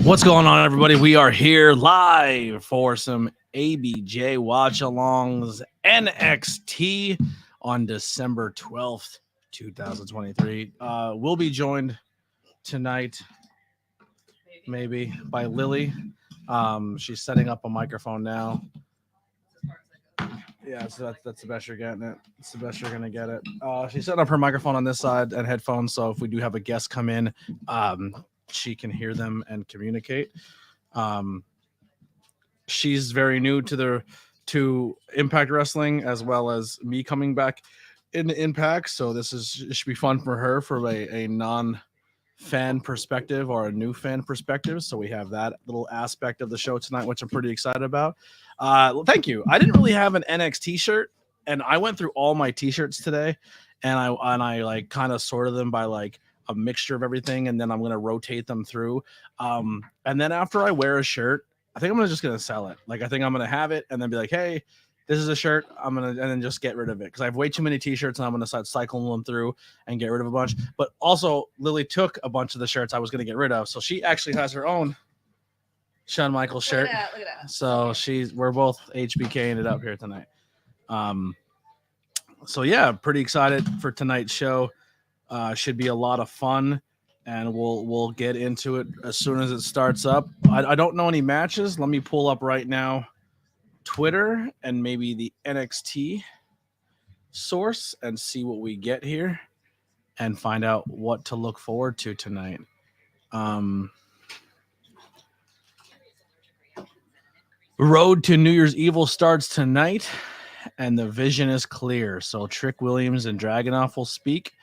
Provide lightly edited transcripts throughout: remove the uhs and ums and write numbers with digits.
What's going on, everybody? We are here live for some ABJ watch-alongs NXT on December 12th, 2023. We'll be joined tonight, maybe, by Lily. She's setting up a microphone now. Yeah, so that's the best you're getting it. It's the best you're going to get it. She's setting up her microphone on this side and headphones, so if we do have a guest come in, she can hear them and communicate. She's very new to Impact Wrestling, as well as me coming back into Impact. So it should be fun for her for a non-fan perspective or a new fan perspective. So we have that little aspect of the show tonight, which I'm pretty excited about. Thank you. I didn't really have an NXT shirt, and I went through all my t-shirts today, and I like kind of sorted them by like a mixture of everything, and then I'm gonna rotate them through. And then after I wear a shirt, I think I'm just gonna sell it. Like I think I'm gonna have it and then be like, hey, this is a shirt. And then just get rid of it because I have way too many t-shirts and I'm gonna start cycling them through and get rid of a bunch. But also, Lily took a bunch of the shirts I was gonna get rid of, so she actually has her own Shawn Michaels shirt. Look at that. So we're both HBKing it up here tonight. So yeah, pretty excited for tonight's show. Should be a lot of fun, and we'll get into it as soon as it starts up. I don't know any matches. Let me pull up right now Twitter and maybe the NXT source and see what we get here and find out what to look forward to tonight. Road to New Year's Evil starts tonight, and the vision is clear. So Trick Williams and Dragunov will speak.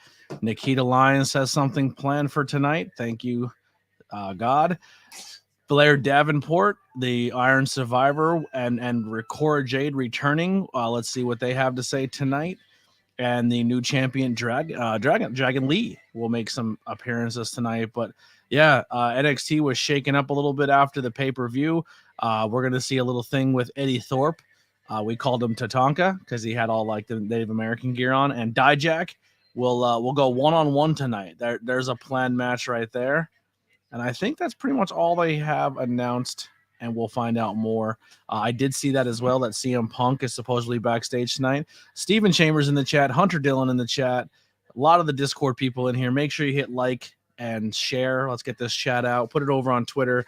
Nikita Lyons has something planned for tonight. Thank you, God. Blair Davenport, the Iron Survivor, and Ricora Jade returning. Let's see what they have to say tonight. And the new champion, Dragon Lee, will make some appearances tonight. But yeah, NXT was shaken up a little bit after the pay-per-view. We're going to see a little thing with Eddie Thorpe. We called him Tatanka because he had all like the Native American gear on. And Dijak we'll go one-on-one tonight. There's a planned match right there. And I think that's pretty much all they have announced, and we'll find out more. I did see that as well, that CM Punk is supposedly backstage tonight. Steven Chambers in the chat, Hunter Dillon in the chat, a lot of the Discord people in here. Make sure you hit like and share. Let's get this chat out. Put it over on Twitter.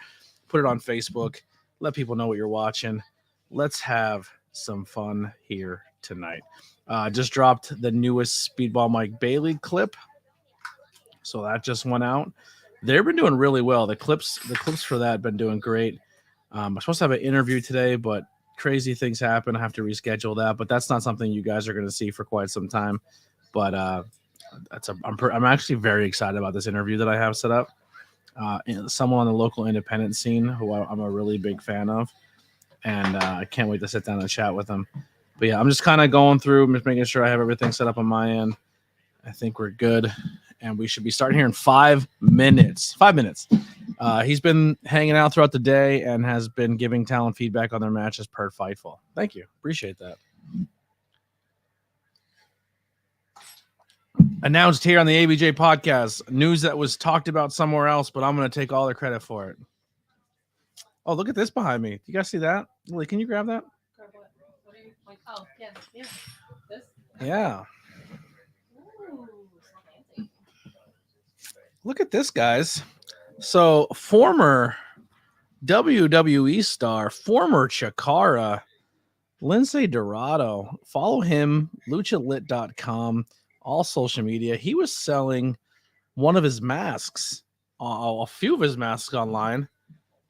Put it on Facebook. Let people know what you're watching. Let's have some fun here tonight. Just dropped the newest Speedball Mike Bailey clip. So that just went out. They've been doing really well. The clips for that have been doing great. I'm supposed to have an interview today, but crazy things happen. I have to reschedule that, but that's not something you guys are going to see for quite some time. But I'm actually very excited about this interview that I have set up. Someone on the local independent scene who I'm a really big fan of, and I can't wait to sit down and chat with them. But yeah, I'm just kind of going through, just making sure I have everything set up on my end. I think we're good, and we should be starting here in 5 minutes. 5 minutes. He's been hanging out throughout the day and has been giving talent feedback on their matches per Fightful. Thank you. Appreciate that. Announced here on the ABJ podcast, news that was talked about somewhere else, but I'm going to take all the credit for it. Oh, look at this behind me. You guys see that? Lily, can you grab that? What are you like? Oh, yeah. This? Yeah. Ooh, so fancy. Look at this, guys. So, former WWE star, former Chikara, Lindsay Dorado. Follow him, luchalit.com, all social media. He was selling one of his masks, a few of his masks online.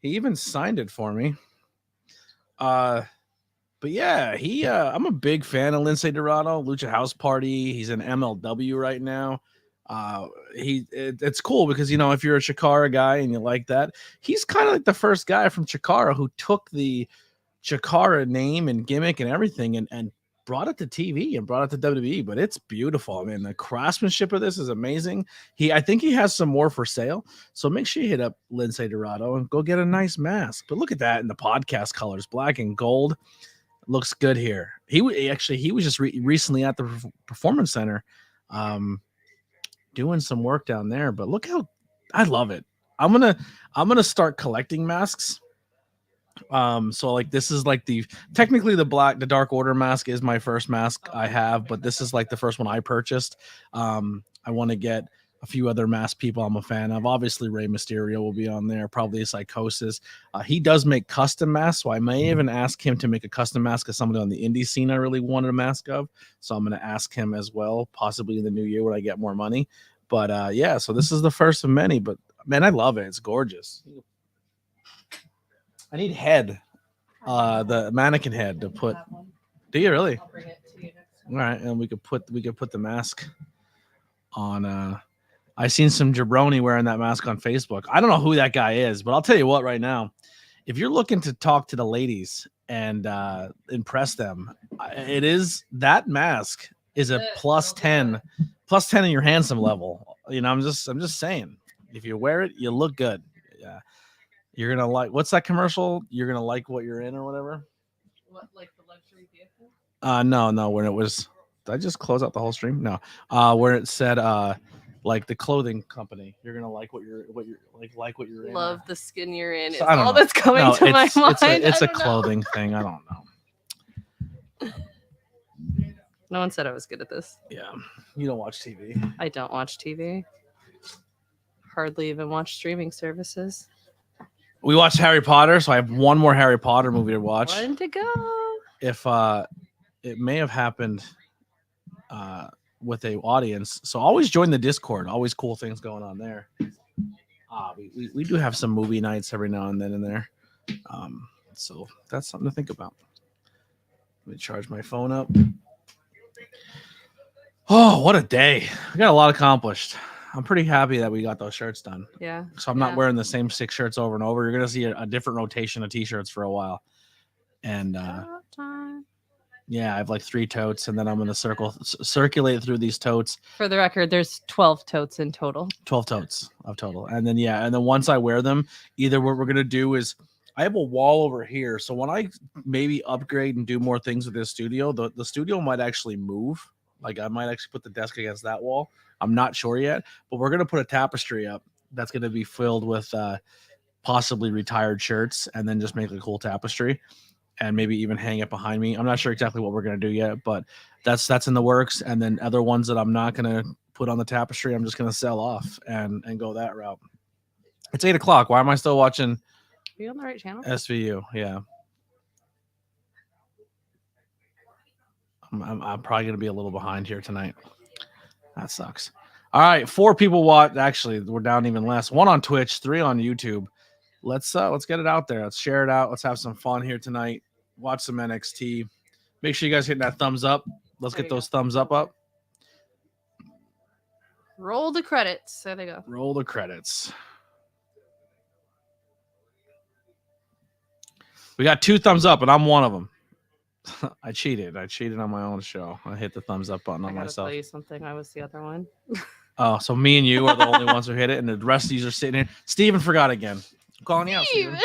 He even signed it for me. But yeah, I'm a big fan of Lindsay Dorado, Lucha House Party. He's in MLW right now. It's cool because, you know, if you're a Chikara guy and you like that, he's kind of like the first guy from Chikara who took the Chikara name and gimmick and everything and brought it to TV and brought it to WWE. But it's beautiful. I mean, the craftsmanship of this is amazing. I think he has some more for sale. So make sure you hit up Lindsay Dorado and go get a nice mask. But look at that in the podcast colors, black and gold. Looks good here. He was just recently at the Performance Center doing some work down there. But look how I love it. I'm gonna start collecting masks. So like this is like technically the Dark Order mask is my first mask I have, but this is like the first one I purchased. I want to get a few other mask people I'm a fan of. Obviously Rey Mysterio will be on there, probably Psychosis. He does make custom masks, so I may even ask him to make a custom mask of somebody on the indie scene I really wanted a mask of. So I'm gonna ask him as well, possibly in the new year when I get more money. But yeah, so this is the first of many, but man, I love it. It's gorgeous. I need head, the mannequin head to put. Do you really? I'll bring it to you next All right, and we could put the mask on. I seen some jabroni wearing that mask on Facebook. I don't know who that guy is, but I'll tell you what right now. If you're looking to talk to the ladies and impress them, it is that mask is a plus 10 in your handsome level. You know, I'm just saying, if you wear it, you look good. Yeah. You're gonna like what's that commercial? You're gonna like what you're in or whatever. What, like the luxury vehicle? No, when it was, did I just close out the whole stream? No. Where it said like the clothing company. You're gonna like what you're like what you're in. Love the skin you're in. Is So, I don't all know. that's coming No, to my it's mind. it's I a don't know. clothing thing. I don't know. No one said I was good at this. Yeah. You don't watch TV. I don't watch TV. Hardly even watch streaming services. We watched Harry Potter, so I have one more Harry Potter movie to watch. One to go. If it may have happened with a audience, so always join the Discord. Always cool things going on there. We do have some movie nights every now and then in there, so that's something to think about. Let me charge my phone up. Oh, what a day! We got a lot accomplished. I'm pretty happy that we got those shirts done. Yeah. So I'm not wearing the same 6 shirts over and over. You're gonna see a different rotation of t-shirts for a while. And yeah, I have like 3 totes, and then I'm gonna circulate through these totes. For the record, there's 12 totes in total. 12 totes of total. And then once I wear them, either what we're gonna do is I have a wall over here. So when I maybe upgrade and do more things with this studio, the studio might actually move. Like I might actually put the desk against that wall. I'm not sure yet, but we're gonna put a tapestry up that's gonna be filled with possibly retired shirts, and then just make a cool tapestry, and maybe even hang it behind me. I'm not sure exactly what we're gonna do yet, but that's in the works. And then other ones that I'm not gonna put on the tapestry, I'm just gonna sell off and go that route. It's 8 o'clock. Why am I still watching? Are you on the right channel? SVU? Yeah. I'm probably gonna be a little behind here tonight. That sucks. All right, 4 people watch. Actually, we're down even less. 1 on Twitch, 3 on YouTube. Let's get it out there. Let's share it out. Let's have some fun here tonight. Watch some NXT. Make sure you guys hit that thumbs up. Let's get those thumbs up. Roll the credits. There they go. Roll the credits. We got 2 thumbs up, and I'm one of them. I cheated on my own show. I hit the thumbs up button on myself. Tell you something. I was the other one. Oh, so me and you are the only ones who hit it, and the rest of these are sitting here. Steven forgot again. I'm calling you out, Steven.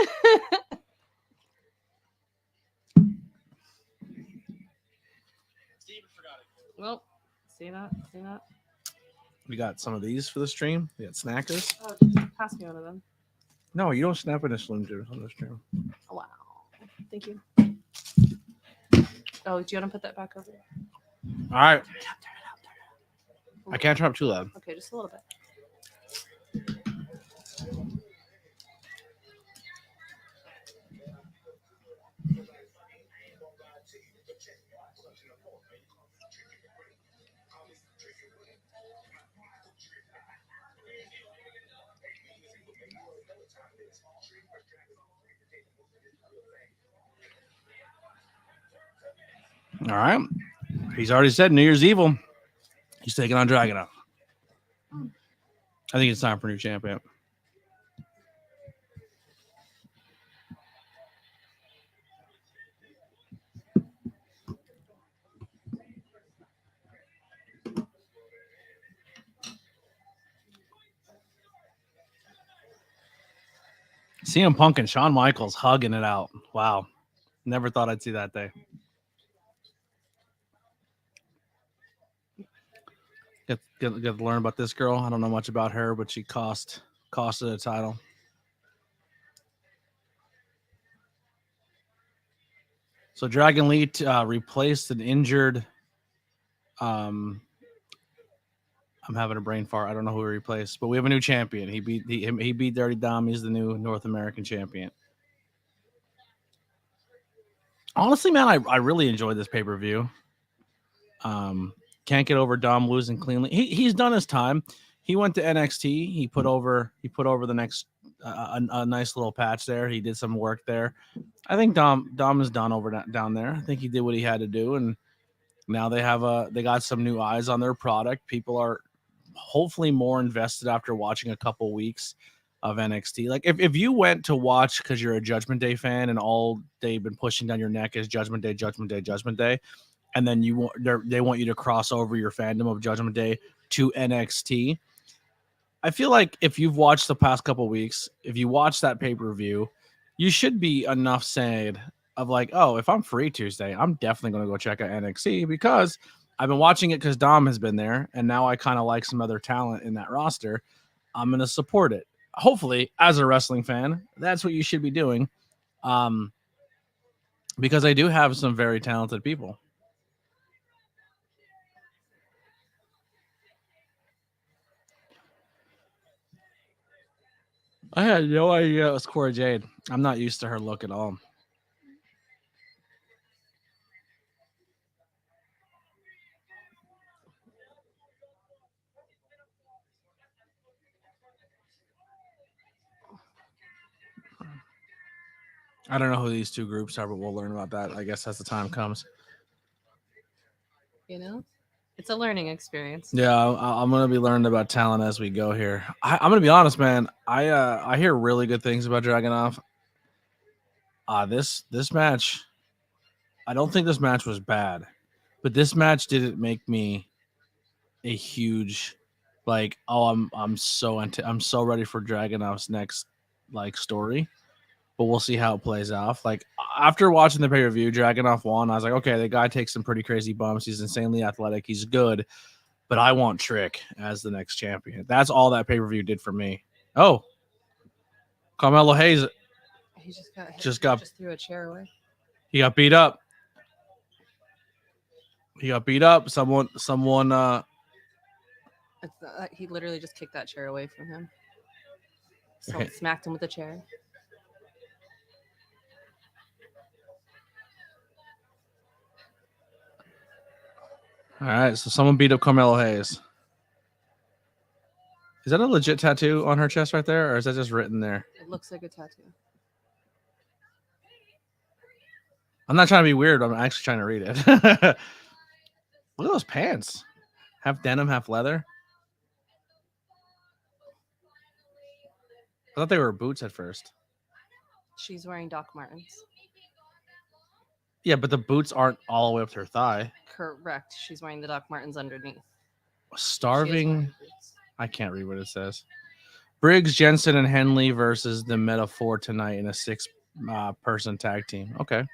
Steven forgot again. Well, see that? We got some of these for the stream. We got snackers. Oh, just pass me one of them. No, you don't snap in a Slim Jim on the stream. Oh, wow. Thank you. Oh, do you want to put that back over there? All right. Turn it up. I can't turn up too loud. Okay, just a little bit. All right. He's already said New Year's Evil. He's taking on Dragunov. I think it's time for a new champion. CM Punk and Shawn Michaels hugging it out. Wow. Never thought I'd see that day. Get to learn about this girl. I don't know much about her, but she costed a title. So Dragon Lee replaced an injured. Um, I'm having a brain fart. I don't know who he replaced, but we have a new champion. He beat Dirty Dom. He's the new North American champion. Honestly, man, I really enjoyed this pay per view. Can't get over Dom losing cleanly. He's done his time. He went to NXT. He put over the next a nice little patch there. He did some work there. I think Dom is done over down there. I think he did what he had to do, and now they got some new eyes on their product. People are hopefully more invested after watching a couple weeks of NXT. Like if you went to watch because you're a Judgment Day fan and all they've been pushing down your neck is Judgment Day, Judgment Day, Judgment Day, and then they want you to cross over your fandom of Judgment Day to NXT. I feel like if you've watched the past couple weeks, if you watch that pay-per-view, you should be enough saying of like, oh, if I'm free Tuesday, I'm definitely going to go check out NXT because I've been watching it because Dom has been there, and now I kind of like some other talent in that roster. I'm going to support it. Hopefully, as a wrestling fan, that's what you should be doing, because I do have some very talented people. I had no idea it was Cora Jade. I'm not used to her look at all. I don't know who these two groups are, but we'll learn about that, I guess, as the time comes. You know, it's a learning experience. Yeah, I'm gonna be learning about talent as we go here. I'm gonna be honest, man. I hear really good things about Dragunov. This match, I don't think this match was bad, but this match didn't make me a huge like. Oh, I'm so ready for Dragunov's next like story. But we'll see how it plays off. Like after watching the pay per view, Dragunov won. I was like, okay, the guy takes some pretty crazy bumps. He's insanely athletic. He's good. But I want Trick as the next champion. That's all that pay per view did for me. Oh, Carmelo Hayes He just got hit. just threw a chair away. He got beat up. Someone. He literally just kicked that chair away from him. Someone smacked him with a chair. All right, so someone beat up Carmelo Hayes. Is that a legit tattoo on her chest right there, or is that just written there? It looks like a tattoo. I'm not trying to be weird. I'm actually trying to read it. Look at those pants. Half denim, half leather. I thought they were boots at first. She's wearing Doc Martens. Yeah, but the boots aren't all the way up to her thigh. Correct. She's wearing the Doc Martens underneath. Starving. I can't read what it says. Briggs, Jensen, and Henley versus the Metaphor tonight in a 6-person tag team. Okay.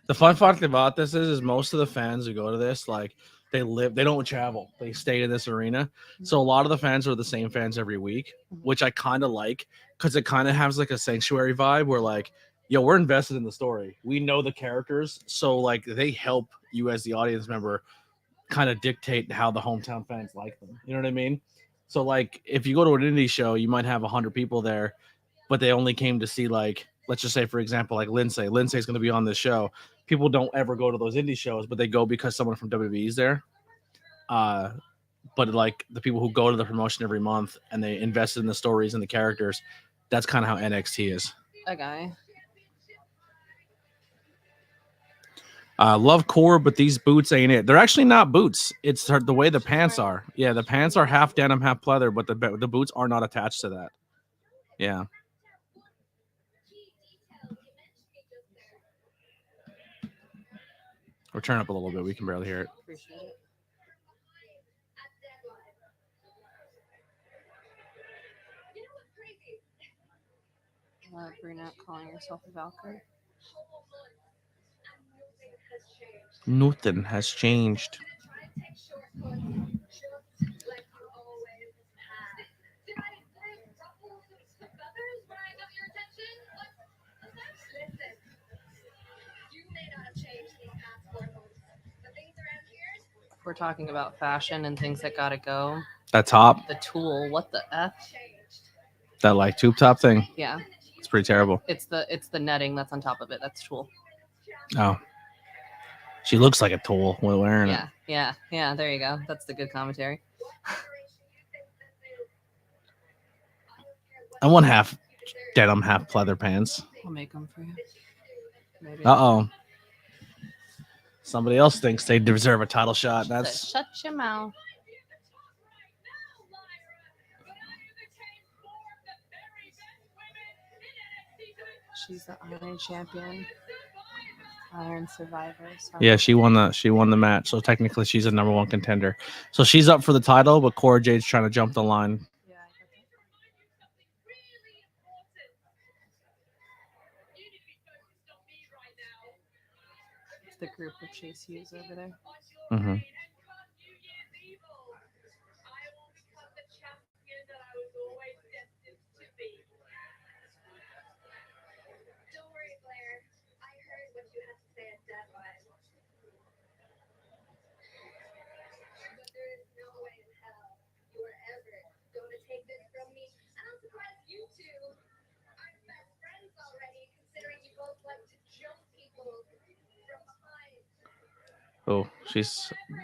The fun fact about this is most of the fans who go to this, like they don't travel. They stay in this arena. So a lot of the fans are the same fans every week, which I kind of like because it kind of has like a sanctuary vibe where like, yo, we're invested in the story. We know the characters. So like they help you as the audience member kind of dictate how the hometown fans like them. You know what I mean? So like if you go to an indie show, you might have 100 people there, but they only came to see like, let's just say, for example, like Lindsay. Lindsay's going to be on this show. People don't ever go to those indie shows, but they go because someone from WWE is there. But like the people who go to the promotion every month and they invested in the stories and the characters, that's kind of how NXT is. A guy. Love core, but these boots ain't it. They're actually not boots. It's the way the pants are. Yeah, the pants are half denim, half pleather, but the boots are not attached to that. Yeah. Or turn up a little bit. We can barely hear it. Appreciate it. Brunette calling herself a Valkyrie. Nothing has changed. We're talking about fashion and things that gotta go. That top, The Tool, what the F? that like tube top thing, Yeah, it's pretty terrible. it's the netting that's on top of it. That's Tool. Oh, she looks like a tool while wearing it. Yeah. There you go. That's the good commentary. I want half denim, half pleather pants. I'll make them for you. Maybe. Uh-oh. Somebody else thinks they deserve a title shot. That's Shut your mouth. She's the Iron Champion, Iron Survivor. Sorry. yeah. She won the match, so technically she's a number one contender. So she's up for the title, but Cora Jade's trying to jump the line. Yeah, it's the group of Chase Hughes over there. Mm-hmm. Oh,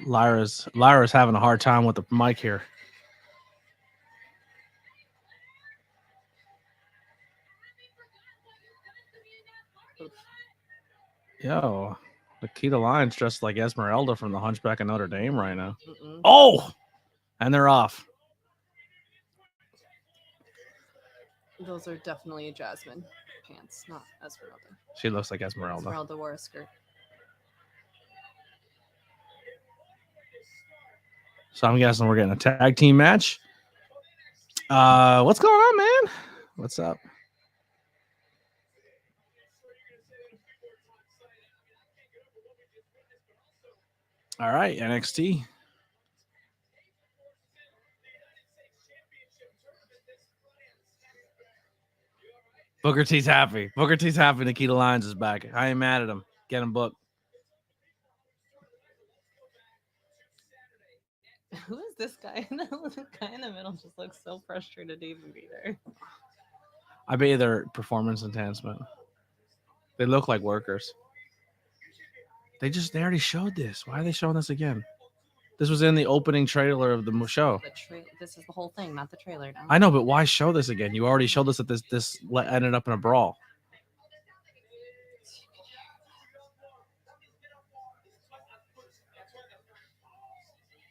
Lyra's having a hard time with the mic here. Yo, Nikita Lyons dressed like Esmeralda from The Hunchback of Notre Dame right now. Mm-mm. Oh, and they're off. Those are definitely Jasmine pants, not Esmeralda. She looks like Esmeralda. Esmeralda wore a skirt. So I'm guessing we're getting a tag team match. What's going on, man? What's up? All right, NXT. Booker T's happy. Booker T's happy. Nikita Lyons is back. I ain't mad at him. Get him booked. Who is this guy? The guy in the middle just looks so frustrated to even be there. I bet they're performance enhancement. They look like workers. They already showed this. Why are they showing this again? This was in the opening trailer of the show. This is the whole thing, not the trailer. Now. I know, but why show this again? You already showed us that this ended up in a brawl.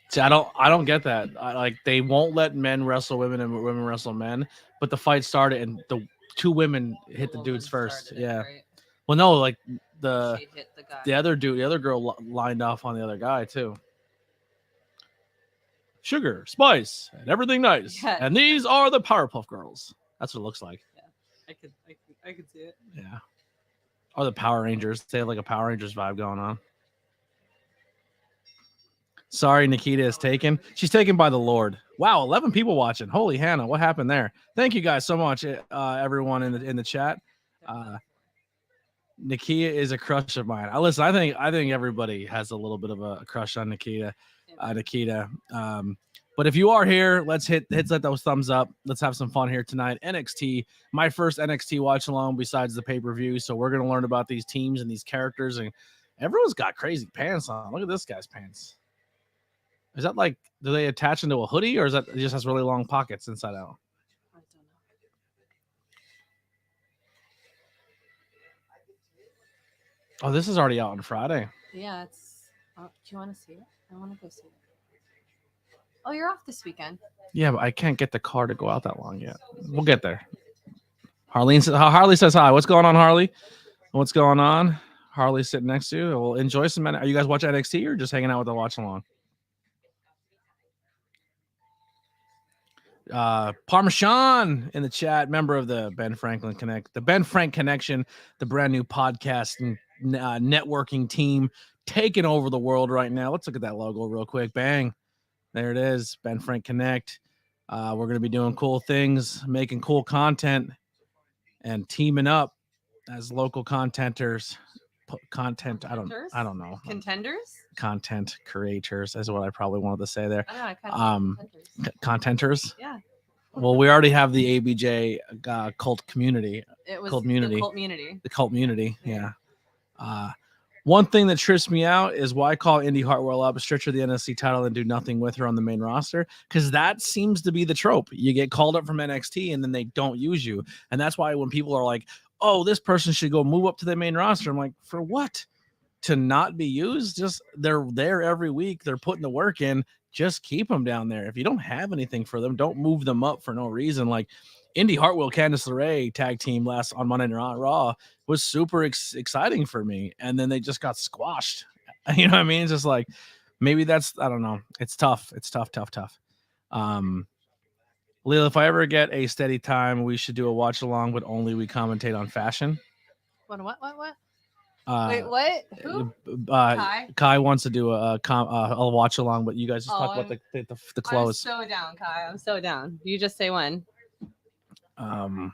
See, I don't get that. Like they won't let men wrestle women and women wrestle men, but the fight started and the two women hit the dudes first. Yeah. Right? Well, no, like She hit the guy. the other dude, the other girl lined off on the other guy too. Sugar, spice, and everything nice. Yeah. And these are the Powerpuff Girls. That's what it looks like. Yeah, I could see it. Yeah. Or the Power Rangers. They have like a Power Rangers vibe going on. Sorry, Nikita is taken. She's taken by the Lord. Wow, 11 people watching. Holy Hannah, what happened there? Thank you guys so much, everyone in the chat. Nikita is a crush of mine. Listen, I think everybody has a little bit of a crush on Nikita. But if you are here, let's hit those thumbs up. Let's have some fun here tonight. NXT, my first NXT watch along besides the pay-per-view. So we're gonna learn about these teams and these characters, and everyone's got crazy pants on. Look at this guy's pants. Is that like, do they attach into a hoodie, or is that it just has really long pockets inside out? I don't know. Oh, this is already out on Friday. Yeah, it's. Do you want to see it? I want to go see it. Oh, you're off this weekend. Yeah, but I can't get the car to go out that long yet. We'll get there. Harley says hi. What's going on, Harley? What's going on? Harley's sitting next to you. We'll enjoy some. Are you guys watching NXT or just hanging out with the watch along? Parmesan in the chat, member of the Ben Franklin Connect, the Ben Frank Connection, the brand new podcast and networking team taking over the world right now. Let's look at that logo real quick. Bang. There it is. Ben Frank Connect. We're going to be doing cool things, making cool content, and teaming up as local contenters. Content. I don't know. Contenders. Content creators is what I probably wanted to say there. I don't know. I kind of Contenters. Yeah. Well, we already have the ABJ cult community. It was Cult community. the cult community. The cult community. Yeah. One thing that trips me out is why call Indy Hartwell up, stretch her the NXT title, and do nothing with her on the main roster? Because that seems to be the trope. You get called up from NXT and then they don't use you. And that's why when people are like, oh, this person should go move up to the main roster, I'm like, for what? To not be used? Just they're there every week. They're putting the work in. Just keep them down there. If you don't have anything for them, don't move them up for no reason. Like Indy Hartwell, Candice LeRae tag team last on Monday Night Raw was super exciting for me. And then they just got squashed. You know what I mean? It's just like, maybe that's, I don't know. It's tough. It's tough. Lil, if I ever get a steady time, we should do a watch along, but only we commentate on fashion. What? Wait, what? Who? Kai wants to do a watch along, but you guys just talk about the clothes. I'm so down, Kai. I'm so down. You just say when. What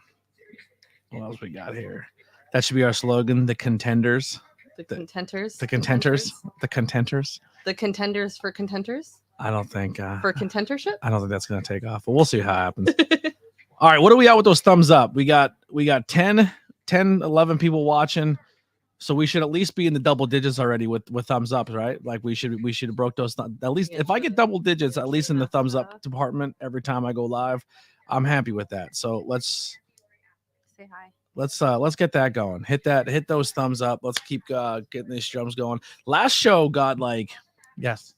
else we got here? That should be our slogan: the contenders. The contenders. The contenders. The contenders. The contenders for contenders. I don't think for contendership. I don't think that's gonna take off, but we'll see how it happens. All right, what do we got with those thumbs up? We got 10, 11 people watching. So we should at least be in the double digits already with thumbs up, right? Like we should have broke those at least. If I get double digits, at least in the thumbs up department every time I go live, I'm happy with that. So let's say hi. Let's get that going. Hit those thumbs up. Let's keep getting these drums going. Last show got like, yes.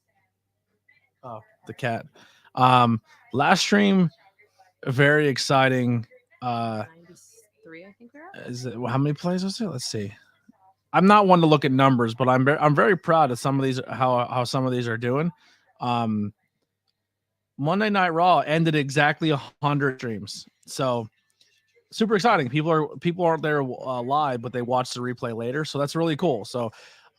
Oh, the cat. Last stream, very exciting. 93, I think we're at. Is it how many plays was it? Let's see. I'm not one to look at numbers, but I'm very proud of some of these how some of these are doing. Monday Night Raw ended exactly 100 streams, so super exciting. People aren't there live, but they watch the replay later, so that's really cool. So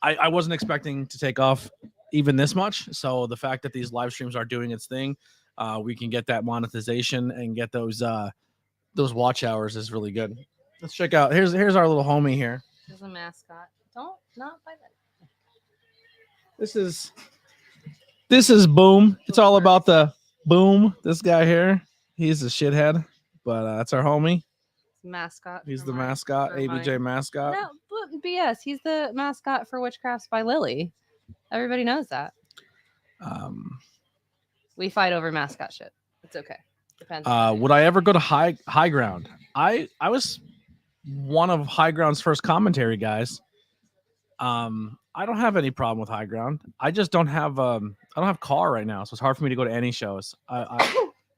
I wasn't expecting to take off even this much. So the fact that these live streams are doing its thing, we can get that monetization and get those watch hours is really good. Let's check out. Here's our little homie here. There's a mascot. Not by that. This is Boom. It's all about the Boom. This guy here, he's a shithead, but that's our homie. Mascot. He's the mascot, ABJ mascot. No, BS. He's the mascot for Witchcrafts by Lily. Everybody knows that. We fight over mascot shit. It's okay. Depends. Would I ever go to High Ground? I was one of High Ground's first commentary guys. I don't have any problem with High Ground. I just don't have I don't have car right now, so it's hard for me to go to any shows.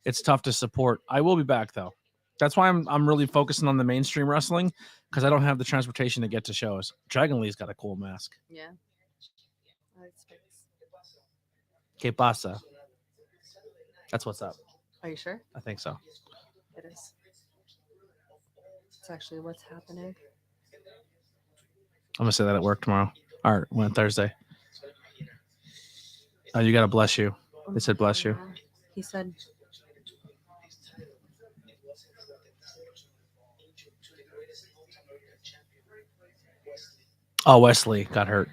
It's tough to support. I will be back though. That's why I'm really focusing on the mainstream wrestling, because I don't have the transportation to get to shows. Dragon Lee's got a cool mask. Yeah. Que pasa? That's what's up. Are you sure? I think so. It is. It's actually what's happening. I'm gonna say that at work tomorrow. Or on Thursday. Oh, you gotta bless you. They said bless you. He said. Oh, Wesley got hurt.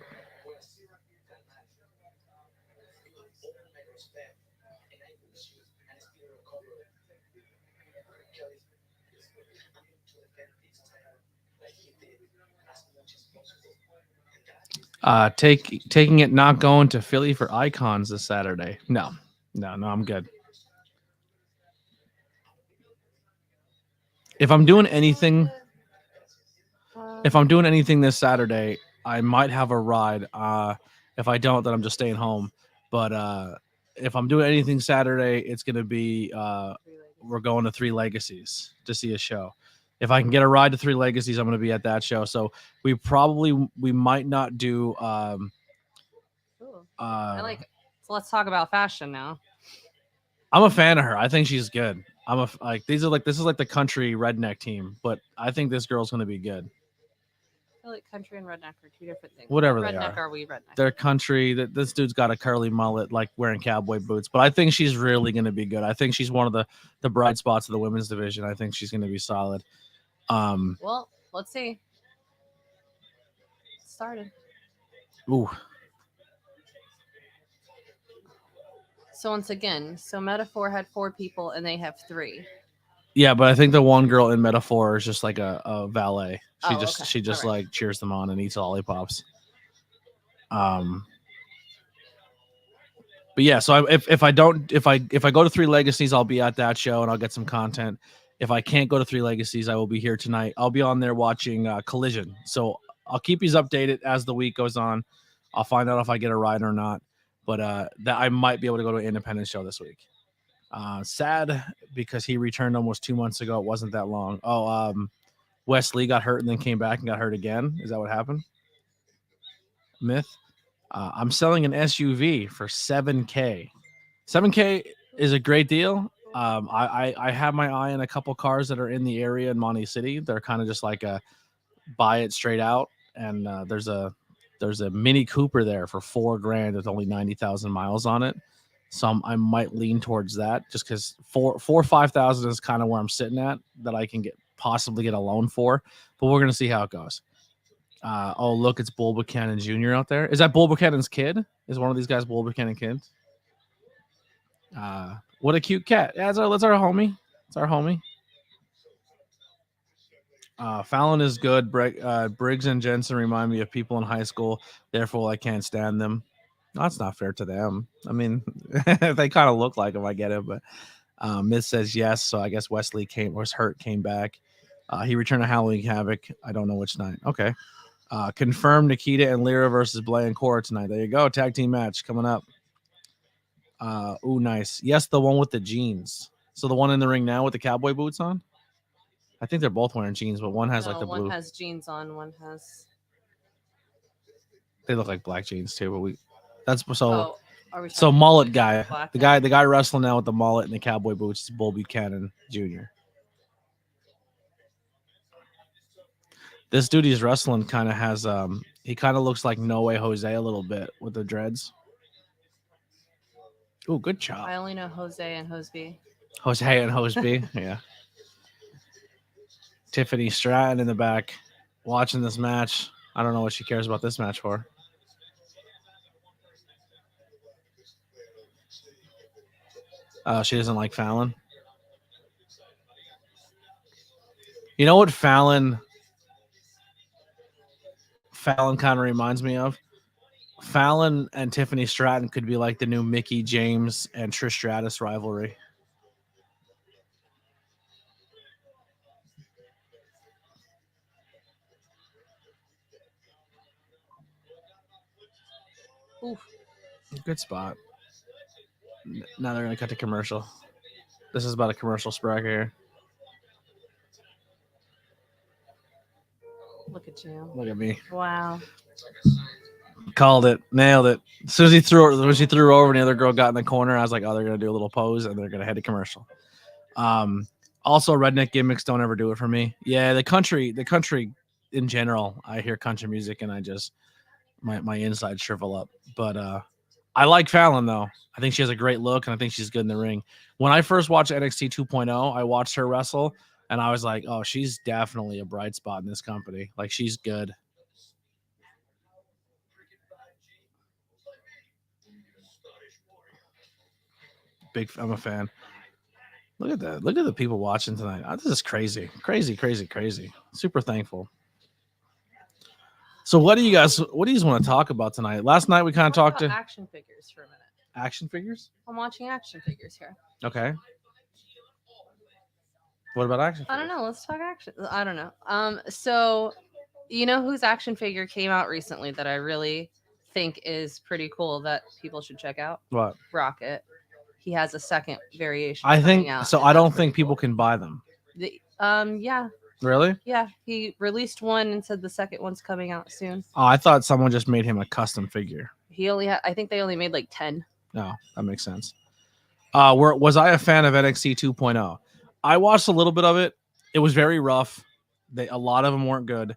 Taking it not going to Philly for Icons this Saturday. No, I'm good. If I'm doing anything this Saturday, I might have a ride. If I don't, then I'm just staying home. But if I'm doing anything Saturday, it's gonna be we're going to Three Legacies to see a show. If I can get a ride to Three Legacies, I'm going to be at that show. So we might not do. I like it. So let's talk about fashion now. I'm a fan of her. I think she's good. like this is like the country redneck team, but I think this girl's gonna be good. I feel like country and redneck are two different things. Whatever What they redneck are. we redneck? They're country. That this dude's got a curly mullet, like wearing cowboy boots. But I think she's really gonna be good. I think she's one of the bright spots of the women's division. I think she's gonna be solid. Well, let's see. Started. Ooh. So once again, so Metaphor had 4 people and they have 3. Yeah, but I think the one girl in Metaphor is just like a valet. She Oh, just okay. she just Alright. like cheers them on and eats lollipops. But yeah, so if I go to 3 Legacies, I'll be at that show and I'll get some content. If I can't go to 3 Legacies, I will be here tonight. I'll be on there watching Collision. So I'll keep you updated as the week goes on. I'll find out if I get a ride or not. But that I might be able to go to an independent show this week. Sad because he returned almost 2 months ago. It wasn't that long. Wesley got hurt and then came back and got hurt again. Is that what happened? Myth. I'm selling an SUV for $7K. $7K is a great deal. I have my eye on a couple cars that are in the area in Monte City. They're kind of just like a buy it straight out. And there's a Mini Cooper there for $4,000 with only 90,000 miles on it. So I might lean towards that just because 5,000 is kind of where I'm sitting at that I can possibly get a loan for. But we're gonna see how it goes. Oh, look, it's Bull Buchanan Jr. out there. Is that Bull Buchanan's kid? Is one of these guys Bull Buchanan kids? What a cute cat. Yeah, that's our homie. It's our homie. Fallon is good. Briggs and Jensen remind me of people in high school. Therefore, I can't stand them. That's not fair to them. I mean, they kind of look like them. I get it, but Miz says yes. So I guess Wesley was hurt, came back. He returned to Halloween Havoc. I don't know which night. Okay. Confirmed Nikita and Lyra versus Blay and Cora tonight. There you go. Tag team match coming up. Ooh, nice. Yes, the one with the jeans. So the one in the ring now with the cowboy boots on? I think they're both wearing jeans, but one has like the blue. One has jeans on, one has. They look like black jeans too, but that's so. Oh, so mullet guy, the guy wrestling now with the mullet and the cowboy boots is Bull Buchanan Jr. This dude he's wrestling kind of has he kind of looks like No Way Jose a little bit with the dreads. Ooh, good job. I only know Jose and Hoseby. Jose and Hoseby, yeah. Tiffany Stratton in the back watching this match. I don't know what she cares about this match for. She doesn't like Fallon. You know what Fallon kind of reminds me of? Fallon and Tiffany Stratton could be like the new Mickie James and Trish Stratus rivalry. Oof. Good spot. Now they're going to cut to commercial. This is about a commercial spark here. Look at you. Look at me. Wow. Called it. Nailed it. As soon as when she threw her over and the other girl got in the corner, I was like, oh, they're going to do a little pose and they're going to head to commercial. Also, redneck gimmicks don't ever do it for me. Yeah, the country in general, I hear country music and I just, my insides shrivel up. But I like Fallon, though. I think she has a great look and I think she's good in the ring. When I first watched NXT 2.0, I watched her wrestle and I was like, oh, she's definitely a bright spot in this company. Like, she's good. I'm a fan. Look at that. Look at the people watching tonight. This is crazy. Crazy. Super thankful. So what do you guys want to talk about tonight? Last night we kind of talked to action figures for a minute. Action figures? I'm watching action figures here. Okay. What about action figures? I don't know. Let's talk action. I don't know. So you know whose action figure came out recently that I really think is pretty cool that people should check out? What? Rocket. He has a second variation. I think so. I don't think people can buy them. Yeah. Really? Yeah. He released one and said the second one's coming out soon. Oh, I thought someone just made him a custom figure. He only had. I think they only made like 10. No, that makes sense. Was I a fan of NXT 2.0? I watched a little bit of it. It was very rough. A lot of them weren't good.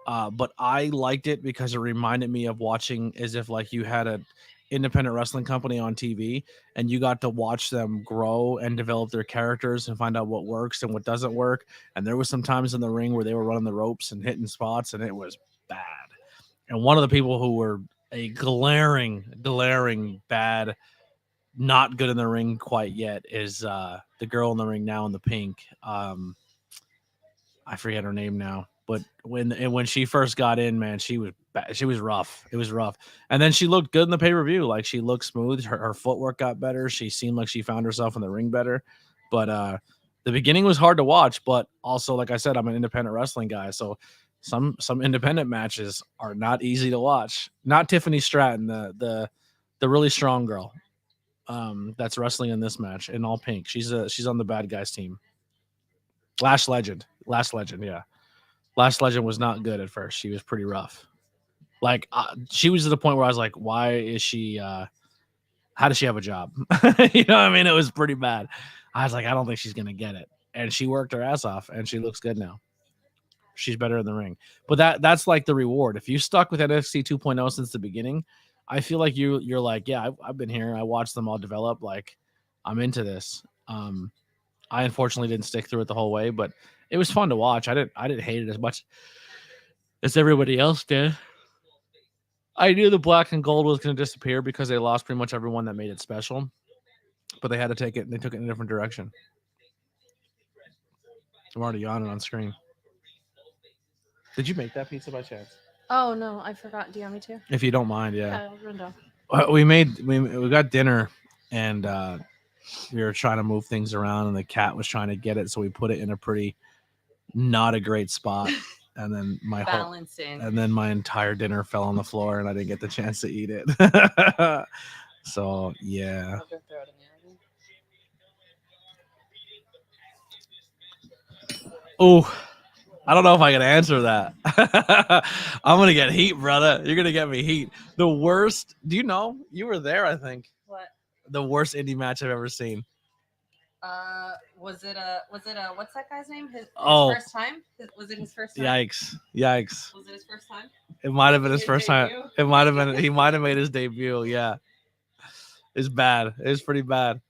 But I liked it because it reminded me of watching as if like you had a independent wrestling company on TV and you got to watch them grow and develop their characters and find out what works and what doesn't work. And there was some times in the ring where they were running the ropes and hitting spots and it was bad. And one of the people who were a glaring bad, not good in the ring quite yet is the girl in the ring now in the pink. I forget her name now, but when she first got in, man, she was rough. It was rough, and then she looked good in the pay per view. Like she looked smooth. Her footwork got better. She seemed like she found herself in the ring better. But the beginning was hard to watch. But also, like I said, I'm an independent wrestling guy, so some independent matches are not easy to watch. Not Tiffany Stratton, the really strong girl, that's wrestling in this match in all pink. She's on the bad guys team. Lash Legend, yeah. Lash Legend was not good at first. She was pretty rough. Like she was to the point where I was like, why is she? How does she have a job? You know what I mean? It was pretty bad. I was like, I don't think she's gonna get it. And she worked her ass off, and she looks good now. She's better in the ring. But that's like the reward. If you stuck with NXT 2.0 since the beginning, I feel like you're like, yeah, I've been here. I watched them all develop. Like, I'm into this. I unfortunately didn't stick through it the whole way, but it was fun to watch. I didn't hate it as much as everybody else did. I knew the black and gold was going to disappear because they lost pretty much everyone that made it special, but they had to take it. They took it in a different direction. I'm already yawning on screen. Did you make that pizza by chance? Oh no, I forgot. Do you want me to? If you don't mind, yeah. Yeah, I'll run down. We got dinner and we were trying to move things around and the cat was trying to get it, so we put it in a pretty not a great spot. And then my entire dinner fell on the floor and I didn't get the chance to eat it. So yeah. Oh, I don't know if I can answer that. I'm gonna get heat, brother. You're gonna get me heat. The worst. Do you know? You were there, I think. What? The worst indie match I've ever seen. Was it a what's that guy's name? His first time? Was it his first time? Yikes. Was it his first time? It might have been his first time. It might have been. He might have made his debut. Yeah. It's bad. It's pretty bad.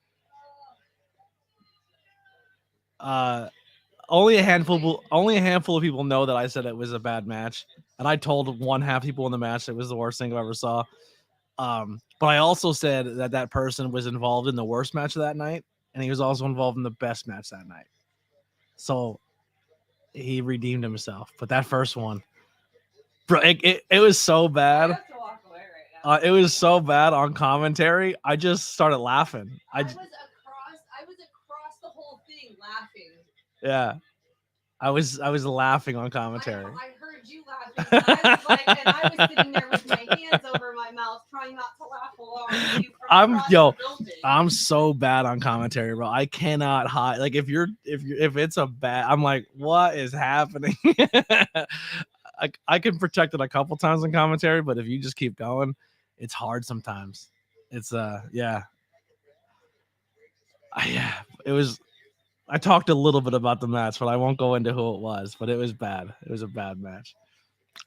Only a handful of people know that I said it was a bad match, and I told one half people in the match it was the worst thing I ever saw. But I also said that person was involved in the worst match of that night, and he was also involved in the best match that night. So he redeemed himself. But that first one, bro, it was so bad. I have to walk away right now. It was so bad on commentary. I just started laughing. I was across the whole thing laughing. Yeah. I was laughing on commentary. I heard you laughing. And I was sitting there with my hands over my mouth, trying not to laugh along with you. I'm so bad on commentary, bro. I cannot hide. Like if it's a bad, I'm like, what is happening? I can protect it a couple times in commentary, but if you just keep going, it's hard sometimes. It's yeah. It was. I talked a little bit about the match, but I won't go into who it was. But it was bad. It was a bad match,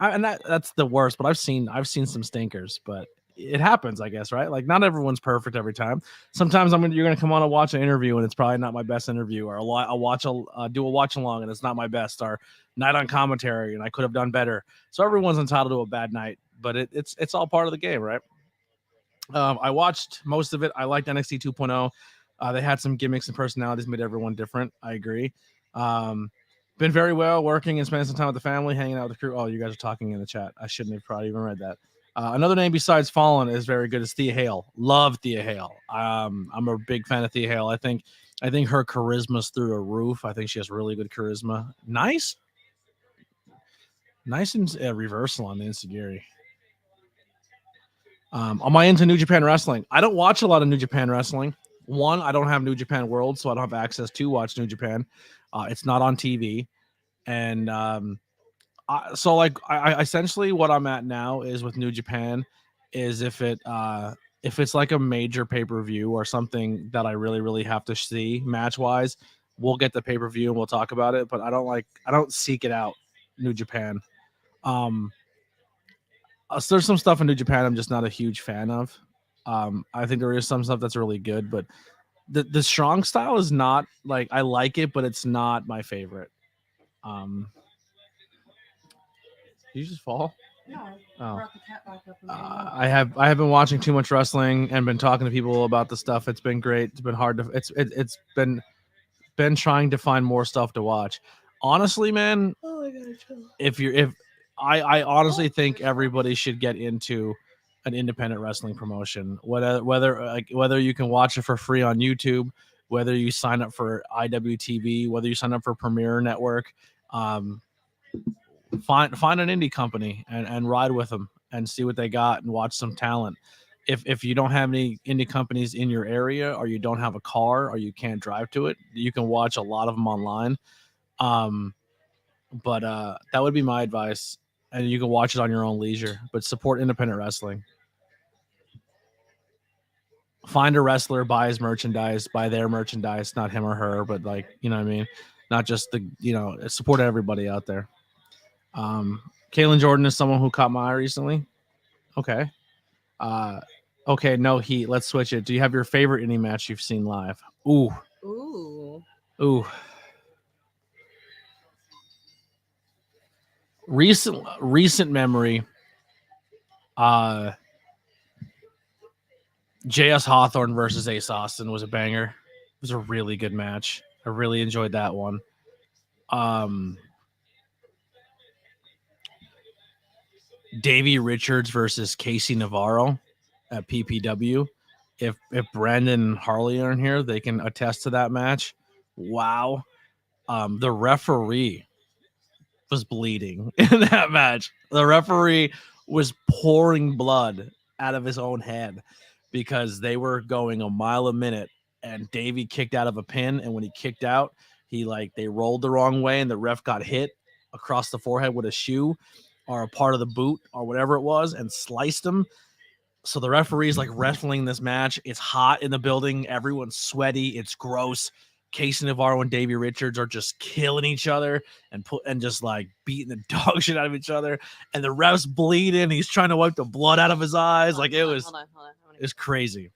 and that's the worst. But I've seen some stinkers, but it happens, I guess, right? Like not everyone's perfect every time. Sometimes you're gonna come on and watch an interview, and it's probably not my best interview, or do a watch along, and it's not my best, or night on commentary, and I could have done better. So everyone's entitled to a bad night, but it's all part of the game, right? I watched most of it. I liked NXT 2.0. They had some gimmicks and personalities, made everyone different. I agree. Been very well working and spending some time with the family, hanging out with the crew. Oh, you guys are talking in the chat. I shouldn't have probably even read that. Another name besides Fallen is very good is Thea Hale. Love Thea Hale. I'm a big fan of Thea Hale. I think her charisma's through a roof. I think she has really good charisma. Nice reversal on the Inseguri. Am I into New Japan Wrestling? I don't watch a lot of New Japan Wrestling. One, I don't have New Japan World, so I don't have access to watch New Japan. It's not on TV. And so like I essentially what I'm at now is with New Japan is if it's like a major pay-per-view or something that I really, really have to see match-wise, we'll get the pay-per-view and we'll talk about it, but I don't seek it out. New Japan. So there's some stuff in New Japan I'm just not a huge fan of. I think there is some stuff that's really good, but the strong style is not like I like it, but it's not my favorite. Did you just fall? No, I brought the cat back up. I have been watching too much wrestling and been talking to people about the stuff. It's been great. It's been hard to it's been trying to find more stuff to watch. Honestly, man, Oh my god, chill. if I honestly think everybody should get into an independent wrestling promotion. Whether you can watch it for free on YouTube, whether you sign up for IWTV, whether you sign up for Premiere Network, find an indie company and ride with them and see what they got and watch some talent. If you don't have any indie companies in your area, or you don't have a car, or you can't drive to it, you can watch a lot of them online. But that would be my advice, and you can watch it on your own leisure. But support independent wrestling. Find a wrestler, buy his merchandise, buy their merchandise, not him or her, but like, you know what I mean? Not just support everybody out there. Kaylin Jordan is someone who caught my eye recently. Okay. Okay, no heat. Let's switch it. Do you have your favorite indie match you've seen live? Ooh. Recent memory. JS Hawthorne versus Ace Austin was a banger. It was a really good match. I really enjoyed that one. Davey Richards versus Casey Navarro at PPW. If Brandon and Harley aren't here, they can attest to that match. Wow. The referee was bleeding in that match. The referee was pouring blood out of his own head because they were going a mile a minute, and Davey kicked out of a pin, and when he kicked out, they rolled the wrong way, and the ref got hit across the forehead with a shoe or a part of the boot or whatever it was and sliced him. So the referee's like wrestling this match. It's hot in the building. Everyone's sweaty. It's gross. Casey Navarro and Davey Richards are just killing each other and just like beating the dog shit out of each other. And the ref's bleeding. He's trying to wipe the blood out of his eyes. Hold on. It was crazy.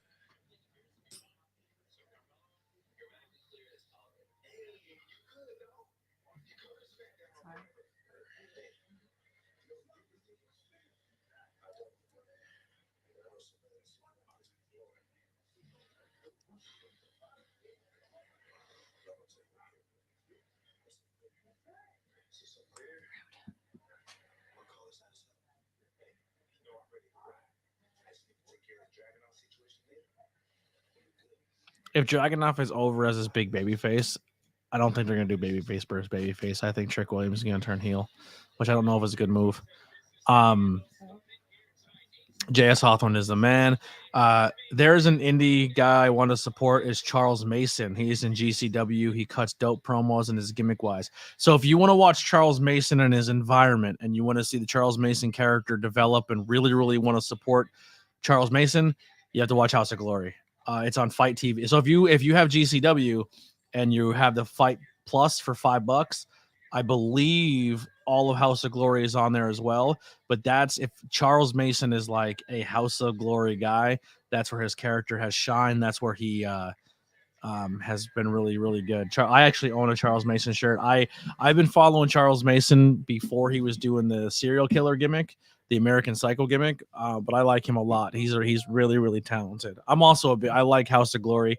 If Dragunov is over as his big baby face, I don't think they're going to do babyface versus babyface. I think Trick Williams is going to turn heel, which I don't know if it's a good move. JS Hawthorne is the man. There's an indie guy I want to support is Charles Mason. He's in GCW. He cuts dope promos and is gimmick wise. So if you want to watch Charles Mason and his environment, and you want to see the Charles Mason character develop and really, really want to support Charles Mason, you have to watch House of Glory. It's on Fight TV. So if you have GCW and you have the Fight Plus for $5, I believe all of House of Glory is on there as well. But that's if Charles Mason is like a House of Glory guy, that's where his character has shined. That's where he has been really, really good. I actually own a Charles Mason shirt. I've been following Charles Mason before he was doing the serial killer gimmick, the American Psycho gimmick, but I like him a lot. He's really, really talented. I like House of Glory,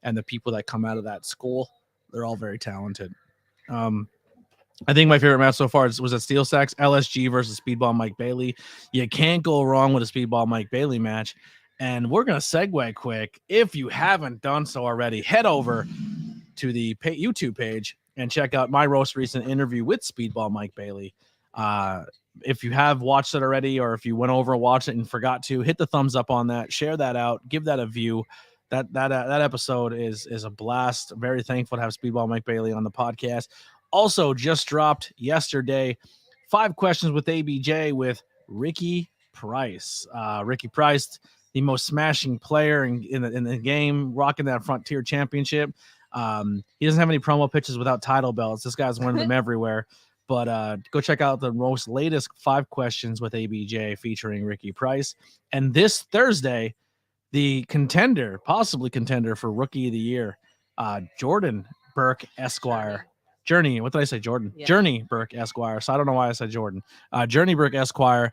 and the people that come out of that school, they're all very talented. I think my favorite match so far was at Steel Stacks, LSG versus Speedball Mike Bailey. You can't go wrong with a Speedball Mike Bailey match. And we're going to segue quick. If you haven't done so already, head over to the YouTube page and check out my most recent interview with Speedball Mike Bailey. If you have watched it already, or if you went over and watched it and forgot to, hit the thumbs up on that, share that out, give that a view. That episode is a blast. Very thankful to have Speedball Mike Bailey on the podcast. Also, just dropped yesterday, 5 questions with ABJ with Ricky Price. Ricky Price, the most smashing player in the game, rocking that Frontier Championship. He doesn't have any promo pitches without title belts. This guy's wearing them everywhere. But go check out the most latest 5 questions with ABJ featuring Ricky Price. And this Thursday, the contender, possibly contender for Rookie of the Year, Jordan Burke Esquire. Journey. What did I say, Jordan? Yeah. Journey Burke Esquire. So I don't know why I said Jordan. Journey Burke Esquire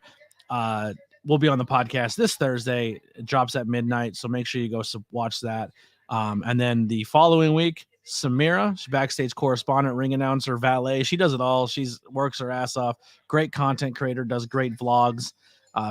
will be on the podcast this Thursday. It drops at midnight, so make sure you go watch that. And then the following week, Samira, she's backstage correspondent, ring announcer, valet. She does it all. She's works her ass off. Great content creator, does great vlogs.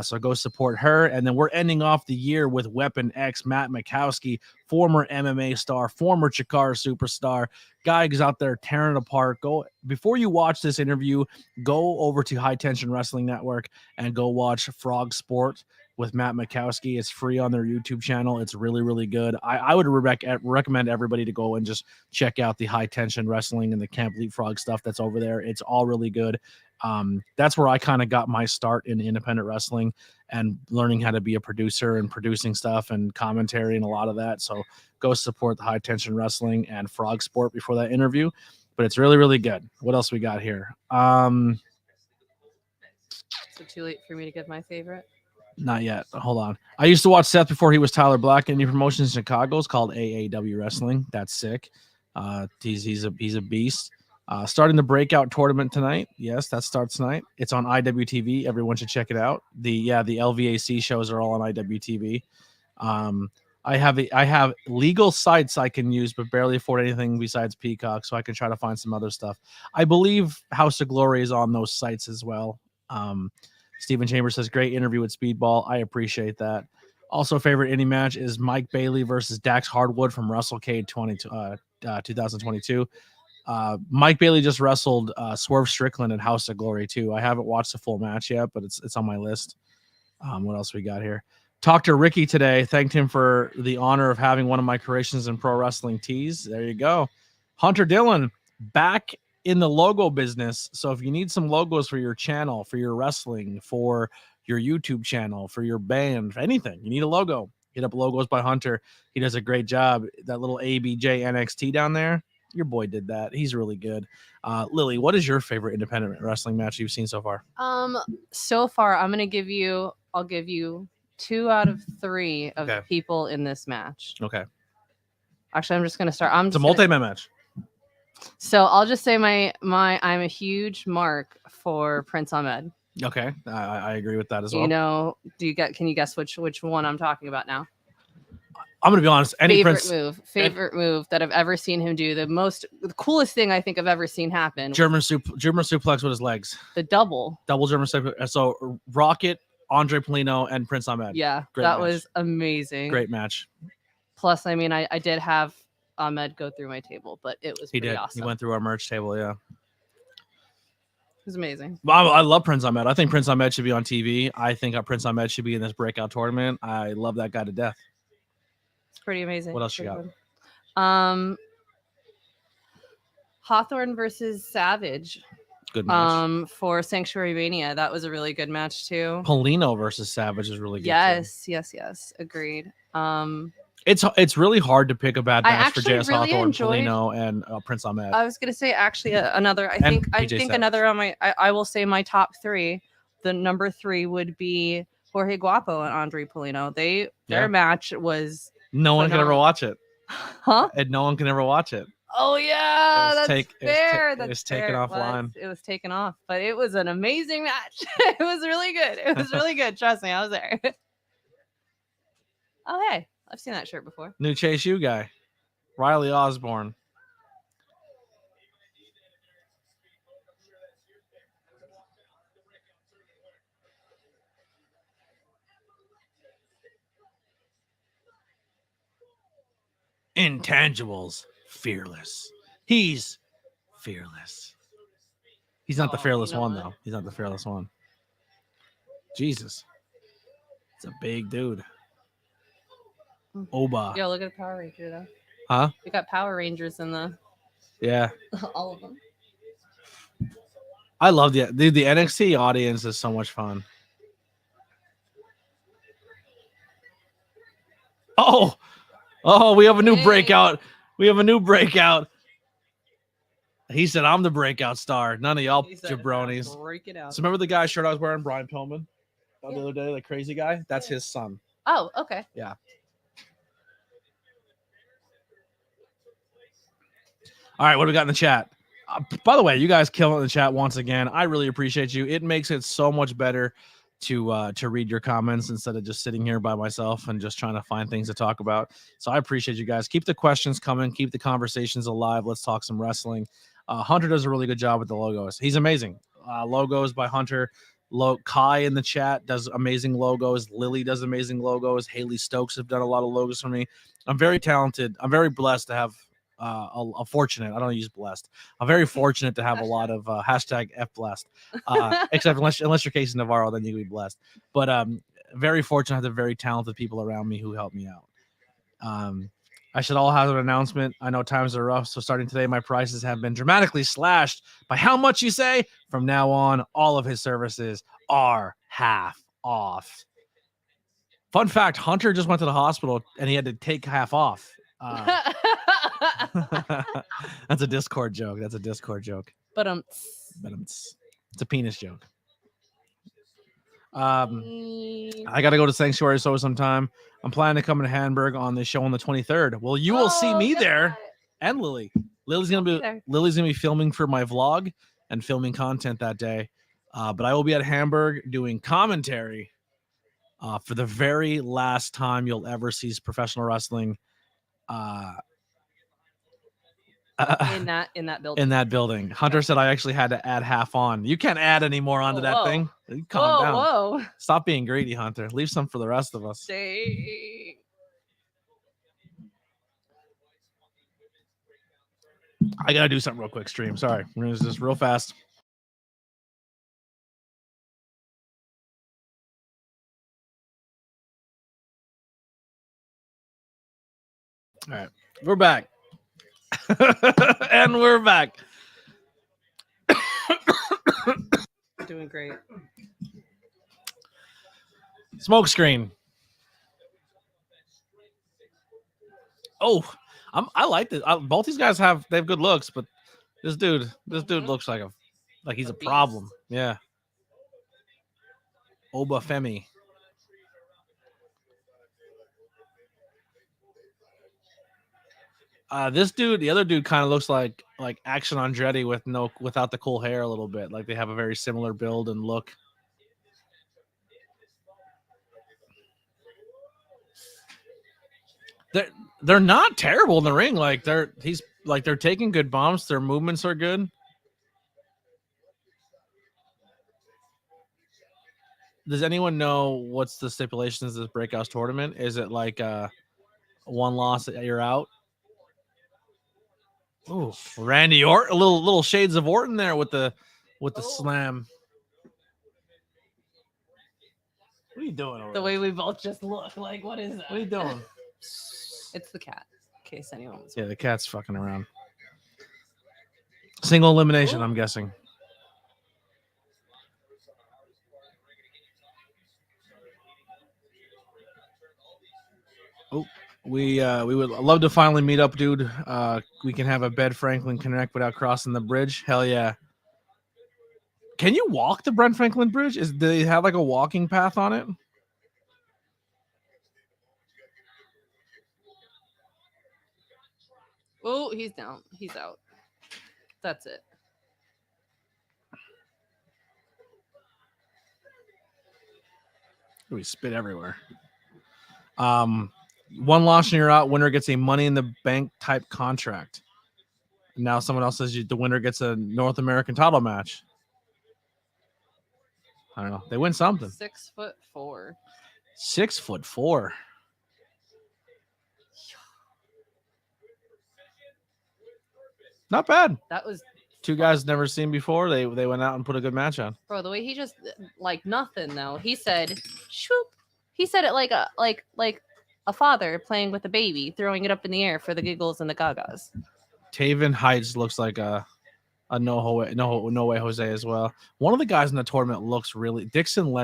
So go support her. And then we're ending off the year with Weapon X, Matt Mikowski, former MMA star, former Chikara superstar. Guy is out there tearing it apart. Go before you watch this interview, go over to High Tension Wrestling Network and go watch Frog Sport with Matt Mikowski. It's free on their YouTube channel. It's really, really good. I would recommend everybody to go and just check out the High Tension Wrestling and the Camp Leapfrog stuff that's over there. It's all really good. That's where I kind of got my start in independent wrestling and learning how to be a producer and producing stuff and commentary and a lot of that. So go support the High Tension Wrestling and Frog Sport before that interview. But it's really, really good. What else we got here? So too late for me to give my favorite? Not yet. Hold on. I used to watch Seth before he was Tyler Black. Any promotions in Chicago. It's called AAW Wrestling. That's sick. He's a beast. Starting the breakout tournament tonight. Yes, that starts tonight. It's on IWTV. Everyone should check it out. The LVAC shows are all on IWTV. I have legal sites I can use, but barely afford anything besides Peacock, so I can try to find some other stuff. I believe House of Glory is on those sites as well. Stephen Chambers says, great interview with Speedball. I appreciate that. Also, favorite indie match is Mike Bailey versus Dax Hardwood from WrestleCade 2022. Mike Bailey just wrestled Swerve Strickland at House of Glory too. I haven't watched the full match yet, but it's on my list. What else we got here? Talked to Ricky today. Thanked him for the honor of having one of my creations in pro wrestling tees. There you go. Hunter Dillon back in the logo business. So if you need some logos for your channel, for your wrestling, for your YouTube channel, for your band, for anything, you need a logo. Hit up Logos by Hunter. He does a great job. That little ABJ NXT down there, your boy did that. He's really good. Lily, what is your favorite independent wrestling match you've seen so far? So far, I'll give you 2 out of 3 of people in this match. Okay. Actually, I'm just gonna start. It's a multi-man match. So I'll just say I'm a huge mark for Prince Ahmed. Okay, I agree with that as well. You know, can you guess which one I'm talking about now? I'm gonna be honest. Favorite move that I've ever seen him do. The coolest thing I think I've ever seen happen. German suplex with his legs. The double German suplex. So Rocket, Andre Polino, and Prince Ahmed. Yeah, was amazing. Great match. Plus, I mean, I did have Ahmed go through my table, but it was pretty awesome. He went through our merch table. Yeah. It was amazing. I love Prince Ahmed. I think Prince Ahmed should be on TV. I think Prince Ahmed should be in this breakout tournament. I love that guy to death. It's pretty amazing. What else you got? Good. Hawthorne versus Savage. Good match. For Sanctuary Mania. That was a really good match too. Polino versus Savage is really good. Yes. Agreed. It's really hard to pick a bad match for JS really Hawthorne, Polino, and Prince Ahmed. I was gonna say actually another. I think another on my. I will say my top 3. The number 3 would be Jorge Guapo and Andre Polino. Their match was. No one can ever watch it. Huh? And no one can ever watch it. Oh yeah, that's fair. It was taken offline. It was taken off, but it was an amazing match. It was really good. It was really good. Trust me, I was there. Oh hey, I've seen that shirt before. New Chase U guy, Riley Osborne. Intangibles, fearless. He's fearless. He's not the fearless one, though. He's not the fearless one. Jesus. It's a big dude. Oba. Yo, look at the Power Ranger, though. Huh? We got Power Rangers in the... Yeah. All of them. I love the NXT audience is so much fun. Oh, we have a new breakout. We have a new breakout. He said, I'm the breakout star. None of y'all jabronis. Break it out. So remember the guy's shirt I was wearing, Brian Pillman, the other day, the crazy guy? That's his son. Oh, okay. Yeah. All right, what do we got in the chat? By the way, you guys killing it in the chat once again. I really appreciate you. It makes it so much better to read your comments instead of just sitting here by myself and just trying to find things to talk about. So I appreciate you guys. Keep the questions coming. Keep the conversations alive. Let's talk some wrestling. Hunter does a really good job with the logos. He's amazing. Logos by Hunter. Kai in the chat does amazing logos. Lily does amazing logos. Haley Stokes have done a lot of logos for me. I'm very talented. I'm very blessed to have a fortunate. I don't use blessed. I'm very fortunate to have a lot of hashtag F blessed. Except unless you're Casey Navarro, then you can be blessed. But very fortunate to have the very talented people around me who help me out. I should all have an announcement. I know times are rough, so starting today, my prices have been dramatically slashed. By how much, you say? From now on, all of his services are half off. Fun fact, Hunter just went to the hospital and he had to take half off. That's a Discord joke. But it's a penis joke. I got to go to Sanctuary Show sometime. I'm planning to come to Hamburg on the show on the 23rd. Well, you will see me there, and Lily. Lily's gonna be filming for my vlog and filming content that day. But I will be at Hamburg doing commentary for the very last time you'll ever see professional wrestling. In that building. Hunter said I actually had to add half on. You can't add any more onto that thing. Calm down. Whoa. Stop being greedy, Hunter. Leave some for the rest of us. Dang. I gotta do something real quick, stream. Sorry. We're gonna do this real fast. All right, we're back. And we're back. Doing great. Smoke screen. Oh, I like this. Both these guys have good looks, but this dude looks like he's a problem. Yeah. Oba Femi. This dude, the other dude, kind of looks like Action Andretti without the cool hair a little bit. Like they have a very similar build and look. They're not terrible in the ring. Like they're taking good bumps. Their movements are good. Does anyone know what's the stipulations of this Breakouts tournament? Is it like one loss you're out? Ooh, Randy Orton, a little shades of Orton there with the slam. What are you doing over The way we both just look. Like, what is that? What are you doing? It's the cat. In case anyone was. Yeah, the cat's fucking around. Single elimination, I'm guessing. Oh, we would love to finally meet up, dude. We can have a Bed Franklin Connect without crossing the bridge. Hell yeah. Can you walk the Brent Franklin Bridge? Do they have like a walking path on it? Oh, he's down. He's out. That's it. We spit everywhere. One loss and you're out. Winner gets a Money in the Bank type contract. Now someone else says the winner gets a North American title match. I don't know. They win something. 6'4". 6'4". Not bad. That was two guys never seen before. They went out and put a good match on. Bro, the way he just like nothing though. He said, "Shoop." He said it like a father playing with a baby, throwing it up in the air for the giggles and the gagas. Taven Heights looks like a No way Jose as well. One of the guys in the tournament looks really Dixon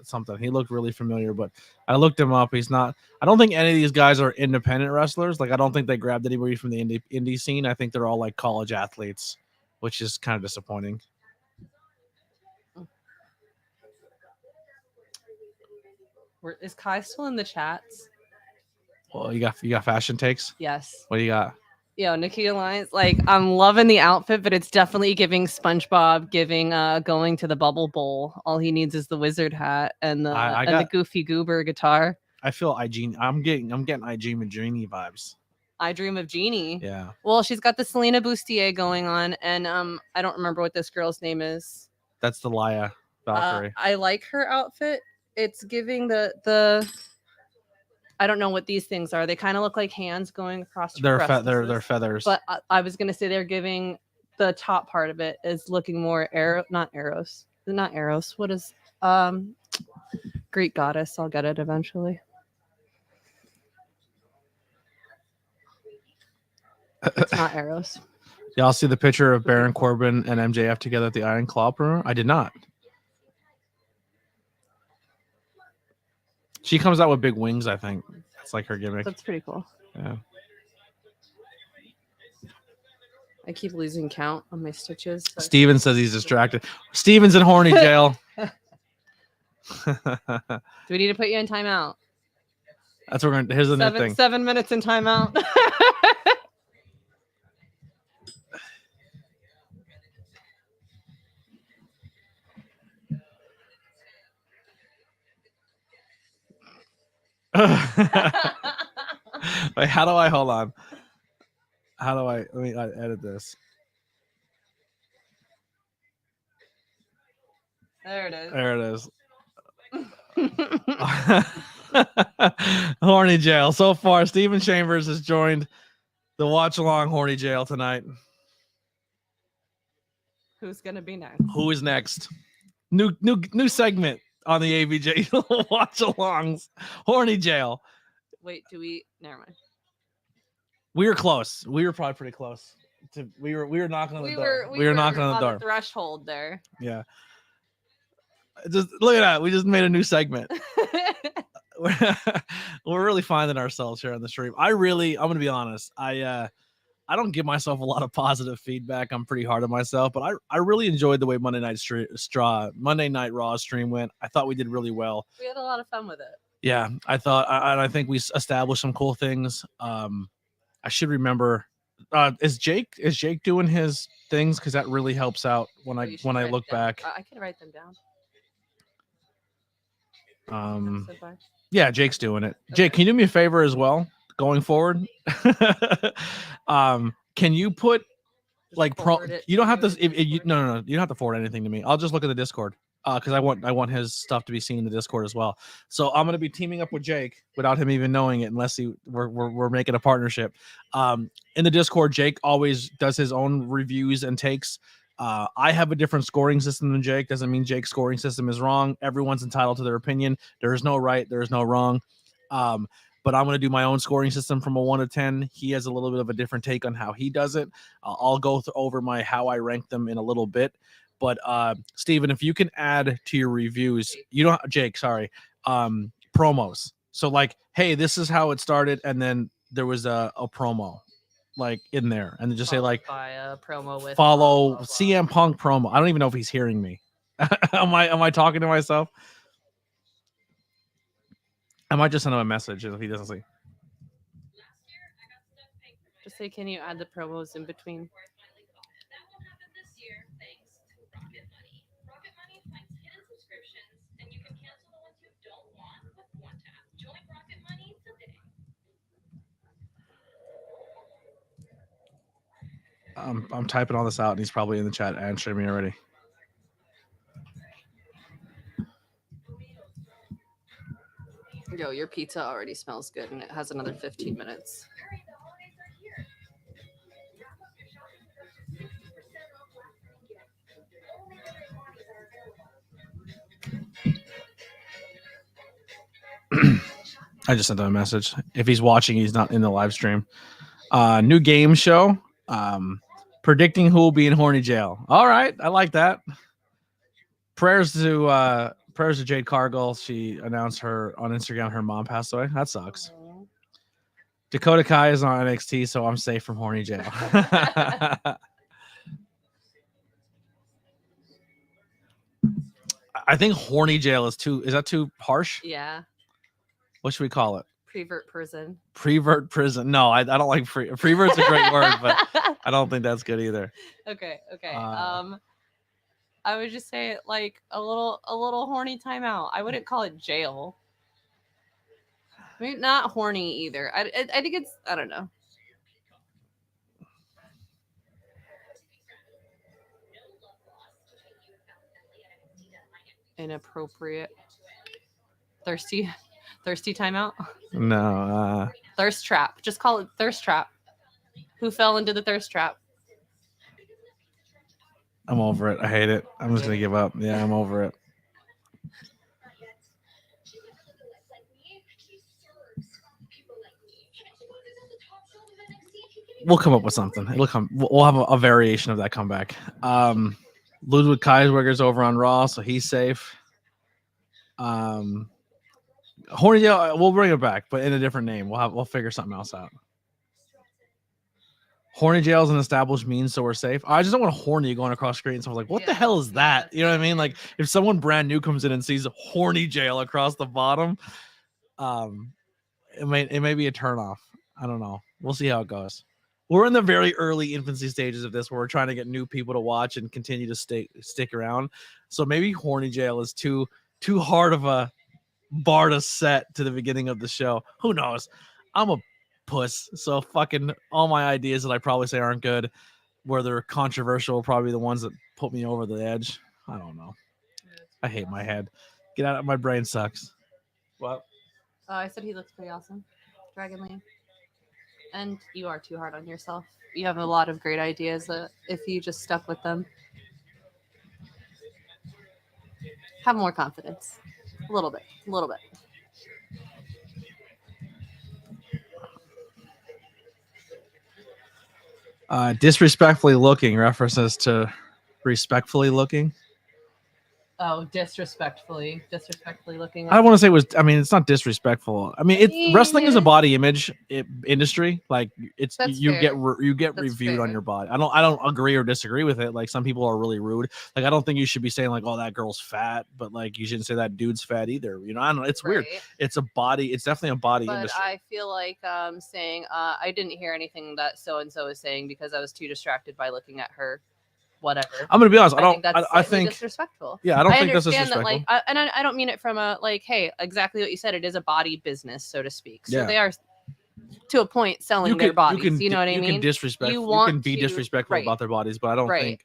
something. He looked really familiar, but I looked him up. He's not. I don't think any of these guys are independent wrestlers. Like I don't think they grabbed anybody from the indie scene. I think they're all like college athletes, which is kind of disappointing. Is Kai still in the chats? Well, you got fashion takes. Yes. What do you got? Yo, Nikita Lyons, like I'm loving the outfit, but it's definitely giving SpongeBob, going to the Bubble Bowl. All he needs is the wizard hat and the Goofy Goober guitar. I feel I'm getting I Dream of Genie vibes. I Dream of Genie. Yeah. Well, she's got the Selena Bustier going on, and I don't remember what this girl's name is. That's the Laya Valkyrie. I like her outfit. It's giving the I don't know what these things are. They kind of look like hands going across. They're feathers. But I was gonna say they're giving the top part of it is looking more not arrows. What is Greek goddess? I'll get it eventually. It's not arrows. Y'all see the picture of Baron Corbin and MJF together at the Iron Claw premiere? I did not. She comes out with big wings, I think. That's like her gimmick. That's pretty cool. Yeah. I keep losing count on my stitches. So Steven says he's distracted. Steven's in horny jail. Do we need to put you in timeout? That's what we're gonna. Here's the new thing. 7 minutes in timeout. Wait, how do I hold on? Let me edit this. There it is. Horny jail. So far, Steven Chambers has joined the watch along horny jail tonight. Who's gonna be next? Who is next? New segment on the ABJ watch alongs. Horny jail. Wait, never mind. We were close. We were probably pretty close. We were knocking on the door. We were knocking on the door. Threshold there. Yeah. Just look at that. We just made a new segment. We're really finding ourselves here on the stream. I'm gonna be honest. I don't give myself a lot of positive feedback. I'm pretty hard on myself, but I really enjoyed the way Monday Night Raw stream went. I thought we did really well. We had a lot of fun with it. Yeah, I think we established some cool things. I should remember. Is Jake doing his things? Because that really helps out when I look back. I can write them down. Yeah, Jake's doing it. Okay. Jake, can you do me a favor as well going forward? Can you put like you don't have to you don't have to forward anything to me. I'll just look at the Discord because I want his stuff to be seen in the Discord as well. So I'm going to be teaming up with Jake without him even knowing it, unless we're making a partnership. In the Discord, Jake always does his own reviews and takes. I have a different scoring system than Jake. Doesn't mean Jake's scoring system is wrong. Everyone's entitled to their opinion. There is no right. There is no wrong. But I'm going to do my own scoring system from a 1 to 10. He has a little bit of a different take on how he does it. I'll go over how I rank them in a little bit. But Steven, if you can add to your reviews, Jake, sorry, promos. So like, hey, this is how it started. And then there was a promo like in there, and then just say like a promo with follow CM Punk promo. I don't even know if he's hearing me. Am I talking to myself? I might just send him a message if he doesn't see. Just say, can you add the promos in between? I'm typing all this out, and he's probably in the chat answering me already. Yo, your pizza already smells good, and it has another 15 minutes. I just sent him a message. If he's watching, he's not in the live stream. New game show. Predicting who will be in horny jail. All right, I like that. Prayers to Jade Cargill. She announced her on Instagram her mom passed away. That sucks. Dakota Kai is on NXT, so I'm safe from horny jail. I think horny jail is that too harsh? Yeah. What should we call it? Prevert prison. Prevert prison. No, I don't like prevert's a great word, but I don't think that's good either. Okay. I would just say like a little horny timeout. I wouldn't call it jail. I mean, not horny either. I think it's, I don't know. Inappropriate. Thirsty timeout. No. Thirst trap. Just call it thirst trap. Who fell into the thirst trap? I'm over it. I hate it. I'm just gonna give up. Yeah, I'm over it. We'll come up with something. It'll come. We'll have a variation of that comeback. Ludwig Kaiserweger's over on Raw, so he's safe. Horny Jail, we'll bring it back, but in a different name. We'll figure something else out. Horny Jail is an established means, so we're safe. I just don't want horny going across screen. And someone's like, "What the hell is that?" You know what I mean? Like, if someone brand new comes in and sees Horny Jail across the bottom, it may be a turnoff. I don't know. We'll see how it goes. We're in the very early infancy stages of this, where we're trying to get new people to watch and continue to stick around. So maybe Horny Jail is too hard of a bar to set to the beginning of the show. Who knows? I'm a puss, so fucking all my ideas that I probably say aren't good, where they're controversial, will probably be the ones that put me over the edge. I don't know. I hate my head. Get out of my brain sucks. What? I said he looks pretty awesome. Dragon Lee. And you are too hard on yourself. You have a lot of great ideas that if you just stuck with them. Have more confidence. A little bit. Disrespectfully looking references to respectfully looking. Oh, disrespectfully looking. I don't want to say it was. I mean, it's not disrespectful. I mean, wrestling is a body image industry. Like, it's you get reviewed on your body. I don't agree or disagree with it. Like, some people are really rude. Like, I don't think you should be saying like, "Oh, that girl's fat," but like, you shouldn't say that dude's fat either. You know, I don't know. It's weird. It's a body. It's definitely a body industry. I feel like saying I didn't hear anything that so and so is saying because I was too distracted by looking at her. Whatever. I'm gonna be honest. I think disrespectful. Yeah, I don't think that's disrespectful. That, like, I don't mean it from a like, hey, exactly what you said. It is a body business, so to speak. So they are, to a point, selling their bodies. You know what I mean? You can disrespect. You can be disrespectful about their bodies, but I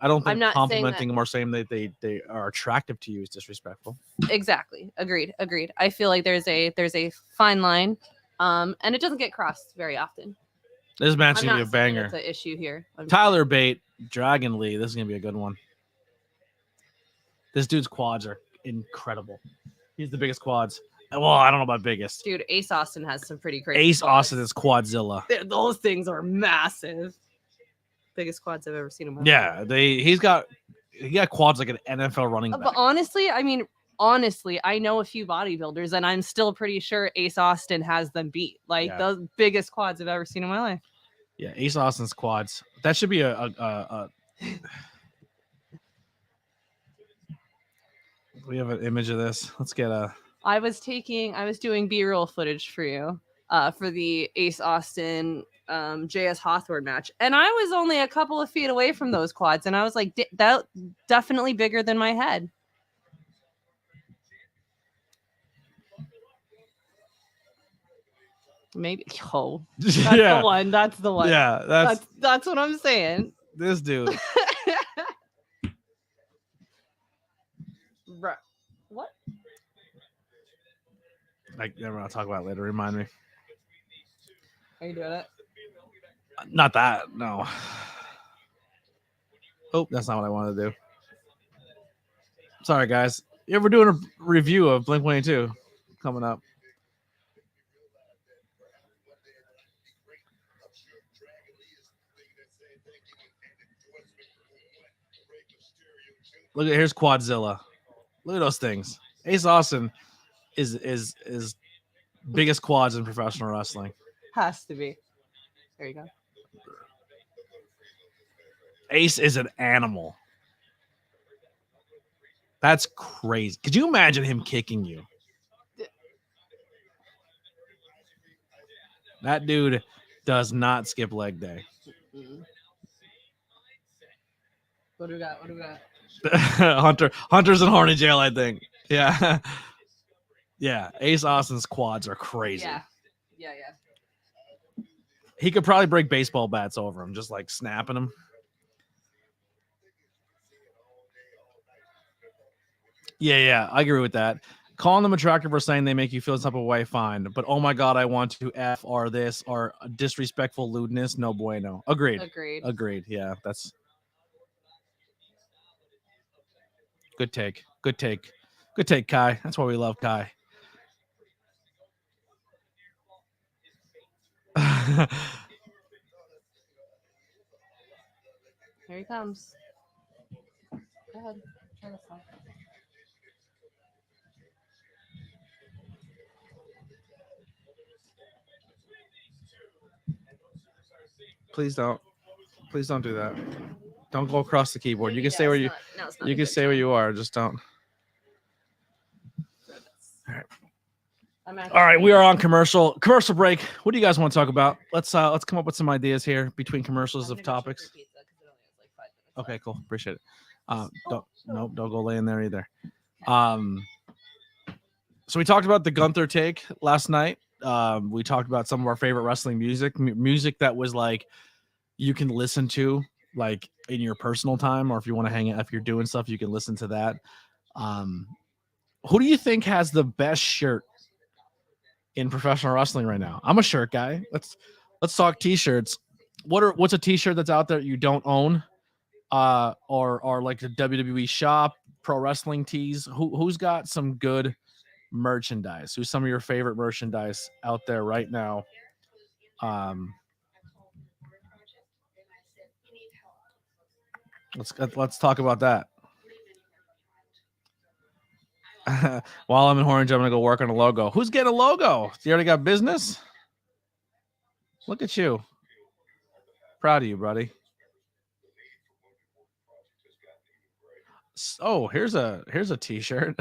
don't think complimenting them or saying that they are attractive to you is disrespectful. Exactly. Agreed. I feel like there's a fine line, and it doesn't get crossed very often. This match is gonna be a banger. It's an issue here. Tyler Bate, Dragon Lee. This is gonna be a good one. This dude's quads are incredible. He's the biggest quads. Well, I don't know about biggest. Dude, Ace Austin has some pretty crazy. Ace Austin is Quadzilla. Those things are massive. Biggest quads I've ever seen in my life. Yeah, he got quads like an NFL running back. But honestly, I know a few bodybuilders, and I'm still pretty sure Ace Austin has them beat. Like, the biggest quads I've ever seen in my life. Yeah, Ace Austin's quads. That should be a We have an image of this. Let's get a. I was doing B-roll footage for you, for the Ace Austin JS Hawthorne match, and I was only a couple of feet away from those quads, and I was like, that definitely bigger than my head. Maybe. Oh, that's the one. That's the one. Yeah, that's what I'm saying. This dude. Bruh. What? Like, never want to talk about it later. Remind me. Are you doing it? Not that. No. Oh, that's not what I wanted to do. Sorry, guys. Yeah, we're doing a review of Blink-182 coming up. Look at here's Quadzilla. Look at those things. Ace Austin is biggest quads in professional wrestling. Has to be. There you go. Ace is an animal. That's crazy. Could you imagine him kicking you? That dude does not skip leg day. What do we got? What do we got? Hunter's in Horny jail, I think. Yeah. Yeah. Ace Austin's quads are crazy. Yeah. He could probably break baseball bats over him, just like snapping them. Yeah, I agree with that. Calling them attractive or saying they make you feel some type of way, fine. But oh my god, I want to F or this or disrespectful lewdness, no bueno. Agreed. Yeah, that's good take. Good take, Kai. That's why we love Kai. Here he comes. Go ahead. Try this one. Please don't do that. Don't go across the keyboard. You can stay where you. You can stay where you are. Just don't. All right. All right, we are on commercial break. What do you guys want to talk about? Let's come up with some ideas here between commercials of topics. Okay, cool. Appreciate it. Don't go lay in there either. So we talked about the Gunther take last night. We talked about some of our favorite wrestling music that was like you can listen to like in your personal time, or if you want to hang out, if you're doing stuff, you can listen to that. Who do you think has the best shirt in professional wrestling right now? I'm a shirt guy. Let's talk t-shirts. What's a t-shirt that's out there you don't own? Or like the WWE shop, pro wrestling tees. Who's got some good merchandise? Who's some of your favorite merchandise out there right now? Let's talk about that. While I'm in Orange, I'm gonna go work on a logo. Who's getting a logo? You already got business? Look at you. Proud of you, buddy. Oh, here's a t-shirt.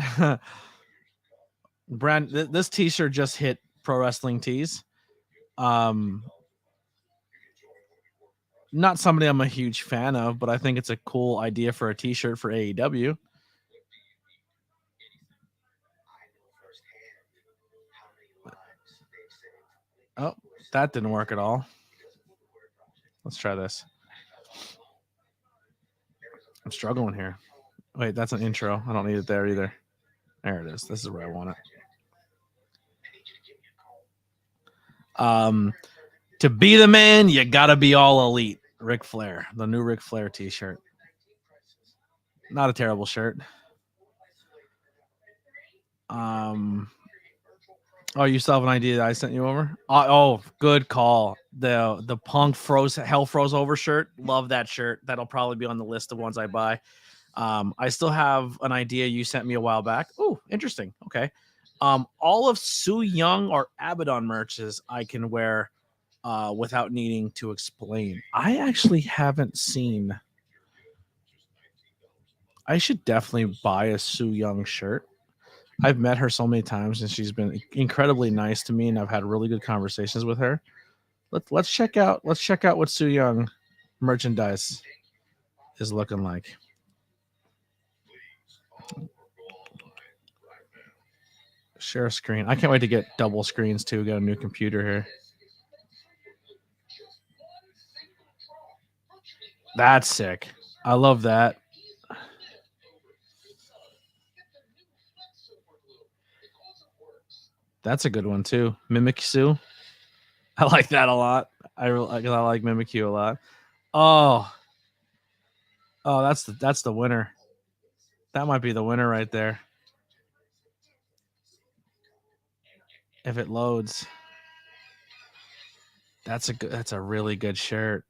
Brand this t-shirt just hit Pro Wrestling Tees. Not somebody I'm a huge fan of, but I think it's a cool idea for a t-shirt for AEW. Oh, that didn't work at all. Let's try this. I'm struggling here. Wait, that's an intro. I don't need it there either. There it is. This is where I want it. To be the man, you gotta be all elite. Ric Flair, the new Ric Flair t-shirt. Not a terrible shirt. Oh, you still have an idea that I sent you over? Oh, good call. The Punk Hell Froze Over shirt. Love that shirt. That'll probably be on the list of ones I buy. I still have an idea you sent me a while back. Oh, interesting. Okay. All of Su Yung or Abaddon merches I can wear without needing to explain. I actually haven't seen. I should definitely buy a Su Yung shirt. I've met her so many times and she's been incredibly nice to me, and I've had really good conversations with her. Let's check out what Su Yung merchandise is looking like. Share a screen. I can't wait to get double screens too. Got a new computer here. That's sick. I love that. That's a good one too. Mimic Sue. I like that a lot. I like Mimic You a lot. Oh, that's the winner. That might be the winner right there. If it loads. That's a really good shirt.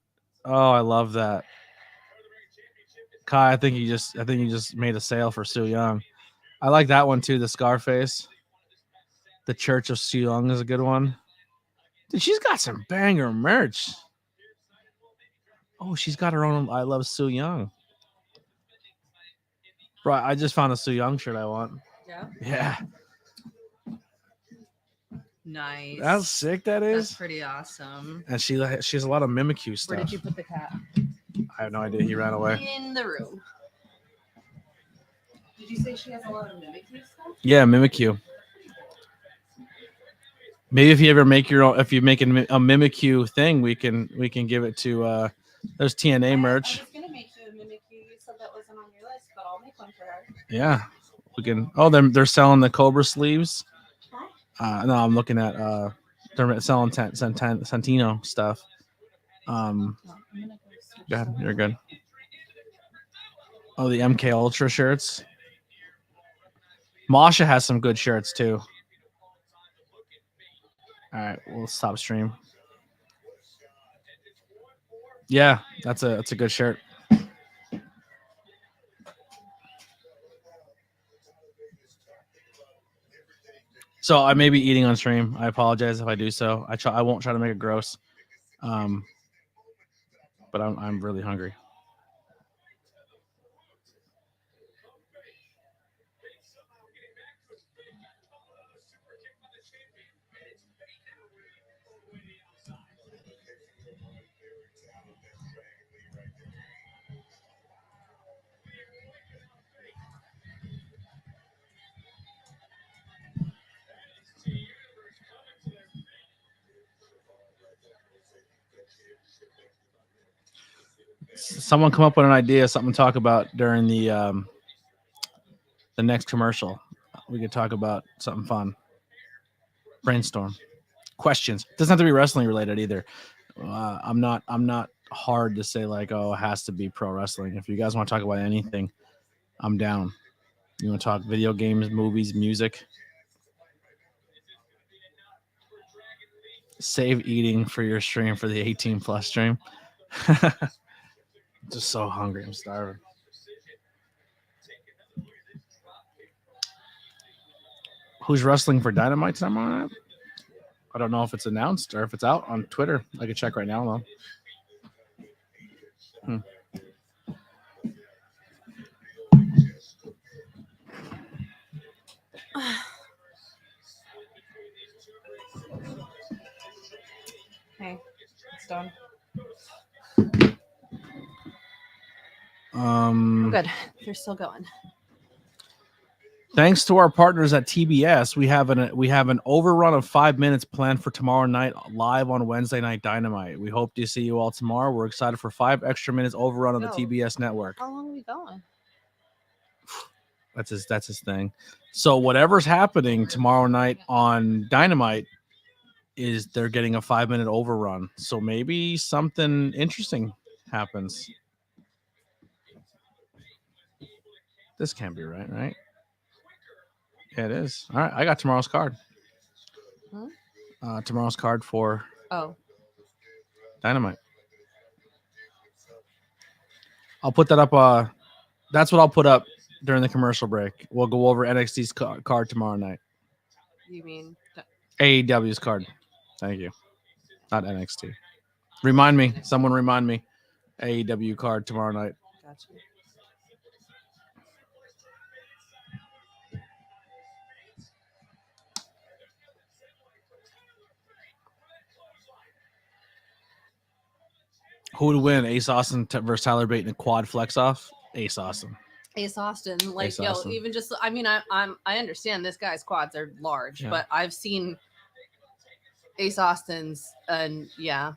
Oh, I love that. Kai, I think you just made a sale for Su Young. I like that one too. The Scarface. The Church of Su Young is a good one. Dude, she's got some banger merch. Oh, she's got her own I Love Su Young. Bro, I just found a Su Young shirt I want. Yeah. Yeah. Nice. That's sick, that is. That's pretty awesome. And she has a lot of Mimikyu stuff. Where did you put the cat? I have no idea. He ran away. In the room. Did you say she has a lot of Mimikyu stuff? Yeah, Mimikyu. Maybe if you ever make your own, if you make a Mimikyu thing, we can give it to. There's TNA merch. I was gonna make you a Mimikyu. You said that wasn't on your list, but I'll make one for her. Yeah, we can. Oh, they're selling the Cobra sleeves. No, I'm looking at they're selling Santino stuff. Go ahead, you're good. Oh, the MK Ultra shirts. Masha has some good shirts too. All right, we'll stop stream. Yeah, that's a good shirt. So I may be eating on stream. I apologize if I do so. I won't try to make it gross. But I'm really hungry. Someone come up with an idea, something to talk about during the next commercial. We could talk about something fun. Brainstorm. Questions. Doesn't have to be wrestling related either. I'm not hard to say like, oh, it has to be pro wrestling. If you guys want to talk about anything, I'm down. You want to talk video games, movies, music? Save eating for your stream for the 18 plus stream. Just so hungry. I'm starving. Who's wrestling for Dynamite tomorrow night? I don't know if it's announced or if it's out on Twitter. I can check right now, though. Okay, it's done. Good. They're still going. Thanks to our partners at TBS, we have an overrun of 5 minutes planned for tomorrow night live on Wednesday Night Dynamite. We hope to see you all tomorrow. We're excited for 5 extra minutes overrun on the TBS network. How long are we going? That's his thing. So whatever's happening tomorrow night on Dynamite is they're getting a 5-minute overrun. So maybe something interesting happens. This can't be right? Yeah, it is. All right, I got tomorrow's card. Tomorrow's card for Dynamite. I'll put that up. That's what I'll put up during the commercial break. We'll go over NXT's card tomorrow night. You mean AEW's card? Thank you. Not NXT. Remind me. Someone remind me. AEW card tomorrow night. Gotcha. Who would win? Ace Austin versus Tyler Bate in a quad flex off? Ace Austin. Ace Austin, like Ace Austin. Even just I mean I understand this guy's quads are large, Yeah. but I've seen Ace Austin's and yeah.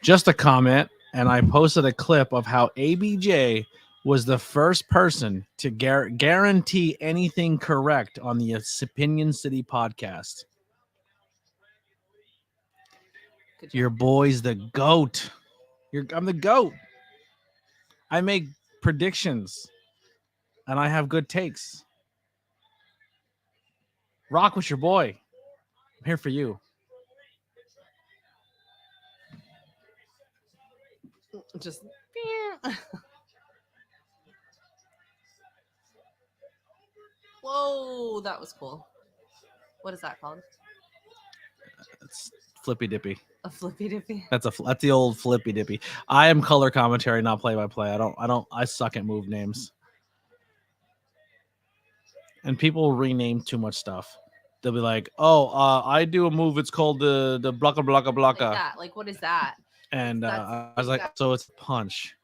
Just a comment, and I posted a clip of how ABJ was the first person to guarantee anything correct on the Opinion City podcast. Your boy's the GOAT. I'm the GOAT. I make predictions, and I have good takes. Rock with your boy. I'm here for you. Just. Whoa, that was cool. What is that called? It's flippy dippy. A flippy dippy. That's the old flippy dippy. I am color commentary, not play by play. I suck at move names. And people rename too much stuff. They'll be like, "Oh, I do a move. It's called the blocka blocka Like blocka." that. Like, what is that? And That's I was like, "So it's a punch.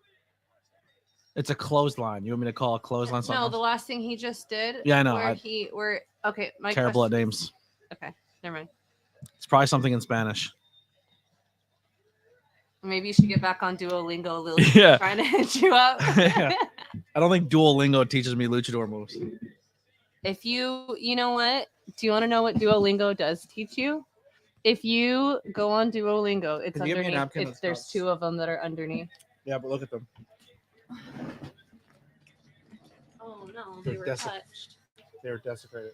It's a clothesline. You want me to call a clothesline something?" No, else? the last thing he just did. Yeah, I know. Okay, my Terrible at question- names. Okay, never mind. It's probably something in Spanish. Maybe you should get back on Duolingo. Lil, Yeah. trying to hit you up. Yeah. I don't think Duolingo teaches me luchador moves. If you know what? Do you want to know what Duolingo does teach you? If you go on Duolingo, it's Can you give me a underneath. napkin It's, that's there's cups? 2 of them that are underneath. Yeah, but look at them. Oh no, They're they were desi- touched. They're desecrated.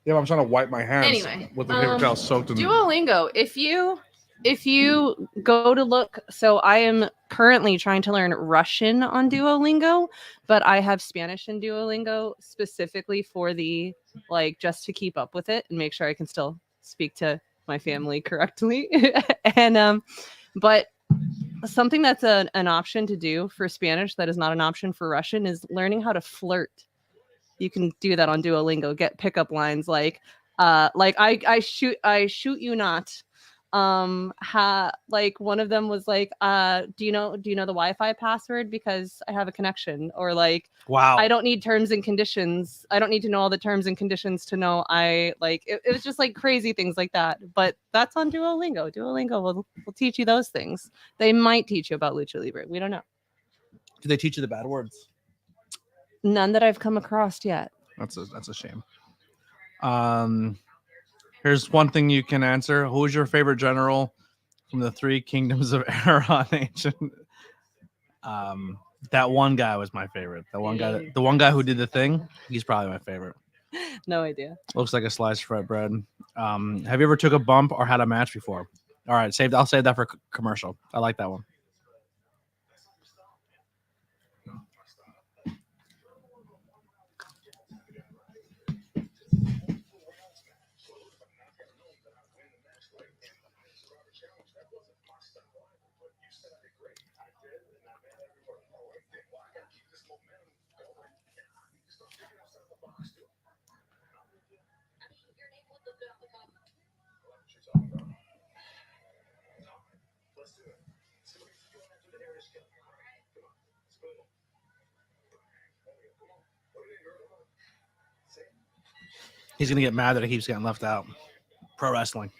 Yeah, I'm trying to wipe my hands Anyway, with the paper towel soaked in. Duolingo. If you go to look, so I am currently trying to learn Russian on Duolingo, but I have Spanish in Duolingo specifically for the just to keep up with it and make sure I can still speak to my family correctly. And but something that's an option to do for Spanish that is not an option for Russian is learning how to flirt. You can do that on Duolingo. Get pickup lines like I shoot you not. One of them was like, do you know the Wi-Fi password because I have a connection, or like, Wow. I don't need terms and conditions. I don't need to know all the terms and conditions to know it was just like crazy things like that. But that's on Duolingo. Duolingo will teach you those things. They might teach you about Lucha Libre. We don't know. Do they teach you the bad words? None that I've come across yet. That's a shame. Here's one thing you can answer. Who is your favorite general from the 3 kingdoms of Era Ancient? That one guy was my favorite. The one guy who did the thing, he's probably my favorite. No idea. Looks like a sliced red bread. Have you ever took a bump or had a match before? All right, I'll save that for commercial. I like that one. He's gonna get mad that he keeps getting left out. Pro wrestling.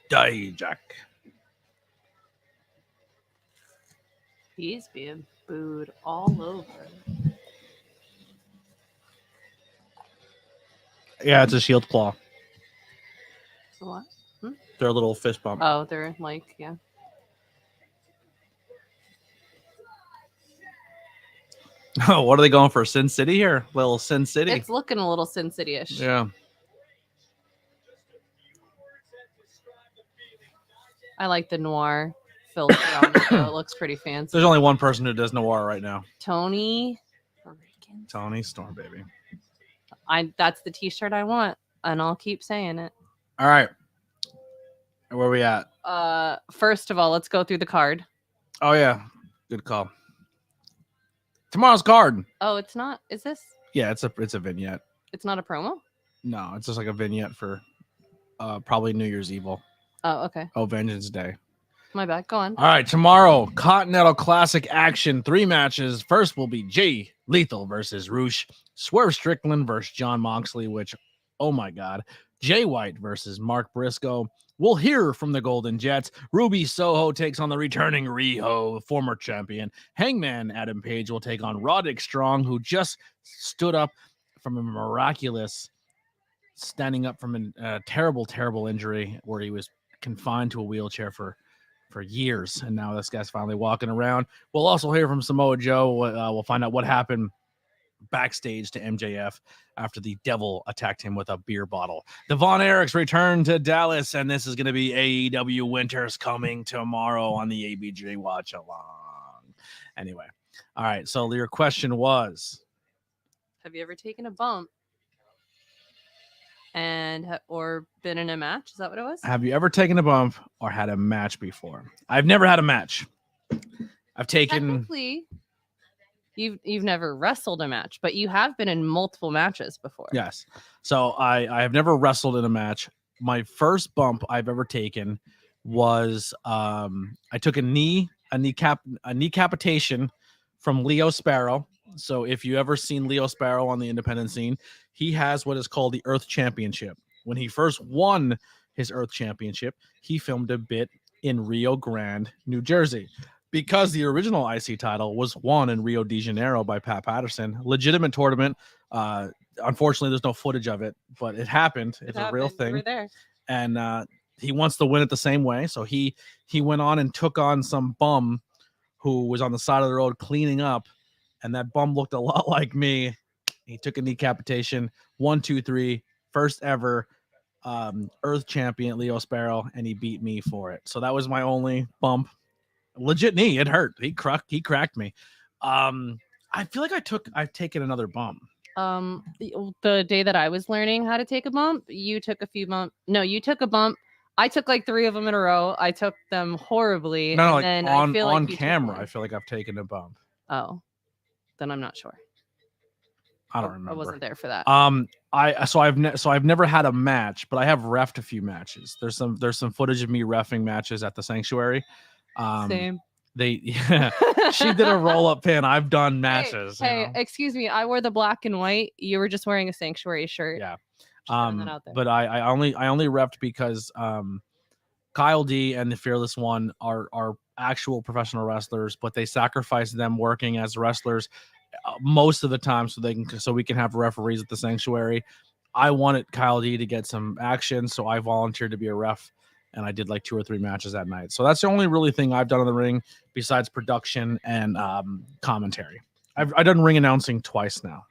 Dijak. He's being booed all over. Yeah, it's a shield claw. What? They're a little fist bump. Oh, they're like, yeah. Oh, what are they going for? Sin City here? Little Sin City. It's looking a little Sin City-ish. Yeah. I like the noir filter on it, though. It looks pretty fancy. There's only one person who does noir right now. Tony Storm, baby. That's the t-shirt I want, and I'll keep saying it. All right. Where are we at? First of all, let's go through the card. Oh yeah. Good call. Tomorrow's card. Oh, it's not. Is this? Yeah, it's a vignette. It's not a promo? No, it's just like a vignette for probably New Year's Evil. Oh, okay. Oh, Vengeance Day. My bad. Go on. All right, tomorrow, Continental Classic action. 3 matches. First will be Jay Lethal versus Roosh. Swerve Strickland versus John Moxley, which, oh my God. Jay White versus Mark Briscoe. We'll hear from the Golden Jets. Ruby Soho takes on the returning Riho, former champion. Hangman Adam Page will take on Roderick Strong, who just stood up from a miraculous standing up from a terrible, terrible injury where he was confined to a wheelchair for years. And now this guy's finally walking around. We'll also hear from Samoa Joe. We'll find out what happened backstage to MJF after the devil attacked him with a beer bottle. The Von Erichs return to Dallas, and this is going to be AEW Winter's Coming tomorrow on the ABJ Watch Along. Anyway, all right, so your question was, have you ever taken a bump or been in a match? Is that what it was? have you ever taken a bump or had a match before? I've never had a match. I've taken... Technically, you've never wrestled a match, but you have been in multiple matches before. Yes. So I have never wrestled in a match. My first bump I've ever taken was I took a kneecapitation from Leo Sparrow. So if you ever seen Leo Sparrow on the independent scene, he has what is called the Earth Championship. When he first won his Earth Championship, he filmed a bit in Rio Grande, New Jersey. Because the original IC title was won in Rio de Janeiro by Pat Patterson, legitimate tournament. Unfortunately, there's no footage of it, but it happened. It's a real thing. You were there. And he wants to win it the same way. So he went on and took on some bum who was on the side of the road cleaning up, and that bum looked a lot like me. He took a decapitation. 1, 2, 3, first ever Earth champion, Leo Sparrow, and he beat me for it. So that was my only bump. Legit knee, it hurt. He cracked me. I feel like I've taken another bump. The day that I was learning how to take a bump, you took a few bumps. No, you took a bump. I took like 3 of them in a row. I took them horribly. No, and then on I feel on like camera, I feel like I've taken a bump. Oh, then I'm not sure. I don't remember. I wasn't there for that. I've never had a match, but I have reffed a few matches. There's some footage of me reffing matches at the Sanctuary. Same. She did a roll-up pin. I've done matches. Hey, excuse me. I wore the black and white. You were just wearing a Sanctuary shirt. Yeah. But I only reffed because Kyle D and the Fearless One are actual professional wrestlers, but they sacrifice them working as wrestlers most of the time so we can have referees at the Sanctuary. I wanted Kyle D to get some action, so I volunteered to be a ref, and I did like 2 or 3 matches that night. So that's the only really thing I've done in the ring besides production and commentary. I've done ring announcing twice now,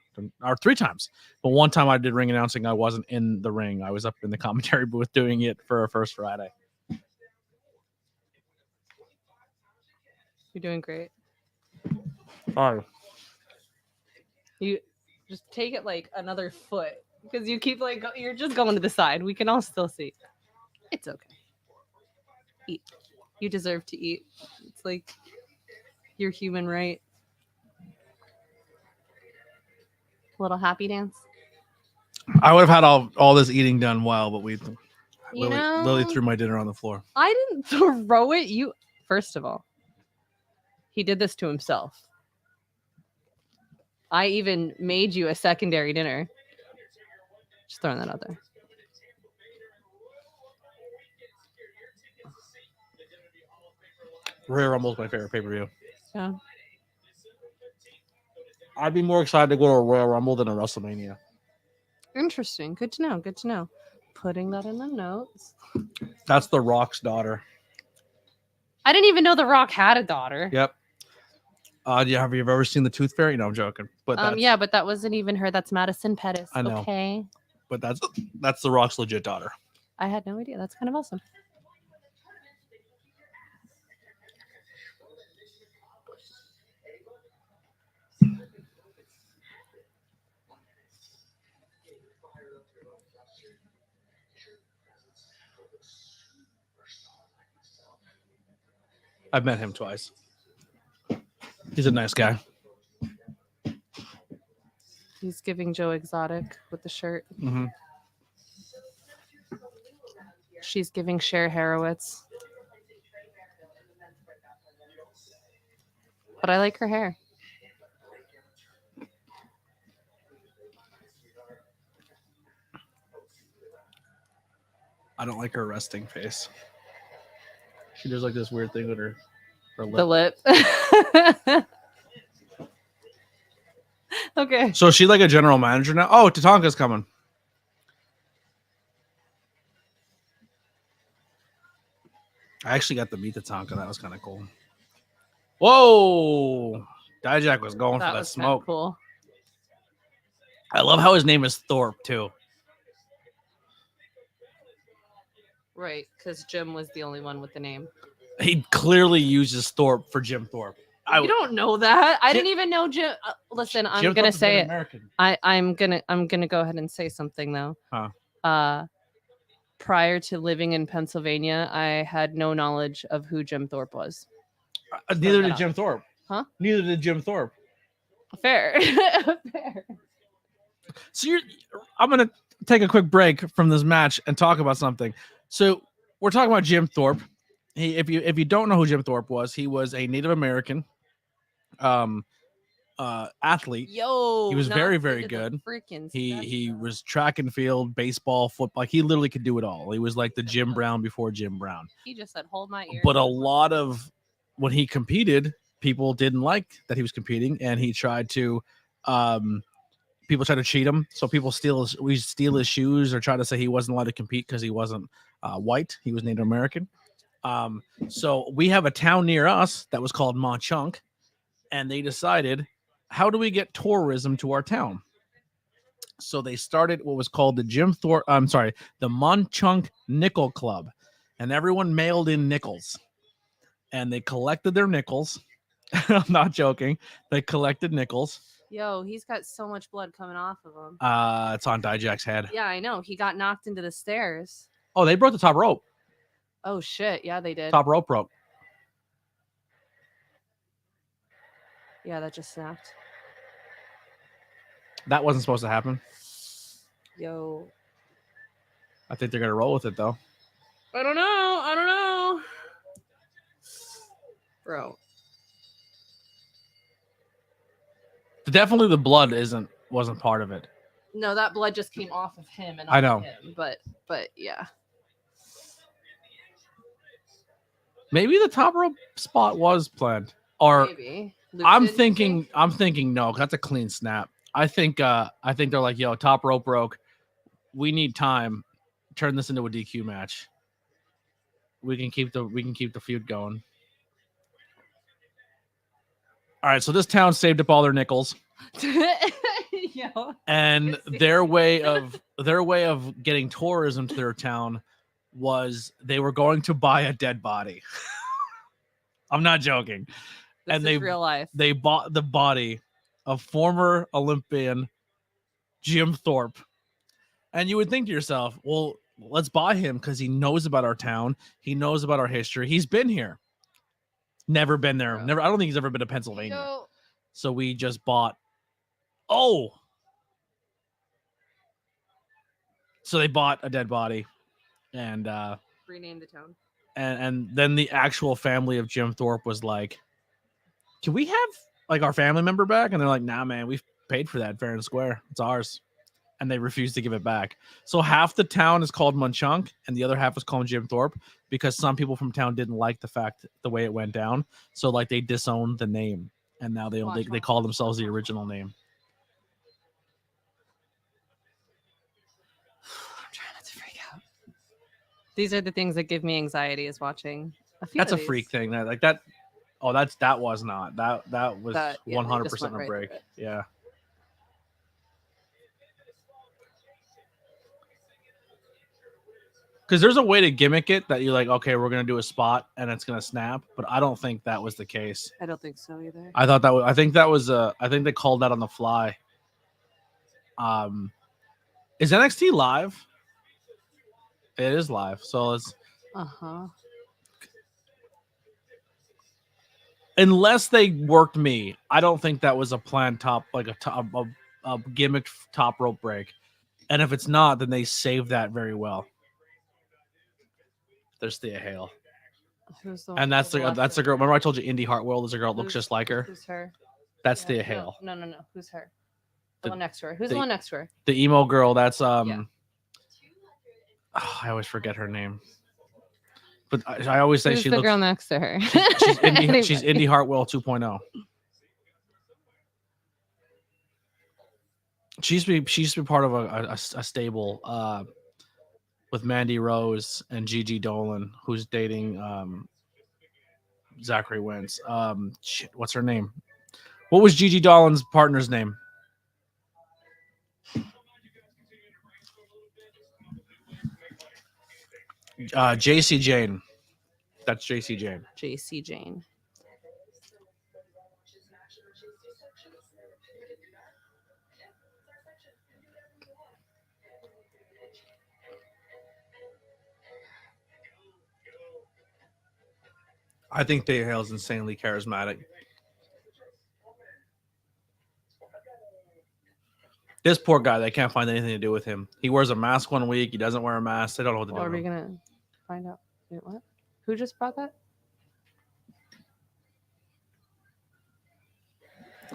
or 3 times. But one time I did ring announcing, I wasn't in the ring. I was up in the commentary booth doing it for our first Friday. You're doing great. Sorry. You just take it like another foot because you keep you're just going to the side. We can all still see. It's okay. Eat. You deserve to eat. It's like your human right. A little happy dance. I would have had all this eating done well, but Lily threw my dinner on the floor. I didn't throw it. First of all, he did this to himself. I even made you a secondary dinner. Just throwing that out there. Royal Rumble is my favorite pay-per-view. Yeah. I'd be more excited to go to a Royal Rumble than a WrestleMania. Interesting. Good to know. Good to know. Putting that in the notes. That's The Rock's daughter. I didn't even know The Rock had a daughter. Yep. Have you ever seen The Tooth Fairy? No, I'm joking. But yeah, but that wasn't even her. That's Madison Pettis. I know. Okay. But that's The Rock's legit daughter. I had no idea. That's kind of awesome. I've met him twice. He's a nice guy. He's giving Joe Exotic with the shirt. Mm-hmm. She's giving Cher Horowitz. But I like her hair. I don't like her resting face. She does like this weird thing with her lip. The lip. Okay. So is she like a general manager now? Oh, Tatanka's coming. I actually got to meet Tatanka. That was kind of cool. Whoa! Dijak was going for that smoke. Cool. I love how his name is Thorpe too. Right, because Jim was the only one with the name. He clearly uses Thorpe for Jim Thorpe. You don't know that. I Jim- didn't even know Jim. Listen, I'm Jim gonna Thorpe is say Native it. American. I'm gonna go ahead and say something though. Huh. Prior to living in Pennsylvania, I had no knowledge of who Jim Thorpe was. Neither did Jim Thorpe. Huh? Neither did Jim Thorpe. Fair. Fair. So I'm gonna take a quick break from this match and talk about something. So we're talking about Jim Thorpe. If you don't know who Jim Thorpe was, he was a Native American athlete. Yo, He was not very, into very the good. freaking He stuff. was track and field, baseball, football. He literally could do it all. He was like the Jim Brown before Jim Brown. He just said, "Hold my ear." But a lot of when he competed, people didn't like that he was competing, and he tried to people try to cheat him. So people steal his shoes or try to say he wasn't allowed to compete because he wasn't white. He was Native American. So we have a town near us that was called Mauchunk, and they decided, how do we get tourism to our town? So they started what was called the the Mauchunk Nickel Club, and everyone mailed in nickels, and they collected their nickels. I'm not joking. They collected nickels. Yo, he's got so much blood coming off of him. It's on Dijak's head. Yeah, I know. He got knocked into the stairs. Oh, they broke the top rope. Oh shit! Yeah, they did. Top rope broke. Yeah, that just snapped. That wasn't supposed to happen. Yo, I think they're gonna roll with it though. I don't know, bro. Definitely, the blood wasn't part of it. No, that blood just came off of him and I know. him, but yeah. Maybe the top rope spot was planned, or Maybe. I'm Lucid, you think? thinking no, 'cause that's a clean snap. I think they're like, yo, top rope broke. We need time. Turn this into a DQ match. We can keep the feud going. All right, so this town saved up all their nickels. Yo. And their way of getting tourism to their town was they were going to buy a dead body. I'm not joking. This is real life. They bought the body of former Olympian Jim Thorpe. And you would think to yourself, well, let's buy him because he knows about our town. He knows about our history. He's been here. Never been there. Bro. Never. I don't think he's ever been to Pennsylvania. Yo. So we just bought. Oh. So they bought a dead body, and Renamed the town. and then the actual family of Jim Thorpe was like, "Can we have like our family member back?" And they're like, "Nah, man, we've paid for that fair and square. It's ours." And they refused to give it back. So half the town is called Munchunk, and the other half is called Jim Thorpe because some people from town didn't like the way it went down. So like they disowned the name, and now they call themselves the original name. I'm trying not to freak out. These are the things that give me anxiety is watching. That's a freak thing. That like that. Oh, that was not that was That- yeah, they 100% just went a right break. through it. Yeah. Because there's a way to gimmick it that you're like, okay, we're gonna do a spot and it's gonna snap, but I don't think that was the case. I don't think so either. I thought that was. I think they called that on the fly. Is NXT live? It is live, so it's unless they worked me. I don't think that was a planned top like a gimmicked top rope break, and if it's not, then they saved that very well. There's Thea Hale. Who's the And that's the girl. Remember I told you Indy Hartwell is a girl that looks just like her? Who's her? That's Yeah, Thea Hale. No. Who's her? The The- one next to her. Who's the- the one next to her? The emo girl, that's Yeah. I always forget her name. But I always say Who's she the looks girl next to her? she's Anybody. Indy Hartwell 2.0. She used to be part of a stable with Mandy Rose and Gigi Dolan, who's dating Zachary Wentz. What's her name? What was Gigi Dolan's partner's name? JC Jane. That's JC Jane. JC Jane. I think Thea Hale's insanely charismatic. This poor guy, they can't find anything to do with him. He wears a mask 1 week. He doesn't wear a mask. They don't know what to do Well, are with we him. gonna find out? Wait, what? Who just brought that?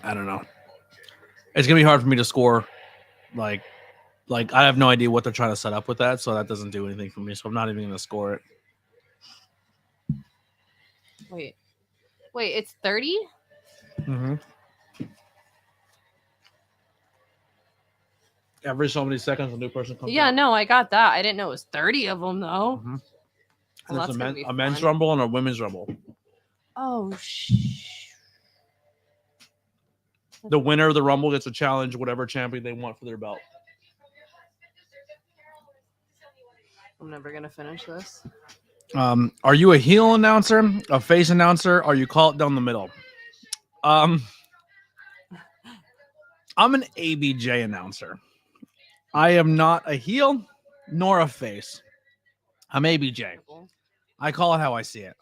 I don't know. It's gonna be hard for me to score. Like I have no idea what they're trying to set up with that, so that doesn't do anything for me. So I'm not even gonna score it. Wait, it's 30? Mm-hmm. Every so many seconds, a new person comes. Yeah, out. no, I got that. I didn't know it was 30 of them though. Mm-hmm. Well, And that's it's gonna a be men's fun. rumble and a women's rumble. Oh, The winner of the rumble gets to challenge whatever champion they want for their belt. I'm never gonna finish this. Are you a heel announcer, a face announcer, or you call it down the middle? I'm an ABJ announcer. I am not a heel nor a face. I'm ABJ. I call it how I see it.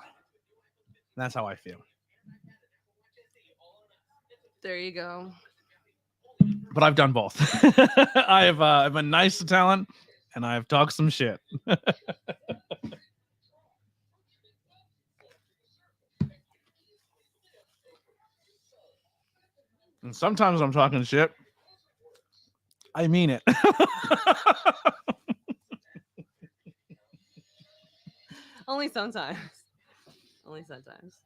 That's how I feel. There you go. But I've done both. I'm a nice talent, and I've talked some shit. And sometimes I'm talking shit. I mean it. Only sometimes. Only sometimes.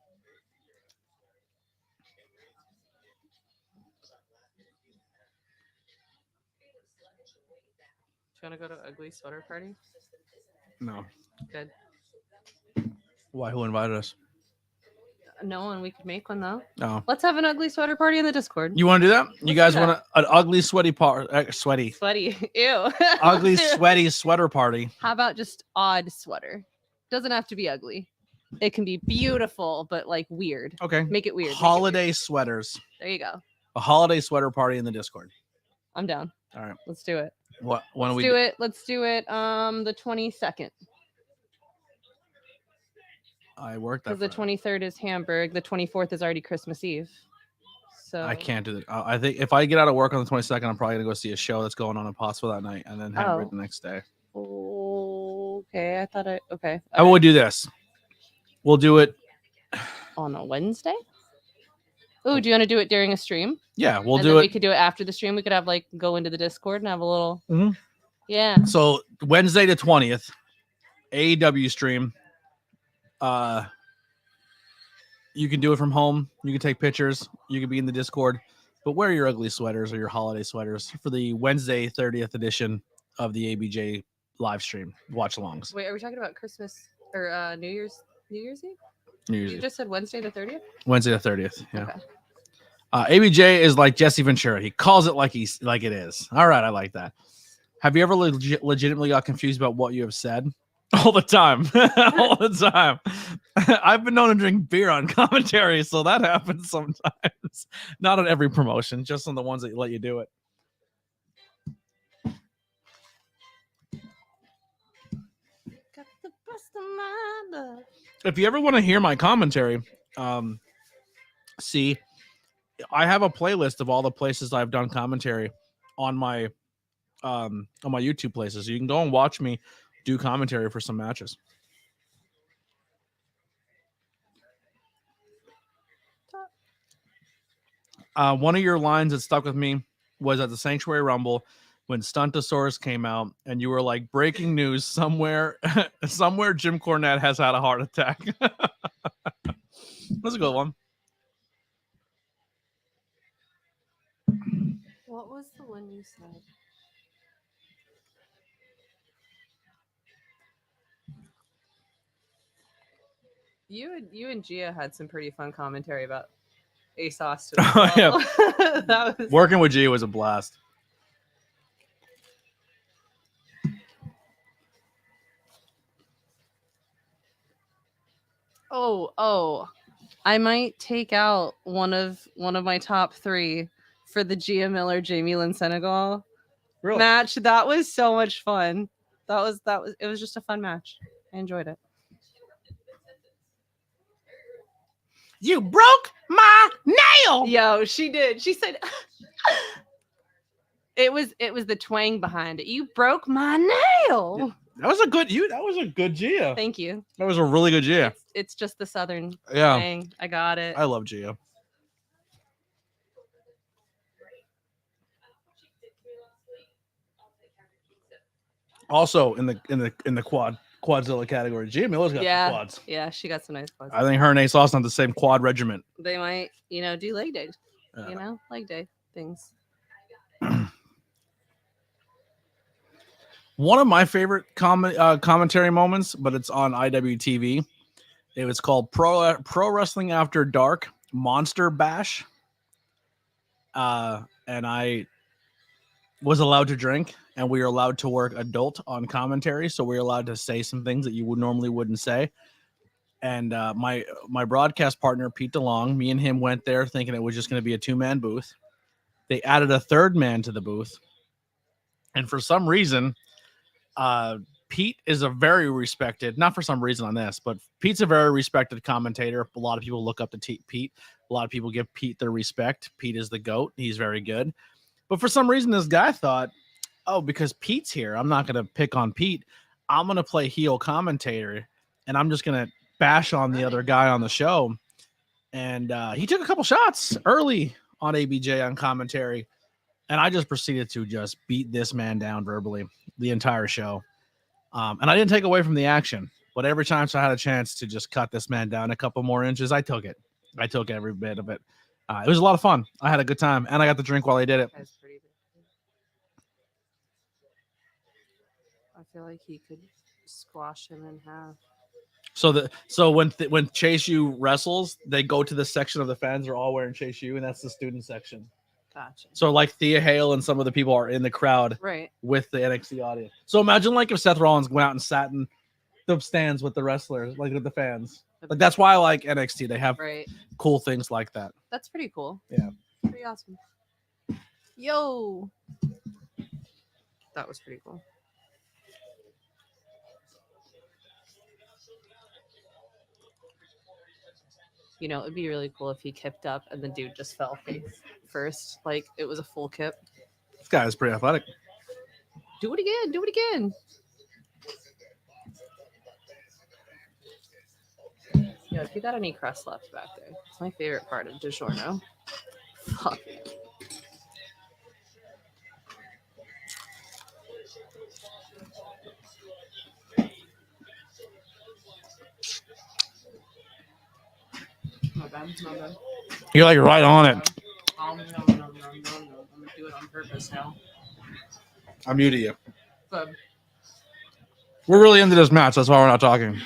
Do you want to go to Ugly Sweater Party? No. Good. Why? Who invited us? No one. We could make one though. No. Let's have an Ugly Sweater Party in the Discord. You want to do that? You Let's guys do want an ugly, sweaty sweaty, Sweaty. Ew. ugly, sweaty sweater party? How about just odd sweater? Doesn't have to be ugly. It can be beautiful, but like weird. Okay. Make it weird. make it Holiday weird. sweaters. There you go. A holiday sweater party in the Discord. I'm down. All right. Let's do it. What? When Let's we do it. Let's do it. The 22nd. I worked that. Because the 23rd is Hamburg. The 24th is already Christmas Eve. So I can't do that. I think if I get out of work on the 22nd, I'm probably gonna go see a show that's going on in Pottsville that night, and then Hamburg the next day. Okay, I thought okay. I will do this. We'll do it On a Wednesday. Oh, do you want to do it during a stream? Yeah, we'll and do then it. We could do it after the stream. We could have like go into the Discord and have a little. Mhm. Yeah. So Wednesday the 20th, AEW stream. You can do it from home. You can take pictures. You can be in the Discord, but wear your ugly sweaters or your holiday sweaters for the Wednesday 30th edition of the ABJ live stream. Watch alongs. Wait, are we talking about Christmas or New Year's Eve? New Year's You Eve. just said Wednesday the 30th. Wednesday the 30th. Yeah. Okay. ABJ is like Jesse Ventura. He calls it like it is. All right, I like that. Have you ever legitimately got confused about what you have said? All the time. All the time. I've been known to drink beer on commentary, so that happens sometimes. Not on every promotion, just on the ones that let you do it. Got the best of my love. If you ever want to hear my commentary, see, I have a playlist of all the places I've done commentary on my YouTube places. So you can go and watch me do commentary for some matches. One of your lines that stuck with me was at the Sanctuary Rumble when Stuntosaurus came out, and you were like, "Breaking news: somewhere Jim Cornette has had a heart attack." That's a good one. What was the one you said? You and Gia had some pretty fun commentary about Ace Austin. Oh, yeah. That was Working with G was a blast. Oh, I might take out one of my top 3 for the Gia Miller Jamie Lynn Senegal Really? match. That was so much fun. It was just a fun match. I enjoyed it. You broke my nail. Yo, she did. She said it was the twang behind it. You broke my nail. That was a good That was a good Gia. Thank you. That was a really good Gia. It's just the southern Yeah. twang. I got it. I love Gia. Also in the quadzilla category, Gia Miller's got some quads. Yeah, she got some nice quads. I think her and Ace Austin have the same quad regiment. They might, do leg day. Leg day things. One of my favorite commentary moments, but it's on IWTV. It was called Pro Wrestling After Dark Monster Bash. And I was allowed to drink, and we were allowed to work adult on commentary, so we were allowed to say some things that you normally wouldn't say. And my broadcast partner, Pete DeLong, me and him went there thinking it was just going to be a 2-man booth. They added a third man to the booth. And for some reason, Pete is a very respected, not for some reason on this, but Pete's a very respected commentator. A lot of people look up to Pete. A lot of people give Pete their respect. Pete is the GOAT. He's very good. But for some reason, this guy thought, oh, because Pete's here, I'm not going to pick on Pete. I'm going to play heel commentator, and I'm just going to bash on the other guy on the show. And he took a couple shots early on ABJ on commentary, and I just proceeded to just beat this man down verbally the entire show. And I didn't take away from the action, but every time I had a chance to just cut this man down a couple more inches, I took it. I took every bit of it. It was a lot of fun. I had a good time, and I got to drink while I did it. I feel like he could squash him in half. So when Chase U wrestles, they go to the section of the fans are all wearing Chase U, and that's the student section. Gotcha. So like Thea Hale and some of the people are in the crowd, right, with the NXT audience. So imagine like if Seth Rollins went out and sat in the stands with the wrestlers, like with the fans. Like that's why I like NXT. They have cool things like that. That's pretty cool. Yeah, pretty awesome. Yo, that was pretty cool. It'd be really cool if he kipped up and the dude just fell face first. Like, it was a full kip. This guy is pretty athletic. Do it again. Do it again. Yo, if you got any crust left back there, it's my favorite part of DiGiorno. Fuck. My bad. You're like right on it. I'm gonna do it on purpose now. I'm new to you. Good. We're really into this match. That's why we're not talking.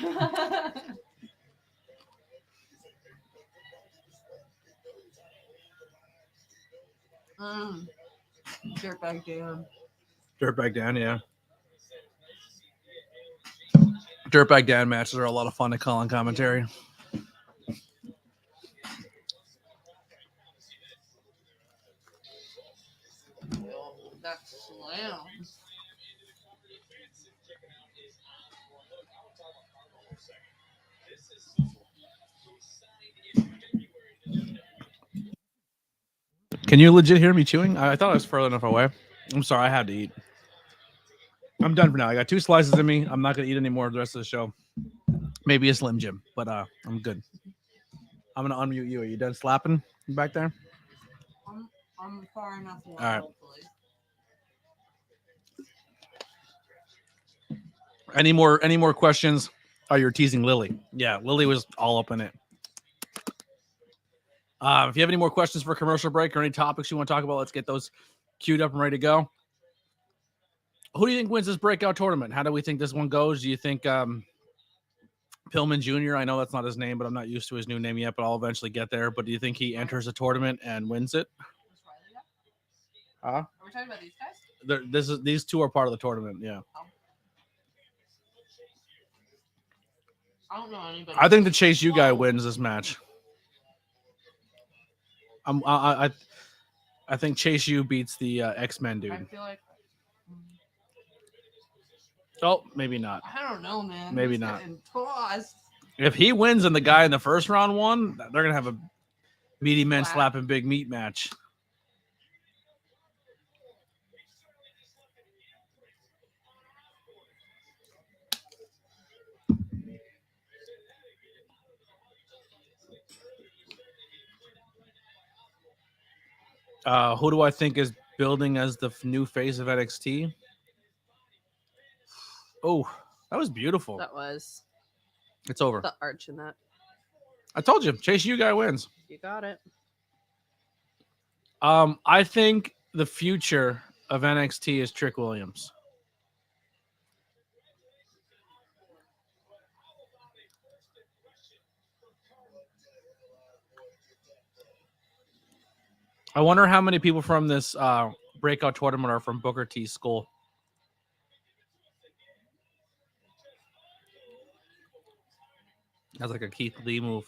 Dirtbag Dan. Dirtbag Dan, yeah. Dirtbag Dan matches are a lot of fun to call on commentary. That slam. Can you legit hear me chewing? I thought I was further enough away. I'm sorry, I had to eat. I'm done for now. I got 2 slices in me. I'm not going to eat anymore the rest of the show. Maybe a Slim Jim, but I'm good. I'm going to unmute you. Are you done slapping back there? I'm far enough away, all right. Hopefully. Any more questions? Oh, you're teasing Lily. Yeah, Lily was all up in it. If you have any more questions for commercial break or any topics you want to talk about, let's get those queued up and ready to go. Who do you think wins this breakout tournament? How do we think this one goes? Do you think Pillman Jr., I know that's not his name, but I'm not used to his new name yet, but I'll eventually get there. But do you think he enters a tournament and wins it? Are we talking about these guys? These 2 are part of the tournament, yeah. I don't know anybody. I think the Chase U guy wins this match. I think Chase U beats the X-Men dude. I feel like. Oh, maybe not. I don't know, man. Maybe He's not. getting tossed. If he wins and the guy in the first round won, they're gonna have a meaty men Slap. slapping big meat match. Who do I think is building as the new face of NXT? Oh, that was beautiful. That was It's over. the arch in that. I told you, Chase U guy wins. You got it. I think the future of NXT is Trick Williams. I wonder how many people from this breakout tournament are from Booker T's school. That's like a Keith Lee move.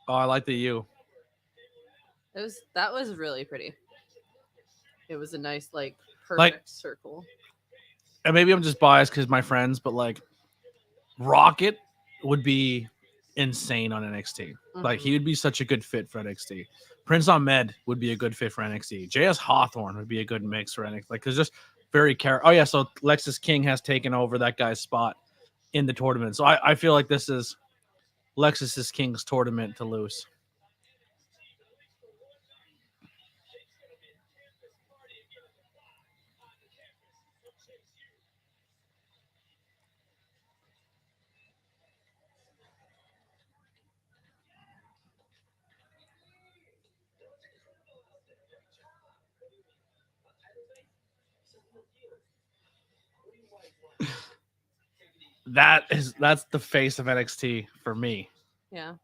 Oh, I like the U. That was really pretty. It was a nice, like, perfect circle. And maybe I'm just biased because my friends, but like Rocket would be insane on NXT. Like he would be such a good fit for NXT. Prince Ahmed would be a good fit for NXT. JS Hawthorne would be a good mix for NXT. Like, there's just very Oh yeah, so Lexus King has taken over that guy's spot in the tournament. So I feel like this is Lexus King's tournament to lose. That's the face of NXT for me. Yeah.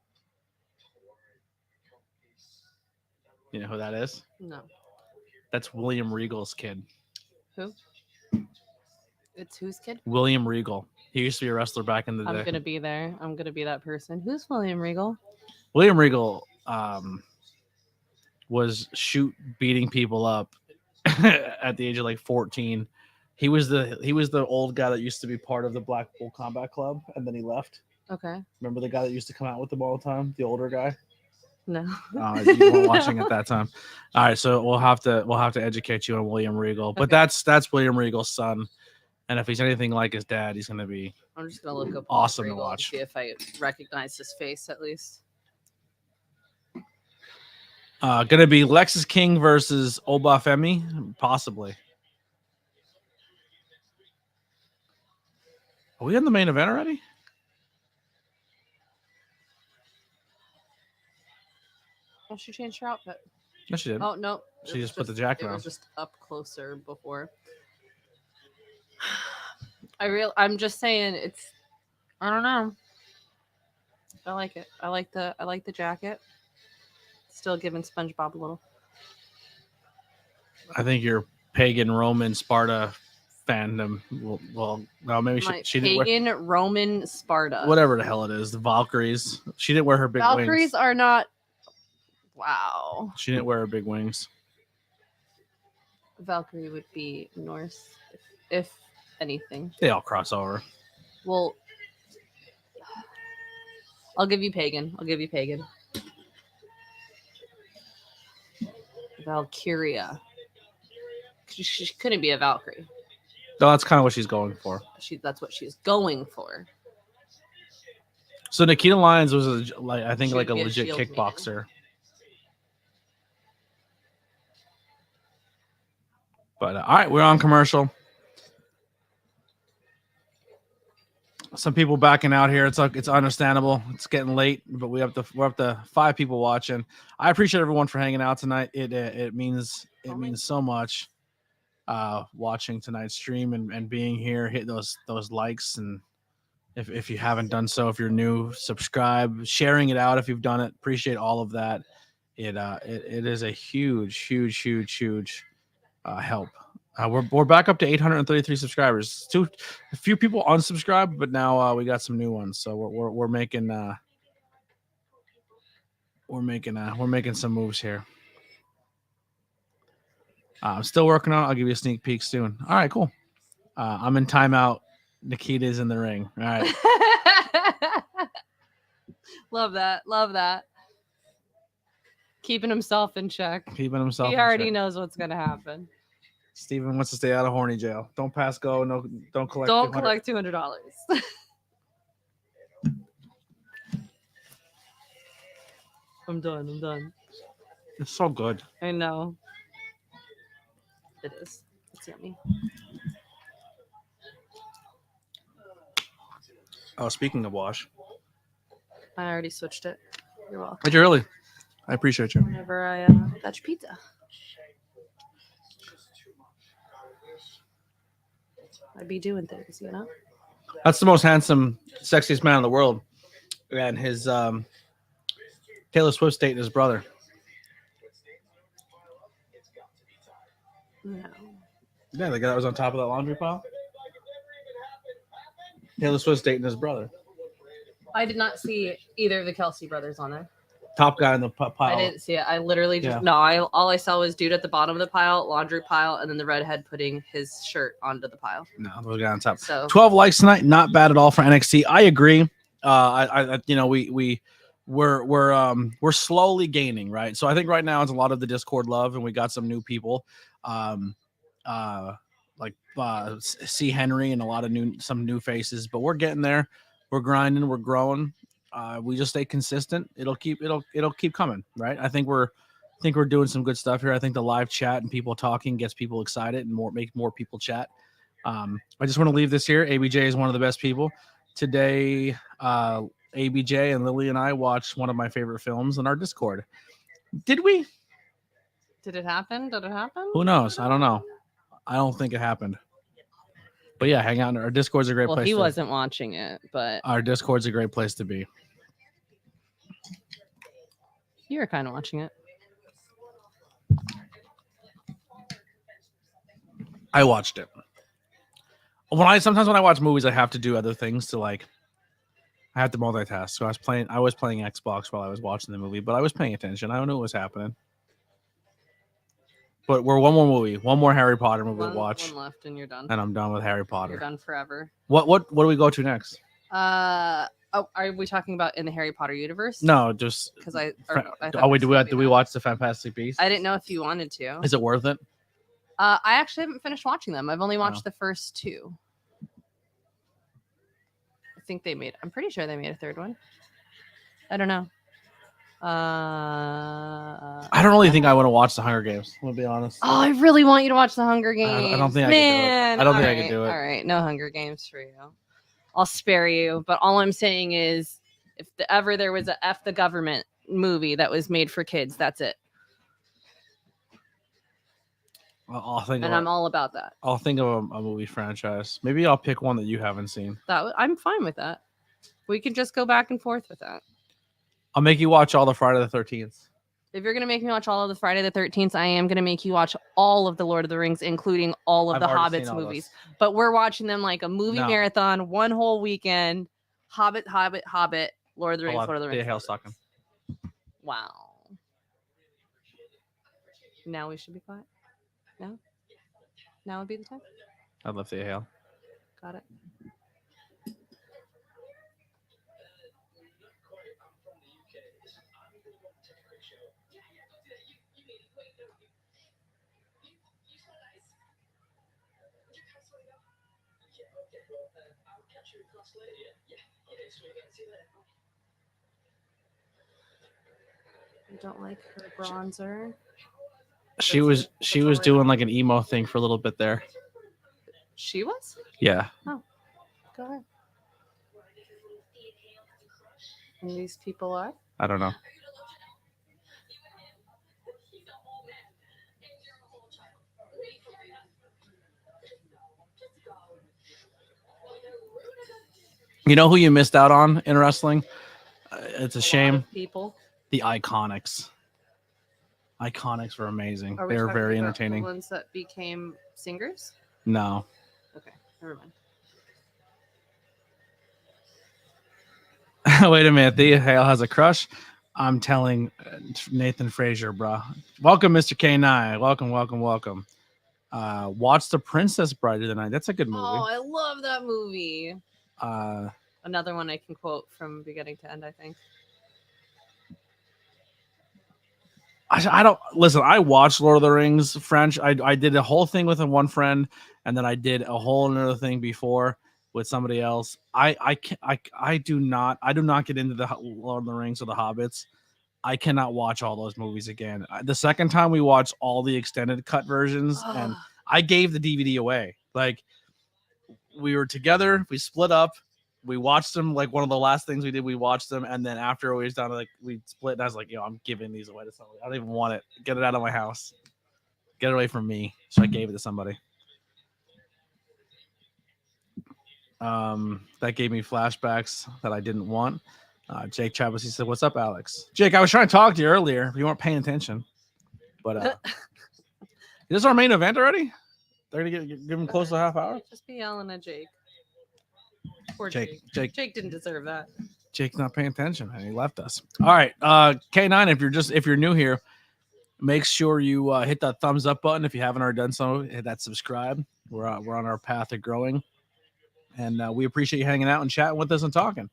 You know who that is? No. That's William Regal's kid. Who? It's whose kid? William Regal. He used to be a wrestler back in the day. I'm gonna be there. I'm gonna be that person. Who's William Regal? William Regal was beating people up at the age of like 14. He was the old guy that used to be part of the Blackpool Combat Club, and then he left. Okay. Remember the guy that used to come out with them all the time? The older guy? No. You weren't watching at that time. All right, so we'll have to educate you on William Regal. But Okay. that's William Regal's son. And if he's anything like his dad, he's gonna be I'm just gonna look up awesome to Regal and watch. see if I recognize his face at least. Gonna be Lexus King versus Obafemi, possibly. Are we in the main event already? Oh, she changed her outfit. No, she did. Oh no, She just put the jacket It on. was just up closer before. I'm just saying it's. I don't know. I like it. I like the jacket. Still giving SpongeBob a little. I think your pagan Roman Sparta fandom. Well, no, maybe My she didn't wear pagan Roman Sparta. whatever the hell it is. The Valkyries. She didn't wear her big Valkyries wings. are not. Wow. She didn't wear her big wings. Valkyrie would be Norse, if anything. They all cross over. Well, I'll give you pagan. Valkyria. She couldn't be a Valkyrie. No, that's kind of what she's going for. That's what she's going for. So Nikita Lyons was I think She like a would be a legit shield kickboxer. But all right, we're on commercial. Some people backing out here. It's understandable. It's getting late, but we're up to 5 people watching. I appreciate everyone for hanging out tonight. It means so much watching tonight's stream and being here. Hit those likes, and if you haven't done so, if you're new, subscribe, sharing it out if you've done it. Appreciate all of that. It is a huge help We're back up to 833 subscribers. A few people unsubscribed, but now we got some new ones. So we're making some moves here. I'm still working on it. I'll give you a sneak peek soon. All right, cool. I'm in timeout. Nikita's in the ring. All right. Love that. Keeping himself in check. Keeping himself. He already knows what's gonna happen. Steven wants to stay out of horny jail. Don't pass go. No, don't collect. Don't collect $200. I'm done. It's so good. I know. It is. It's yummy. Oh, speaking of wash. I already switched it. You're welcome. Did you really? I appreciate you. Whenever I got your pizza. I'd be doing things, you know? That's the most handsome, sexiest man in the world. And his Taylor Swift dating his brother. No. Yeah, the guy that was on top of that laundry pile. Taylor Swift's dating his brother. I did not see either of the Kelsey brothers on there. Top guy in the pile. I didn't see it. I literally just all I saw was dude at the bottom of the pile, laundry pile, and then the redhead putting his shirt onto the pile. No, the guy on top. So 12 likes tonight, not bad at all for NXT. I agree. We're slowly gaining, right? So I think right now it's a lot of the Discord love, and we got some new people, C. Henry and a lot of some new faces, but we're getting there. We're grinding. We're growing. We just stay consistent. It'll keep coming, right? I think we're doing some good stuff here. I think the live chat and people talking gets people excited and make more people chat. I just want to leave this here. ABJ is one of the best people. Today, ABJ and Lily and I watched one of my favorite films in our Discord. Did we? Did it happen? Who knows? I don't know. I don't think it happened. But yeah, hang out. Our Discord's a great place. Well, he wasn't watching it, but our Discord's a great place to be. You were kind of watching it. I watched it. Sometimes when I watch movies, I have to do other things to I have to multitask. So I was playing Xbox while I was watching the movie, but I was paying attention. I don't know what was happening. But we're one more movie, one more Harry Potter movie to watch. One left, and you're done. And I'm done with Harry Potter. You're done forever. What do we go to next? Are we talking about in the Harry Potter universe? No, just because I do we watch the Fantastic Beasts? I didn't know if you wanted to. Is it worth it? I actually haven't finished watching them. I've only watched the first two. I'm pretty sure they made a third one. I don't know. I don't really think I want to watch the Hunger Games. I'm gonna be honest. Oh, I really want you to watch the Hunger Games. I don't think I can do it. I don't think I can do it. All right, no Hunger Games for you. I'll spare you. But all I'm saying is, if ever there was a F the government movie that was made for kids, that's it. I'm all about that. I'll think of a movie franchise. Maybe I'll pick one that you haven't seen. I'm fine with that. We can just go back and forth with that. I'll make you watch all the Friday the 13th. If you're going to make me watch all of the Friday the 13th, I am going to make you watch all of the Lord of the Rings, including all of the Hobbits movies. But we're watching them like a movie marathon, one whole weekend. Hobbit, Lord of the Rings, Lord of the Rings. Hail sucking. Wow. Now we should be quiet. No? Now would be the time? I'd love to hail. Got it. I don't like her bronzer. She was doing like an emo thing for a little bit there. She was? Yeah. Oh, go ahead. And these people are? I don't know. You know who you missed out on in wrestling? It's a shame. People. The Iconics. Iconics were amazing. Are we they were very about entertaining. The ones that became singers? No. Okay, never mind. Wait a minute. Thea Hale has a crush. I'm telling Nathan Frazier, bro. Welcome, Mr. K9. Welcome. Watch The Princess Bride of the Night. That's a good movie. Oh, I love that movie. Uh, Another one I can quote from beginning to end, I think. I don't listen. I watched Lord of the Rings French. I did a whole thing with one friend, and then I did a whole another thing before with somebody else. I do not get into the Lord of the Rings or the Hobbits. I cannot watch all those movies again. The second time we watched all the extended cut versions, and I gave the DVD away. Like, we were together, we split up, we watched them. Like, one of the last things we did, we watched them, and then after we was done, like, we split. And I was like, I'm giving these away to somebody. I don't even want it. Get it out of my house. Get it away from me. So I gave it to somebody. That gave me flashbacks that I didn't want. Jake Chavez, he said, "What's up, Alex?" Jake, I was trying to talk to you earlier. You weren't paying attention. But is this our main event already? They're gonna give him close to a half hour. Just be yelling at Jake. Poor Jake. Jake didn't deserve that. Jake's not paying attention, and he left us. All right, K9. If you're new here, make sure you hit that thumbs up button if you haven't already done so. Hit that subscribe. We're on our path of growing, and we appreciate you hanging out and chatting with us and talking.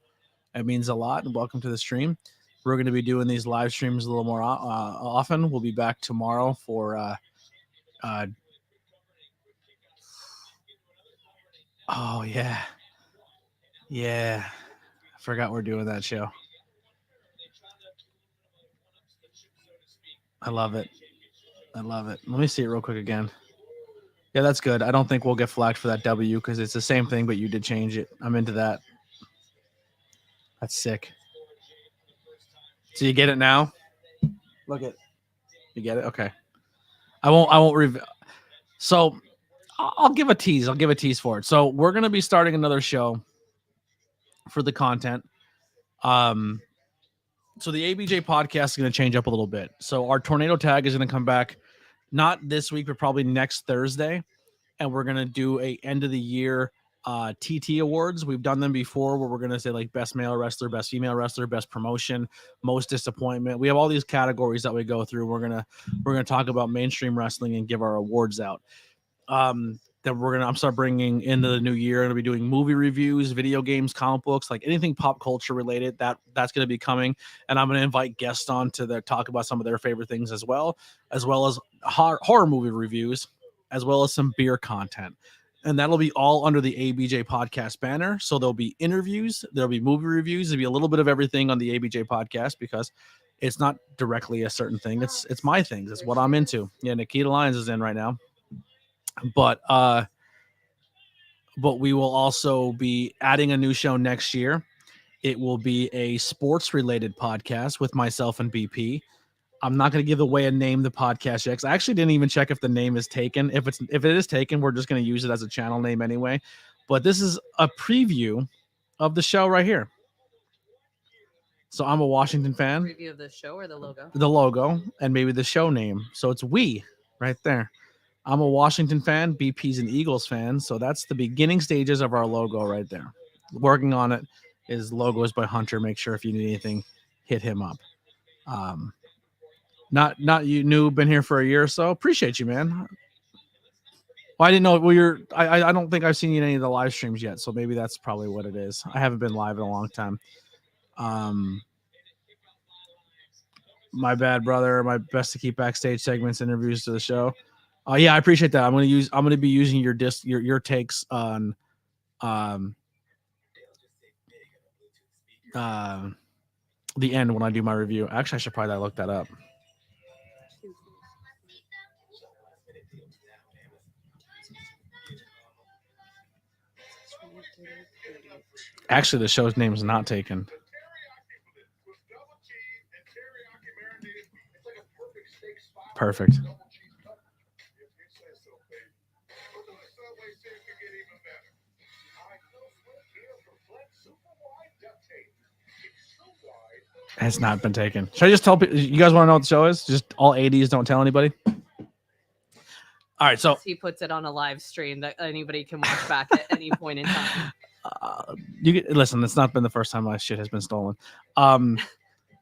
It means a lot. And welcome to the stream. We're going to be doing these live streams a little more often. We'll be back tomorrow for oh yeah. I forgot we're doing that show. I love it. Let me see it real quick again. Yeah, that's good. I don't think we'll get flagged for that W because it's the same thing, but you did change it. I'm into that. That's sick. So you get it now? Look at you get it? Okay. I won't reveal. So I'll give a tease. I'll give a tease for it. So we're gonna be starting another show for the content. So the ABJ podcast is going to change up a little bit. So our tornado tag is going to come back, not this week, but probably next Thursday. And we're going to do a end of the year TT awards. We've done them before where we're going to say like best male wrestler, best female wrestler, best promotion, most disappointment. We have all these categories that we go through. We're going to talk about mainstream wrestling and give our awards out. That I'm start bringing into the new year. I'm going to be doing movie reviews, video games, comic books, like anything pop culture related. That's going to be coming, and I'm going to invite guests on to talk about some of their favorite things as well as horror movie reviews, as well as some beer content. And that'll be all under the ABJ podcast banner. So there'll be interviews, there'll be movie reviews, there'll be a little bit of everything on the ABJ podcast because it's not directly a certain thing. It's my things. It's what I'm into. Yeah, Nikita Lyons is in right now. But we will also be adding a new show next year. It will be a sports related podcast with myself and BP. I'm not going to give away a name the podcast yet. I actually didn't even check if the name is taken. If it is taken, we're just going to use it as a channel name anyway. But this is a preview of the show right here. So I'm a Washington fan. Preview of the show or the logo? The logo and maybe the show name. So it's we right there. I'm a Washington fan. BP's an Eagles fan. So that's the beginning stages of our logo right there. Working on it. His logo is by Hunter. Make sure if you need anything, hit him up. Not you new, been here for a year or so. Appreciate you, man. Well, I didn't know. Well, I don't think I've seen you in any of the live streams yet. So maybe that's probably what it is. I haven't been live in a long time. My bad, brother. My best to keep backstage segments, interviews to the show. Yeah, I appreciate that. I'm gonna be using your takes on the end when I do my review. Actually, I should probably look that up. Actually, the show's name is not taken. Perfect. Has not been taken. Should I just tell people? You guys want to know what the show is? Just all 80s. Don't tell anybody. All right, so He puts it on a live stream that anybody can watch back at any point in time. listen. It's not been the first time my shit has been stolen.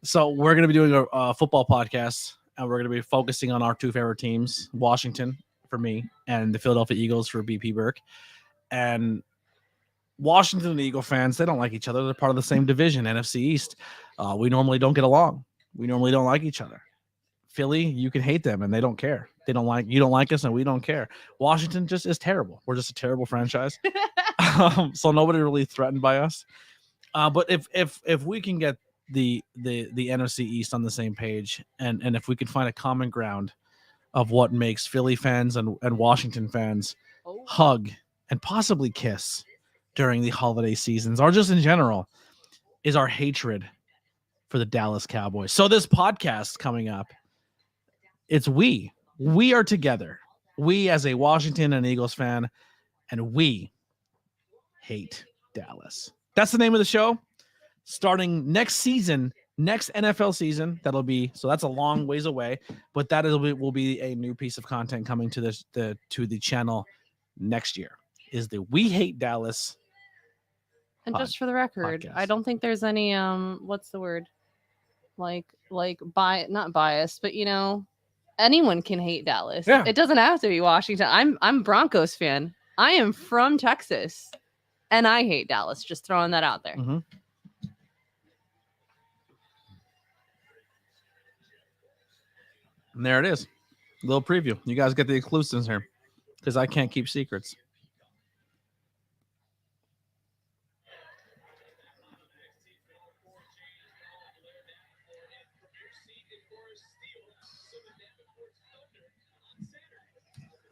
So we're gonna be doing a football podcast, and we're gonna be focusing on our two favorite teams: Washington for me, and the Philadelphia Eagles for BP Burke. And Washington and Eagle fans, they don't like each other. They're part of the same division, NFC East. We normally don't get along. We normally don't like each other. Philly, you can hate them, and they don't care. They don't like you. Don't like us, and we don't care. Washington just is terrible. We're just a terrible franchise. So nobody really threatened by us. But if we can get the NFC East on the same page, and if we can find a common ground of what makes Philly fans and Washington fans hug and possibly kiss during the holiday seasons, or just in general, is our hatred for the Dallas Cowboys. So this podcast coming up, it's we are together. We as a Washington and Eagles fan, and we hate Dallas. That's the name of the show. Starting next season, next NFL season, that'll be, so that's a long ways away, but that will be a new piece of content coming to the channel next year. Is the We Hate Dallas. And just for the record, podcast. I don't think there's any what's the word? Like not biased, but anyone can hate Dallas. Yeah. It doesn't have to be Washington. I'm Broncos fan. I am from Texas, and I hate Dallas. Just throwing that out there. Mm-hmm. And there it is. A little preview. You guys get the exclusives here because I can't keep secrets.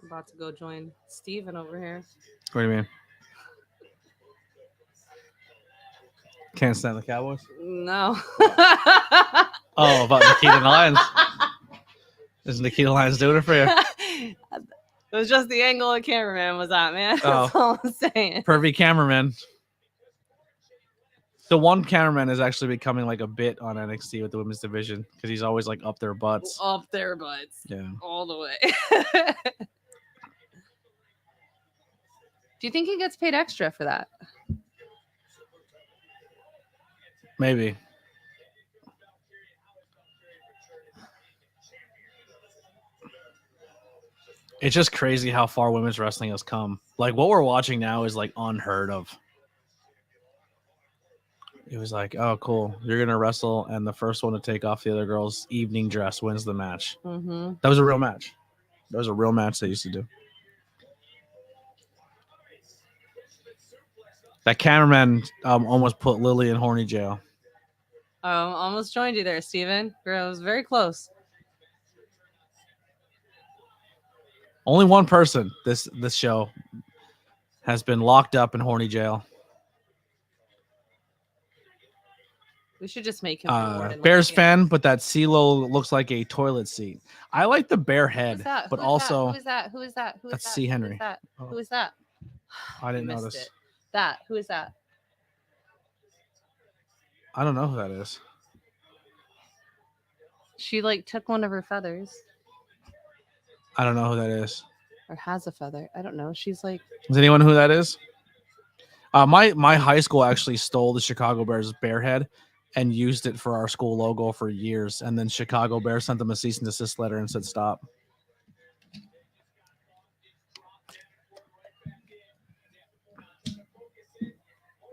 I'm about to go join Steven over here. What do you mean? Can't stand the Cowboys? No. Oh, about Nikita Lyons. Is Nikita Lyons doing it for you? It was just the angle the cameraman was at, man. That's all I'm saying. Pervy cameraman. The one cameraman is actually becoming like a bit on NXT with the women's division because he's always like up their butts. Up their butts. Yeah. All the way. Do you think he gets paid extra for that? Maybe. It's just crazy how far women's wrestling has come. Like what we're watching now is like unheard of. It was like, oh, cool. You're going to wrestle, and the first one to take off the other girl's evening dress wins the match. Mm-hmm. That was a real match. That was a real match they used to do. That cameraman almost put Lily in horny jail. Almost joined you there, Steven. It was very close. Only one person this show has been locked up in horny jail. We should just make him Bears fan, but that CeeLo looks like a toilet seat. I like the bear head, but also who is that? That's C. Henry. Who is that? I didn't notice it. Who is that? I don't know who that is. She like took one of her feathers. I don't know who that is. Or has a feather. I don't know. She's like. Does anyone know who that is? My high school actually stole the Chicago Bears bear head and used it for our school logo for years. And then Chicago Bears sent them a cease and desist letter and said, stop.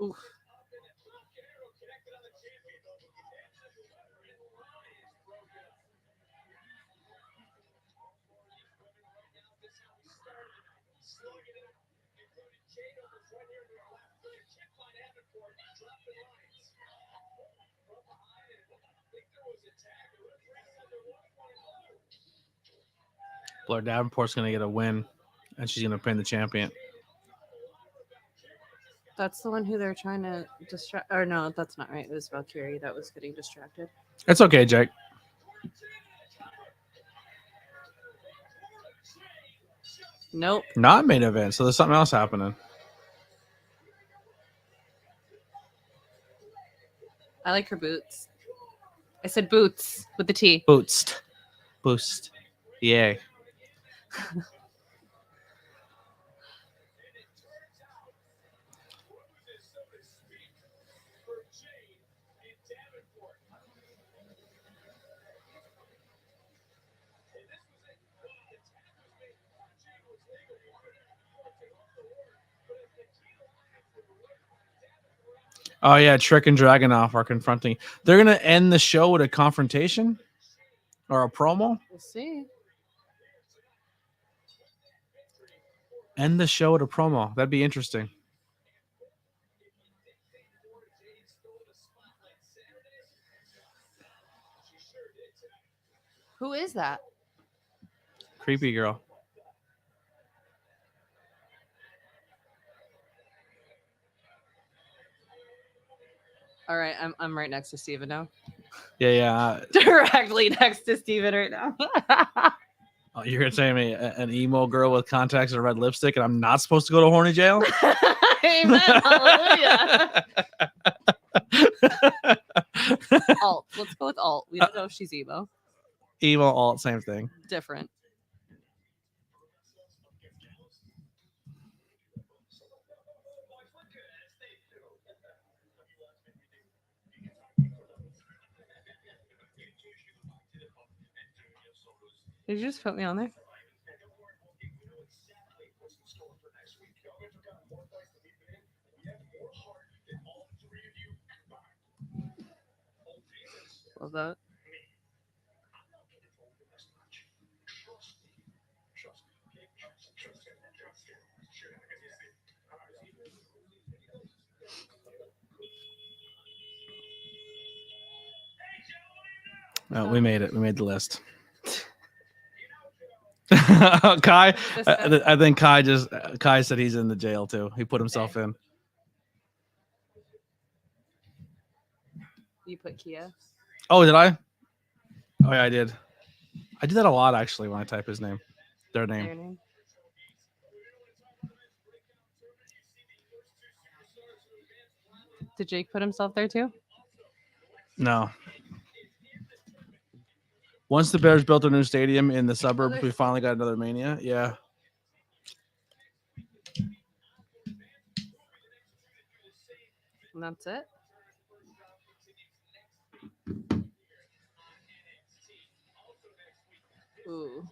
Oof. Blair Davenport's going to get a win, and she's going to pin the champion. That's the one who they're trying to distract. Or no, that's not right. It was Valkyrie that was getting distracted. It's okay, Jake. Nope. Not main event, so there's something else happening. I like her boots. I said boots with the T. Boost. Yay. Oh yeah, Trick and Dragunov are confronting. They're gonna end the show with a confrontation or a promo. We'll see. End the show with a promo. That'd be interesting. Who is that? Creepy girl. All right, I'm right next to Steven now. Yeah. Directly next to Steven right now. Oh, you're gonna say me an emo girl with contacts and red lipstick, and I'm not supposed to go to horny jail? Amen. Hallelujah. Alt. Let's go with alt. We don't know if she's emo. Emo, alt, same thing. Different. Did you just put me on there? Love that. Oh, we made it. We made the list. Kai, I think Kai said he's in the jail too. He put himself in. You put Kia. Oh, did I? Oh yeah, I did. I do that a lot actually when I type his name, their Their name. name. Did Jake put himself there too? No. Once the Bears built a new stadium in the suburbs, we finally got another Mania. Yeah. And that's it. Ooh.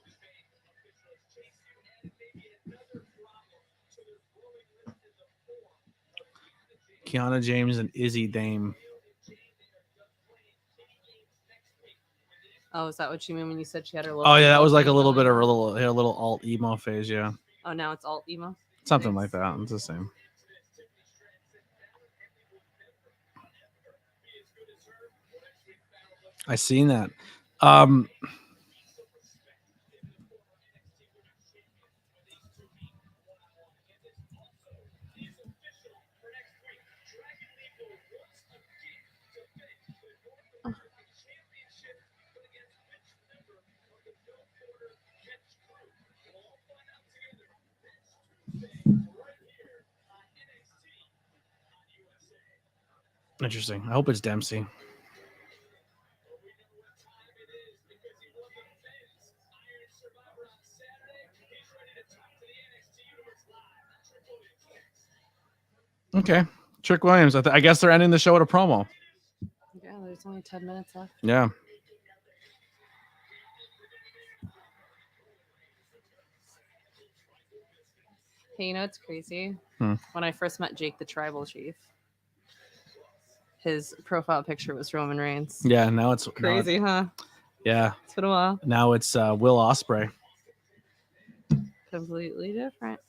Kiana James and Izzy Dame. Oh, is that what you mean when you said she had her little? Oh yeah, that was like a thing little bit going? of a little alt emo phase. Yeah, Oh, now it's alt emo. something Nice. like that. It's the same. I seen that. Interesting. I hope it's Dempsey. Okay. Trick Williams. I guess they're ending the show with a promo. Yeah, there's only 10 minutes left. Yeah. Hey, you know what's crazy? Hmm. When I first met Jake, the tribal chief, his profile picture was Roman Reigns. Yeah. Now it's Crazy, huh? Yeah. It's been a while. Now it's Will Ospreay. Completely different.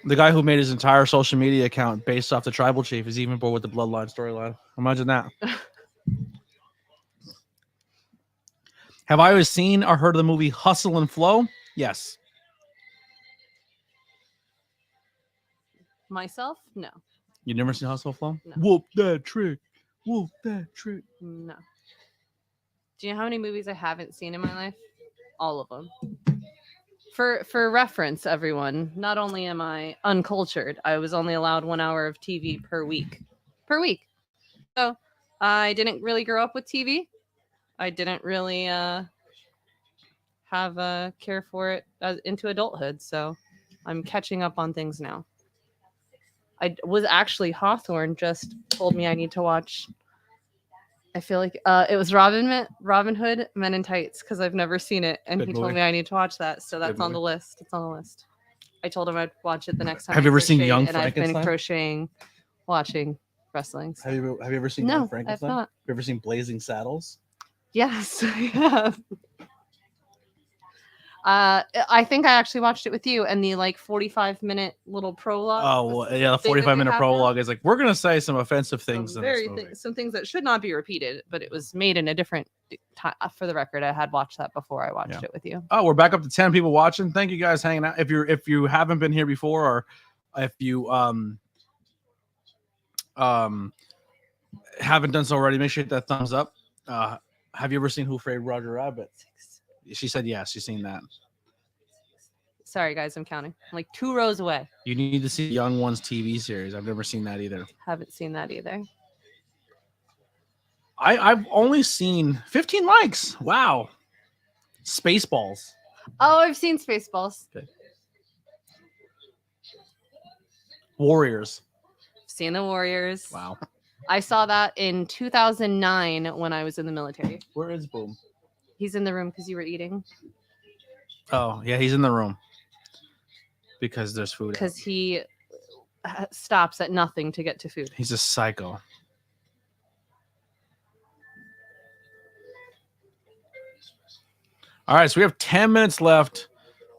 The guy who made his entire social media account based off the tribal chief is even bored with the bloodline storyline. Imagine that. Have I ever seen or heard of the movie Hustle and Flow? Yes. Myself? No. You never seen Hustle and Flow? No. Whoop that trick. Whoop that trick. No. Do you know how many movies I haven't seen in my life? All of them. For reference, everyone, not only am I uncultured, I was only allowed 1 hour of TV per week. So I didn't really grow up with TV. I didn't really have a care for it into adulthood. So I'm catching up on things now. I was actually Hawthorne just told me I need to watch. I feel like it was Robin Hood Men in Tights because I've never seen it, and Good he movie. told me I need to watch that. So that's Good on the movie. list. It's on the list. I told him I'd watch it the next time. Have I you ever seen crocheted, Young and I've been Frankenstein? crocheting, watching wrestling. Have you ever seen No, Young I've Frankenstein? not. Have you ever seen Blazing Saddles? Yes, I have. I think I actually watched it with you, and the like 45-minute little prologue. Oh, well, yeah, the thing that they 45-minute have now. prologue is like, we're going to say some offensive things Some in this movie. some things that should not be repeated, but it was made in a different time. For the record, I had watched that before I watched it with you. Oh, we're back up to 10 people watching. Thank you guys hanging out. If you haven't been here before, or if you haven't done so already, make sure you hit that thumbs up. Have you ever seen Who Framed Roger Rabbit? She said yes, she's seen that. Sorry, guys, I'm counting. I'm like 2 rows away. You need to see Young Ones TV series. I've never seen that either. Haven't seen that either. I've only seen 15 likes. Wow. Spaceballs. Oh, I've seen Spaceballs. Okay. Warriors. Seen the Warriors. Wow. I saw that in 2009 when I was in the military. Where is Boom? He's in the room because you were eating. Oh, yeah, he's in the room. Because there's food. Because he stops at nothing to get to food. He's a psycho. All right, so we have 10 minutes left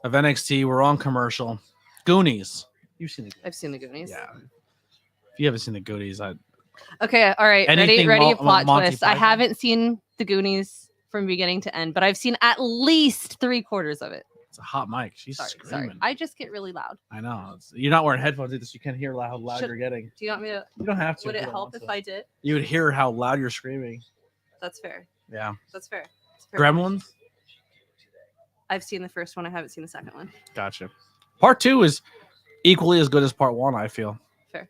of NXT. We're on commercial. Goonies. You've seen the Goonies. I've seen the Goonies. Yeah. If you haven't seen the Goonies, Okay, all right. Anything Ready? Plot Monty twist. I Python? haven't seen the Goonies from beginning to end, but I've seen at least 3/4 of it. It's a hot mic. She's Sorry. screaming. I just get really loud. I know. You're not wearing headphones either, so you can't hear how loud you're getting. Do you want me to? You don't have to. Would if it you don't help want if to. I did? You would hear how loud you're screaming. That's fair. Yeah. That's fair. Fair. Gremlins? I've seen the first one. I haven't seen the second one. Gotcha. Part 2 is equally as good as part 1, I feel. Fair.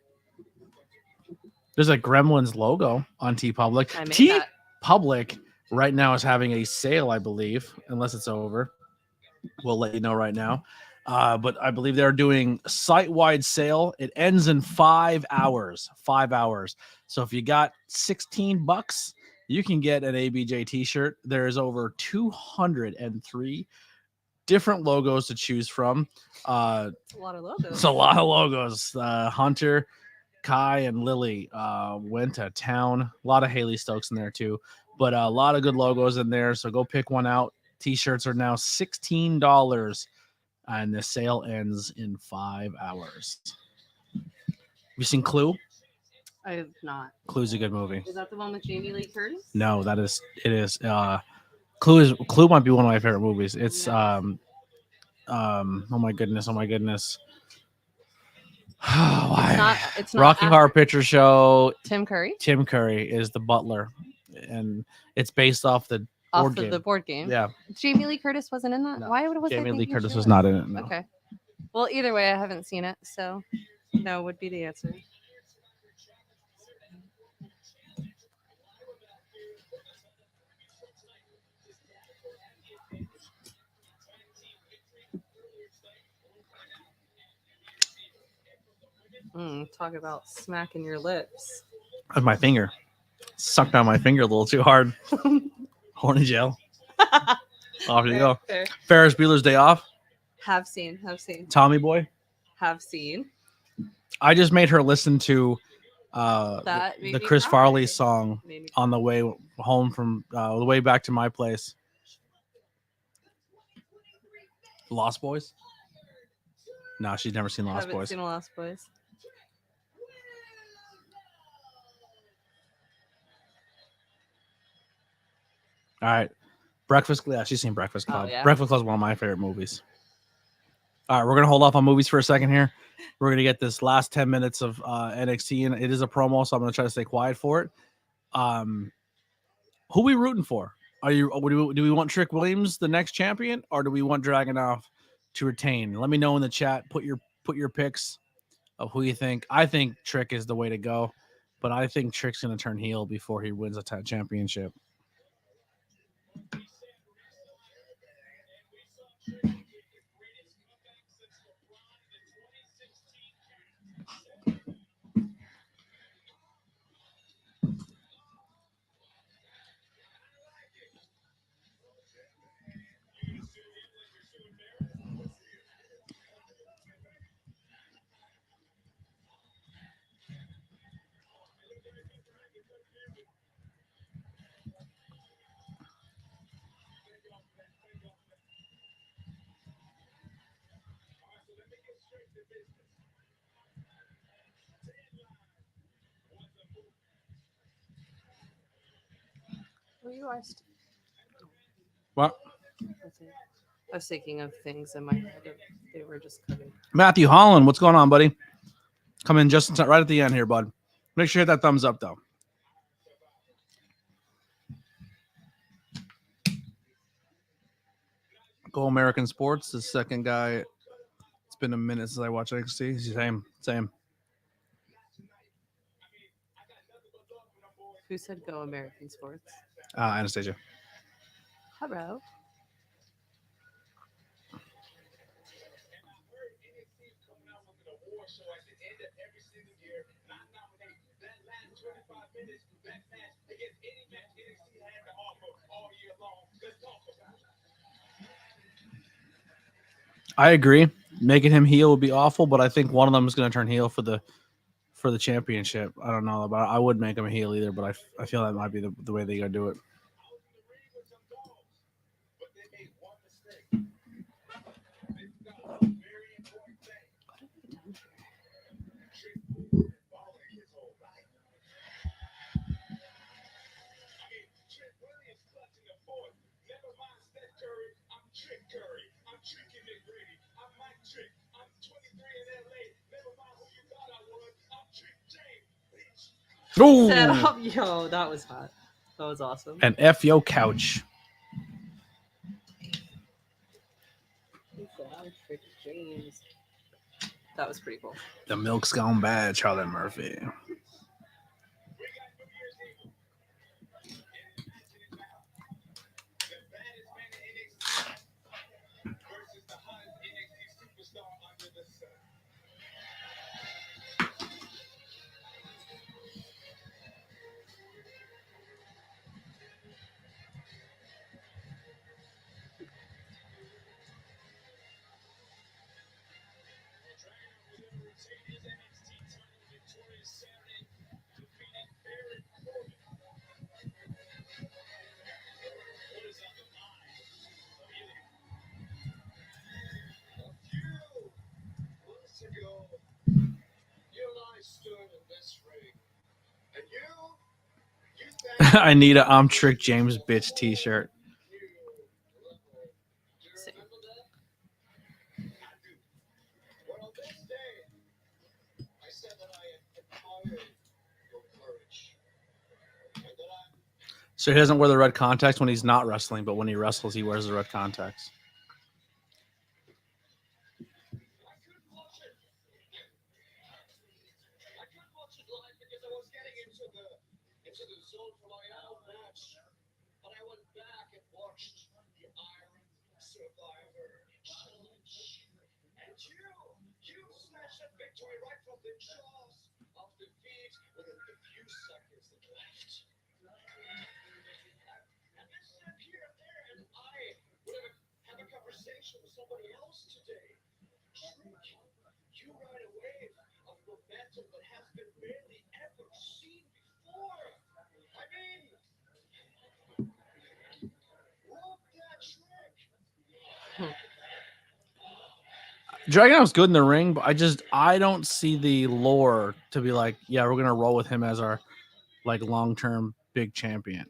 There's a Gremlins logo on TeePublic. I made that. TeePublic right now is having a sale, I believe, unless it's over. We'll let you know right now. But I believe they're doing site-wide sale. It ends in 5 hours. 5 hours. So if you got $16, you can get an ABJ t-shirt. There's over 203 different logos to choose from. It's a lot of logos. It's a lot of logos. Hunter, Kai, and Lily went to town. A lot of Haley Stokes in there too, but a lot of good logos in there. So go pick one out. T-shirts are now $16, and the sale ends in 5 hours. Have you seen Clue? I have not. Clue's a good movie. Is that the one with Jamie Lee Curtis? No, it is. Clue might be one of my favorite movies. It's oh my goodness. Why? It's not Rocky Horror Picture Show. Tim Curry. Tim Curry is the butler, and it's based off the board game. The board game. Yeah. Jamie Lee Curtis wasn't in that. No. Why was Jamie I Lee thinking Curtis she was not in it. No. Okay. Well, either way, I haven't seen it, so no would be the answer. Talk about smacking your lips. With my finger. Sucked on my finger a little too hard. Horny gel. Off you go. Fair. Ferris Bueller's Day Off. Have seen. Tommy Boy. Have seen. I just made her listen to That made the me Chris cry. Farley song Made me- on the way home from the way back to my place. Lost Boys? No, she's never seen Lost Haven't Boys. seen Lost Boys. All right. Breakfast Club. Yeah, she's seen Breakfast Club. yeah. Breakfast Club is one of my favorite movies. All right, we're going to hold off on movies for a second here. We're going to get this last 10 minutes of NXT, and it is a promo, so I'm going to try to stay quiet for it. Who we rooting for? Do we want Trick Williams, the next champion, or do we want Dragunov to retain? Let me know in the chat. Put your picks of who you think. I think Trick is the way to go, but I think Trick's going to turn heel before he wins a championship. you are. What? I was thinking of things in my head. They were just cutting. Matthew Holland, what's going on, buddy? Come in just in time, right at the end here, bud. Make sure you hit that thumbs up, though. Go American Sports, the second guy. It's been a minute since I watched NXT. Same. Who said go American Sports? Anastasia. Hello. I agree. Making him heel would be awful, but I think one of them is going to turn heel for the championship. I don't know about. I would make him a heel either, but I feel that might be the way they got to do it. Set up, yo, that was hot. That was awesome. And F yo couch. James. That was pretty cool. The milk's gone bad, Charlotte Murphy. I need a I'm Trick James bitch t-shirt. So he doesn't wear the red contacts when he's not wrestling, but when he wrestles, he wears the red contacts. Dragunov was good in the ring, but I don't see the lore to be like, yeah, we're gonna roll with him as our like long-term big champion.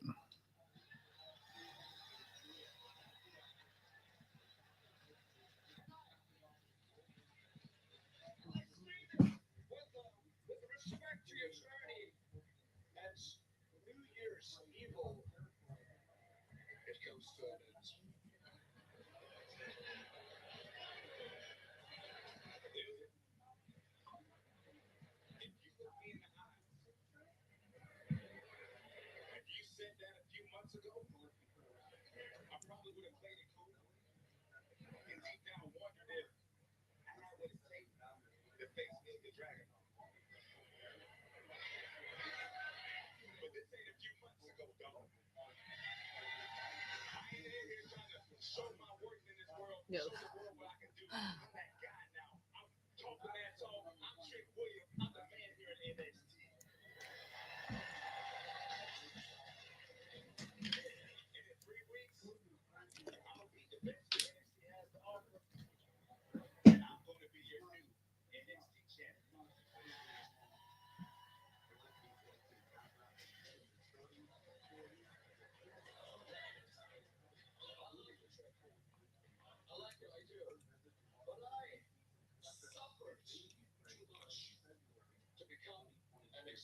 Yo.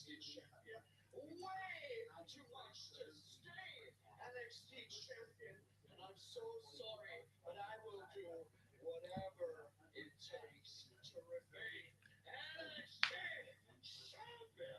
NXT champion. Way too much to stay NXT champion. And I'm so sorry, but I will do whatever it takes to remain NXT champion.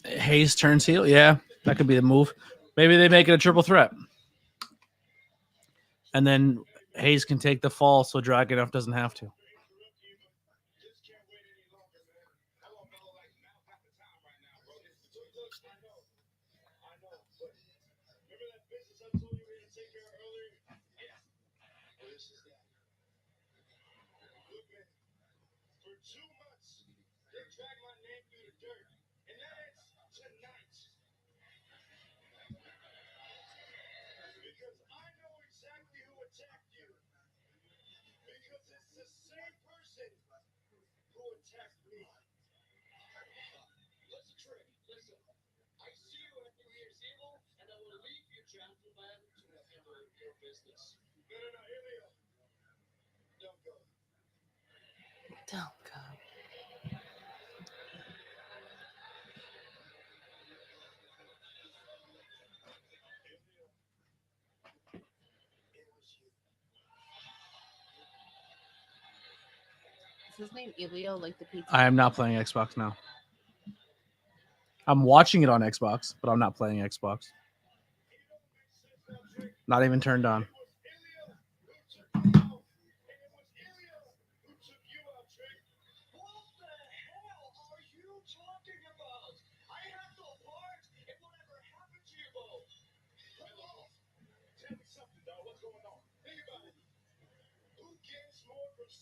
Hayes turns heel. Yeah, that could be the move. Maybe they make it a triple threat. And then Hayes can take the fall so Dragunov doesn't have to. For 2 months, they dragged my name through the dirt, and that ends tonight. Because I know exactly who attacked you. Because it's the same person who attacked me. Listen, Trick, listen. I see you at New Year's Evil, and I will leave you, gentlemen, to handle your business. No, Ilya. Don't go. Don't go. Is his name Elio, like the pizza? I am not playing Xbox now. I'm watching it on Xbox, but I'm not playing Xbox. Not even turned on.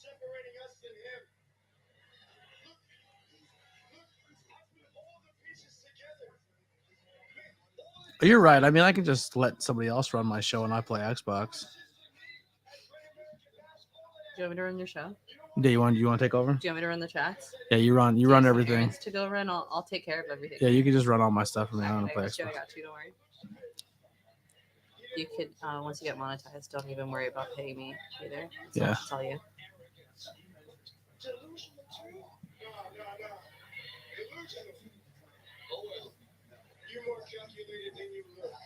Separating us and him. Look, I put all the pieces together. You're right. I mean, I can just let somebody else run my show and I play Xbox. Do you want me to run your show? Yeah, you want to take over? Do you want me to run the chats? Yeah, you run Do you have some everything. errands to go run. I'll take care of everything. Yeah, you can just run all my stuff for me. I don't I play got you. I Xbox. got you. Don't worry. You could once you get monetized, don't even worry about paying me either. That's Yeah. what I'll tell you. Delusional too? No. Delusional. Oh well. You're more calculated than you look.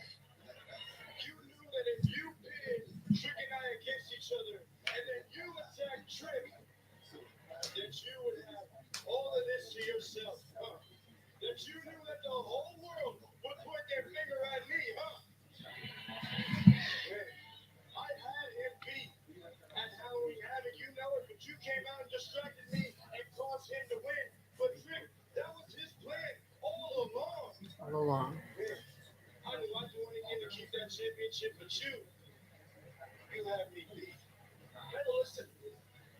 You knew that if you pitted Trick and I against each other, and then you attacked Trick, that you would have all of this to yourself, huh? That you knew that the whole world would point their finger at me, huh? Man, I had him beat at Halloween Havoc, you know it, but you came out and distracted me and caused him to win. But Trick, that was his plan all along. All along. Man, I do not do anything to keep that championship, but you have me beat. Now listen,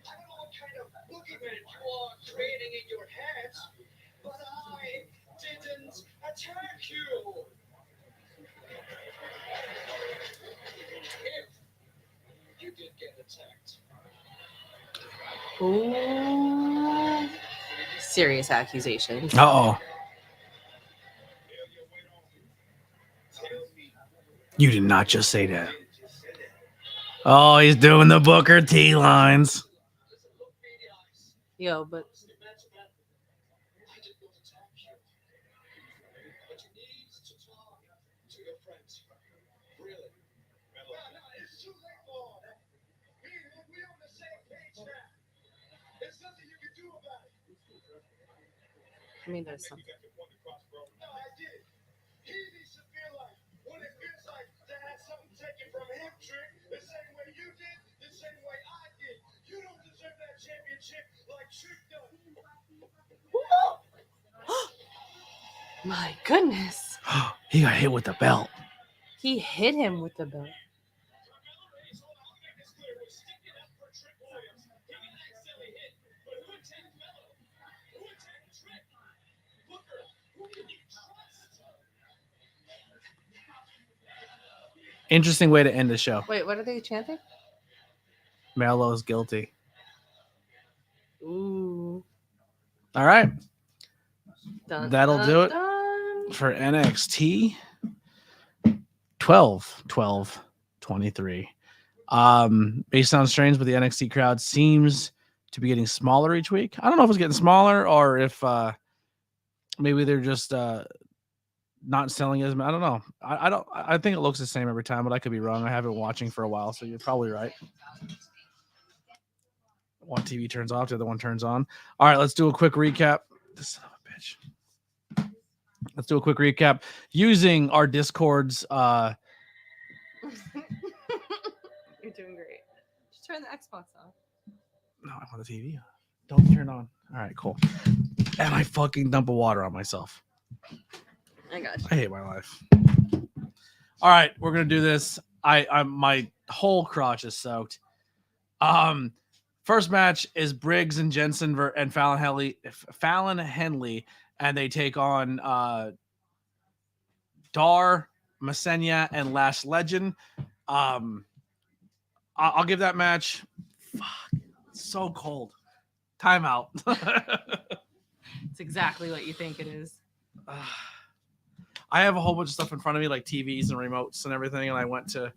I don't know what kind of boogeyman you are creating in your heads, but I didn't attack you. If you did get attacked. Ooh. Serious accusations. Uh-oh. Tell me. You did not just say that. Oh, he's doing the Booker T lines. Listen, look me in the eyes. Yo, but I did not attack you. But you need to talk to your friends. Really. No, it's too late for all that. We on the same page now. There's nothing you can do about it. I mean, there's something. No, I did. He needs to feel like what it feels like to have something taken from him, Trick. The same way you did, the same way I did. You don't deserve that championship like Trick does. My goodness. He got hit with the belt. He hit him with the belt. Interesting way to end the show. Wait, what are they chanting? Melo's guilty. Ooh. All right. Dun, That'll dun, do it dun. for NXT 12/12/23. May sound strange, but the NXT crowd seems to be getting smaller each week. I don't know if it's getting smaller or if maybe they're just not selling as much. I don't know. I don't. I think it looks the same every time, but I could be wrong. I haven't been watching for a while, so you're probably right. One TV turns off, the other one turns on. All right, let's do a quick recap. This son of a bitch. Let's do a quick recap using our Discord's. You're doing great. Just turn the Xbox off. No, I want the TV. Don't turn on. All right, cool. And I fucking dump of water on myself. I got you. I hate my life. All right, we're gonna do this. I'm my whole crotch is soaked. First match is Briggs and Jensen and Fallon Henley, and they take on Dar, Masenia, and Lash Legend. I'll give that match. Fuck, it's so cold. Timeout. It's exactly what you think it is. I have a whole bunch of stuff in front of me, like TVs and remotes and everything, and I went to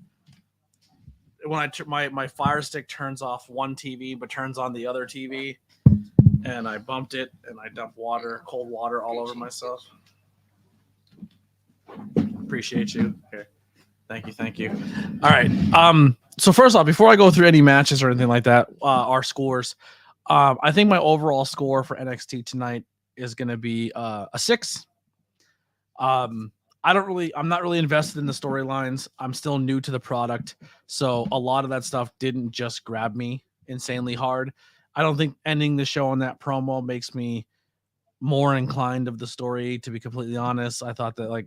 when my Fire Stick turns off one TV but turns on the other TV, and I bumped it and I dumped cold water all over myself. Appreciate you. Okay. Thank you. All right. So first off, before I go through any matches or anything like that, our scores, I think my overall score for NXT tonight is going to be a 6. I'm not really invested in the storylines. I'm still new to the product. So a lot of that stuff didn't just grab me insanely hard. I don't think ending the show on that promo makes me more inclined of the story, to be completely honest. I thought that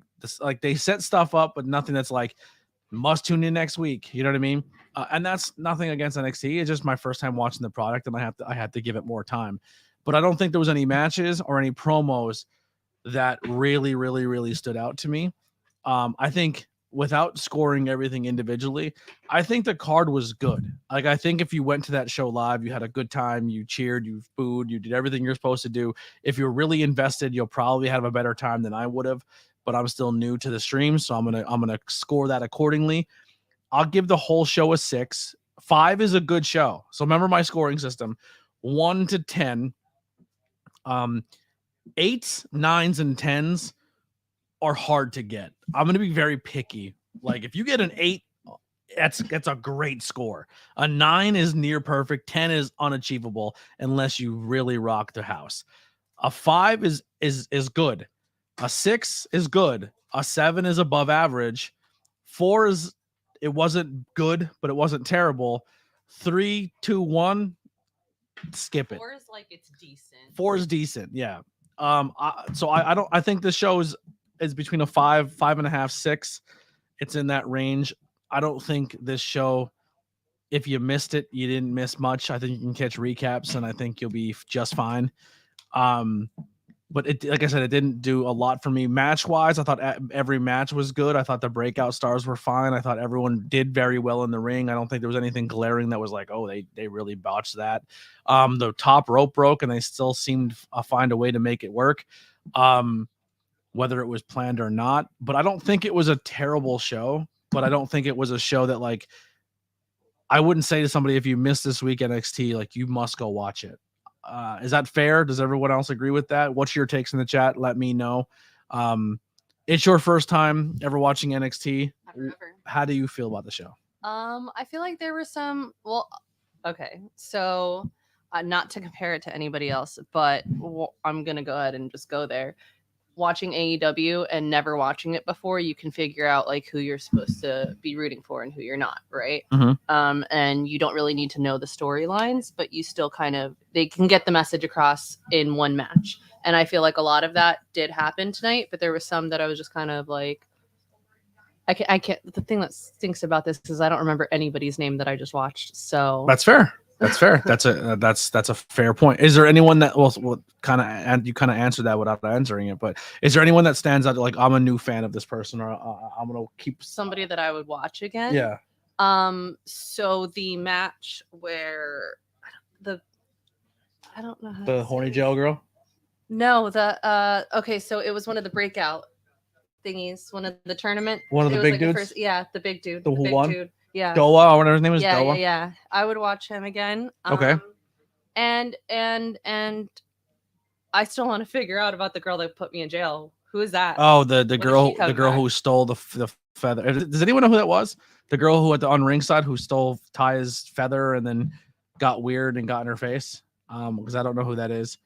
they set stuff up, but nothing that's like must tune in next week. You know what I mean? And that's nothing against NXT. It's just my first time watching the product, and I have to give it more time. But I don't think there was any matches or any promos that really, really, really stood out to me. I think without scoring everything individually, I think the card was good. Like, I think if you went to that show live, you had a good time, you cheered, you booed, you did everything you're supposed to do. If you're really invested, you'll probably have a better time than I would have. But I'm still new to the stream, so I'm gonna score that accordingly. I'll give the whole show a 6. 5 is a good show. So remember my scoring system: 1 to 10. 8s, 9s, and 10s are hard to get. I'm going to be very picky. Like, if you get an 8, that's a great score. A 9 is near perfect. 10 is unachievable unless you really rock the house. A 5 is good. A 6 is good. A 7 is above average. 4 is, it wasn't good, but it wasn't terrible. 3, 2, 1, skip it. 4 is like it's decent. 4 is decent, yeah. I think this show is between a 5, 5.5, 6. It's in that range. I don't think this show, if you missed it, you didn't miss much. I think you can catch recaps, and I think you'll be just fine. But like I said, it didn't do a lot for me match wise. I thought every match was good. I thought the breakout stars were fine. I thought everyone did very well in the ring. I don't think there was anything glaring that was like, oh, they really botched that. The top rope broke, and they still seemed to find a way to make it work, whether it was planned or not. But I don't think it was a terrible show. But I don't think it was a show that, like, I wouldn't say to somebody, if you missed this week NXT, like, you must go watch it. Is that fair? Does everyone else agree with that? What's your takes in the chat? Let me know. It's your first time ever watching NXT. Never. How do you feel about the show? I feel like there were some. Well, okay, so not to compare it to anybody else, but I'm gonna go ahead and just go there. Watching AEW and never watching it before, you can figure out like who you're supposed to be rooting for and who you're not, right? Mhm. And you don't really need to know the storylines, but you still they can get the message across in one match. And I feel like a lot of that did happen tonight, but there was some that I was just kind of like, I can't. The thing that stinks about this is I don't remember anybody's name that I just watched. So That's fair. That's fair. That's a fair point. Is there anyone that kind of, and you kind of answered that without answering it, but is there anyone that stands out like, I'm a new fan of this person, or I'm gonna keep somebody that I would watch again? Yeah. So the match where I don't know how The to horny say jail girl. No, the okay, so it was one of the breakout thingies, one of the tournament. One of It the was big like dudes? the first, yeah, the big dude, The the big one? dude, yeah, Doa, or whatever his name is. yeah, Doa. yeah. I would watch him again. Okay. And I still want to figure out about the girl that put me in jail. Who is that? Oh, the When is she girl coming who back? stole the feather. Does anyone know who that was? The girl who at the on ringside who stole Ty's feather and then got weird and got in her face. Because I don't know who that is.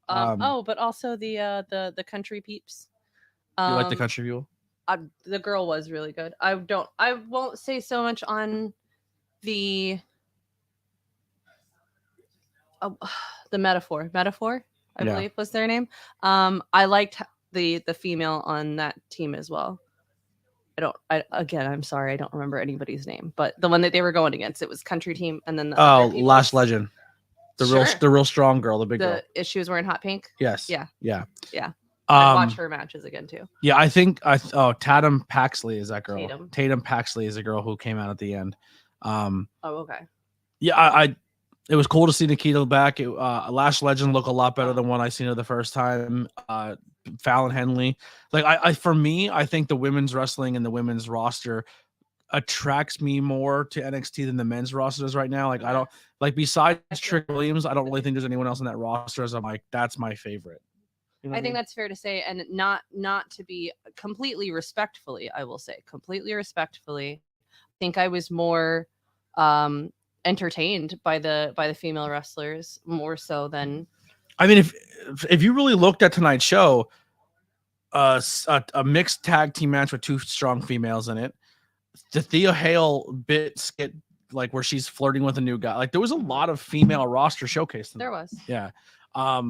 Oh, but also the country peeps. You like the country people? The girl was really good. I won't say so much on the the metaphor I Yeah. believe was their name. I liked the female on that team as well. I'm sorry, I don't remember anybody's name, but the one that they were going against, it was country team, and then the other people Lash was- Legend. The Sure. real strong girl, the big girl. She was wearing hot pink. Yes. Yeah. Yeah. Yeah. I'd watch Um, her matches again too. yeah, I think Tatum Paxley is that girl. Tatum. Tatum Paxley is a girl who came out at the end. Oh, okay. Yeah, I it was cool to see Nikita back. Lash Legend look a lot better than when I seen her the first time. Fallon Henley, like I for me, I think the women's wrestling and the women's roster attracts me more to NXT than the men's roster does right now. Like I don't like besides Trick Williams, I don't really think there's anyone else in that roster as I'm like that's my favorite. You know what I think mean? that's fair to say, and not to be completely respectfully, I will say completely respectfully. I think I was more entertained by the female wrestlers more so than. I mean, if you really looked at tonight's show, a mixed tag team match with two strong females in it, the Thea Hale bit skit like where she's flirting with a new guy, like there was a lot of female roster showcase tonight. There was. Yeah.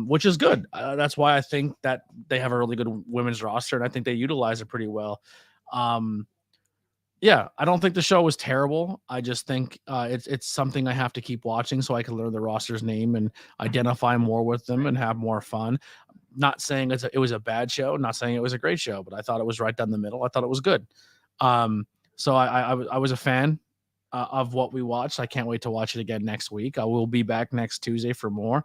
Which is good. That's why I think that they have a really good women's roster, and I think they utilize it pretty well. Yeah, I don't think the show was terrible. I just think it's something I have to keep watching so I can learn the roster's name and identify more with them and have more fun. Not saying it was a bad show, not saying it was a great show, but I thought it was right down the middle. I thought it was good. So I was a fan of what we watched. I can't wait to watch it again next week. I will be back next Tuesday for more.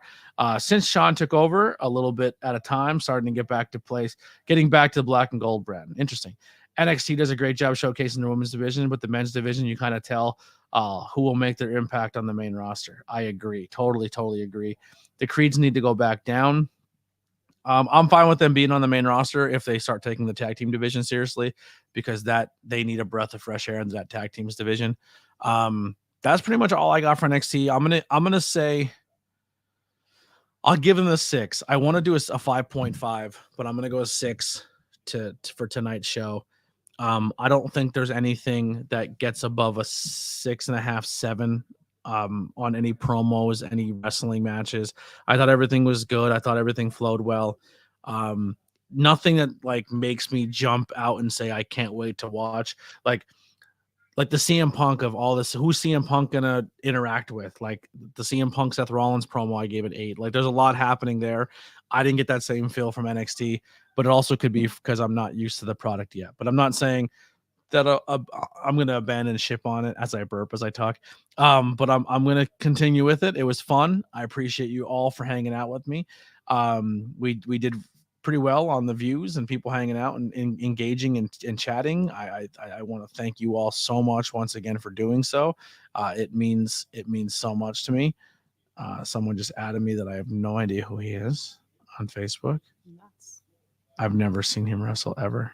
Since Sean took over a little bit at a time, starting to get back to place, getting back to the black and gold brand. Interesting. NXT does a great job showcasing the women's division, but the men's division, you kind of tell who will make their impact on the main roster. I agree. Totally agree. The Creeds need to go back down. I'm fine with them being on the main roster if they start taking the tag team division seriously, because that they need a breath of fresh air in that tag teams division. That's pretty much all I got for NXT. I'm gonna say I'll give them a 6. I want to do a 5.5, but I'm gonna go a 6 for tonight's show. I don't think there's anything that gets above a 6.5, 7 on any promos, any wrestling matches. I thought everything was good. I thought everything flowed well. Nothing that like makes me jump out and say I can't wait to watch. Like the CM Punk of all this. Who's CM Punk gonna interact with? Like the CM Punk Seth Rollins promo, I gave it 8. Like there's a lot happening there. I didn't get that same feel from NXT, but it also could be because I'm not used to the product yet. But I'm not saying that I'm going to abandon ship on it as I burp as I talk. But I'm going to continue with it. It was fun. I appreciate you all for hanging out with me. We did pretty well on the views and people hanging out and engaging and chatting. I want to thank you all so much once again for doing so. It means so much to me. Someone just added me that I have no idea who he is on Facebook. Nuts. I've never seen him wrestle ever.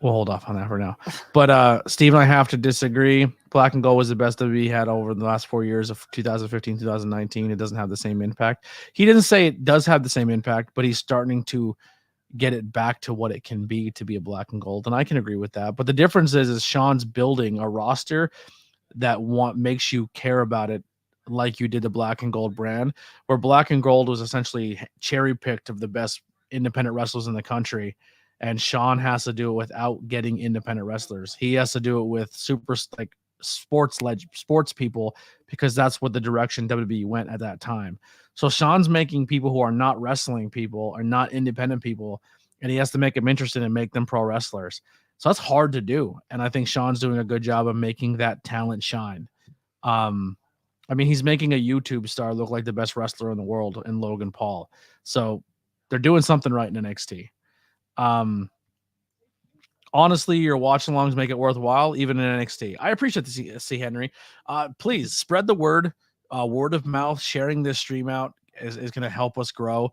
We'll hold off on that for now. But Steve and I have to disagree. Black and Gold was the best that we had over the last 4 years of 2015, 2019. It doesn't have the same impact. He didn't say it does have the same impact, but he's starting to get it back to what it can be to be a Black and Gold. And I can agree with that. But the difference is Sean's building a roster that makes you care about it like you did the Black and Gold brand, where Black and Gold was essentially cherry picked of the best independent wrestlers in the country. And Sean has to do it without getting independent wrestlers. He has to do it with super like sports people, because that's what the direction WWE went at that time. So Sean's making people who are not wrestling people, are not independent people, and he has to make them interested and make them pro wrestlers. So that's hard to do. And I think Sean's doing a good job of making that talent shine. I mean, he's making a YouTube star look like the best wrestler in the world in Logan Paul. So they're doing something right in NXT. Honestly, your watch alongs make it worthwhile, even in NXT. I appreciate the C. Henry. Please spread the word. Word of mouth, sharing this stream out is going to help us grow.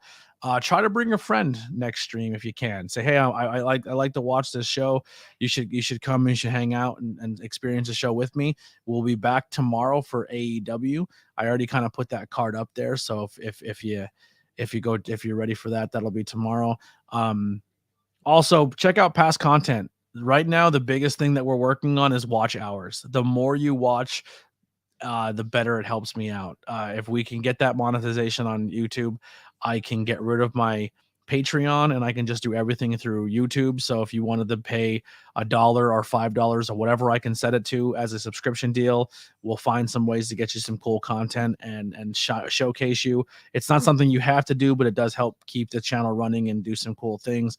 Try to bring a friend next stream if you can. Say, hey, I like to watch this show. You should come. You should hang out and experience the show with me. We'll be back tomorrow for AEW. I already kind of put that card up there. So if you're ready for that, that'll be tomorrow. Also, check out past content. Right now, the biggest thing that we're working on is watch hours. The more you watch, the better it helps me out. If we can get that monetization on YouTube, I can get rid of my Patreon and I can just do everything through YouTube. So if you wanted to pay $1 or $5 or whatever I can set it to as a subscription deal, we'll find some ways to get you some cool content and showcase you. It's not something you have to do, but it does help keep the channel running and do some cool things.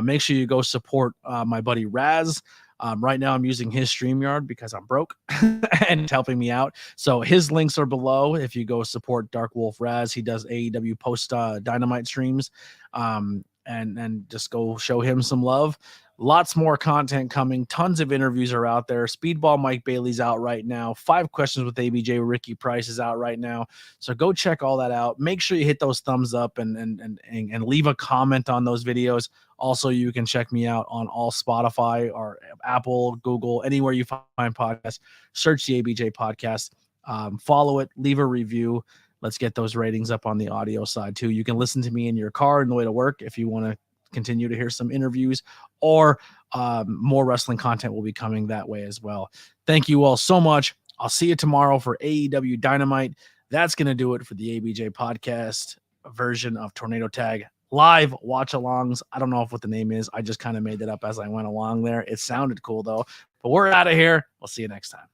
Make sure you go support my buddy Raz. Right now, I'm using his StreamYard because I'm broke and it's helping me out. So his links are below. If you go support Dark Wolf Raz, he does AEW post Dynamite streams, and just go show him some love. Lots more content coming. Tons of interviews are out there. Speedball Mike Bailey's out right now. 5 Questions with ABJ. Ricky Price is out right now. So go check all that out. Make sure you hit those thumbs up and leave a comment on those videos. Also, you can check me out on all Spotify or Apple, Google, anywhere you find podcasts. Search the ABJ podcast. Follow it. Leave a review. Let's get those ratings up on the audio side too. You can listen to me in your car on the way to work if you want to continue to hear some interviews, or more wrestling content will be coming that way as well. Thank you all so much. I'll see you tomorrow for AEW Dynamite. That's going to do it for the ABJ podcast version of Tornado Tag live watch alongs. I don't know what the name is. I just kind of made it up as I went along there. It sounded cool though, but we're out of here. We'll see you next time.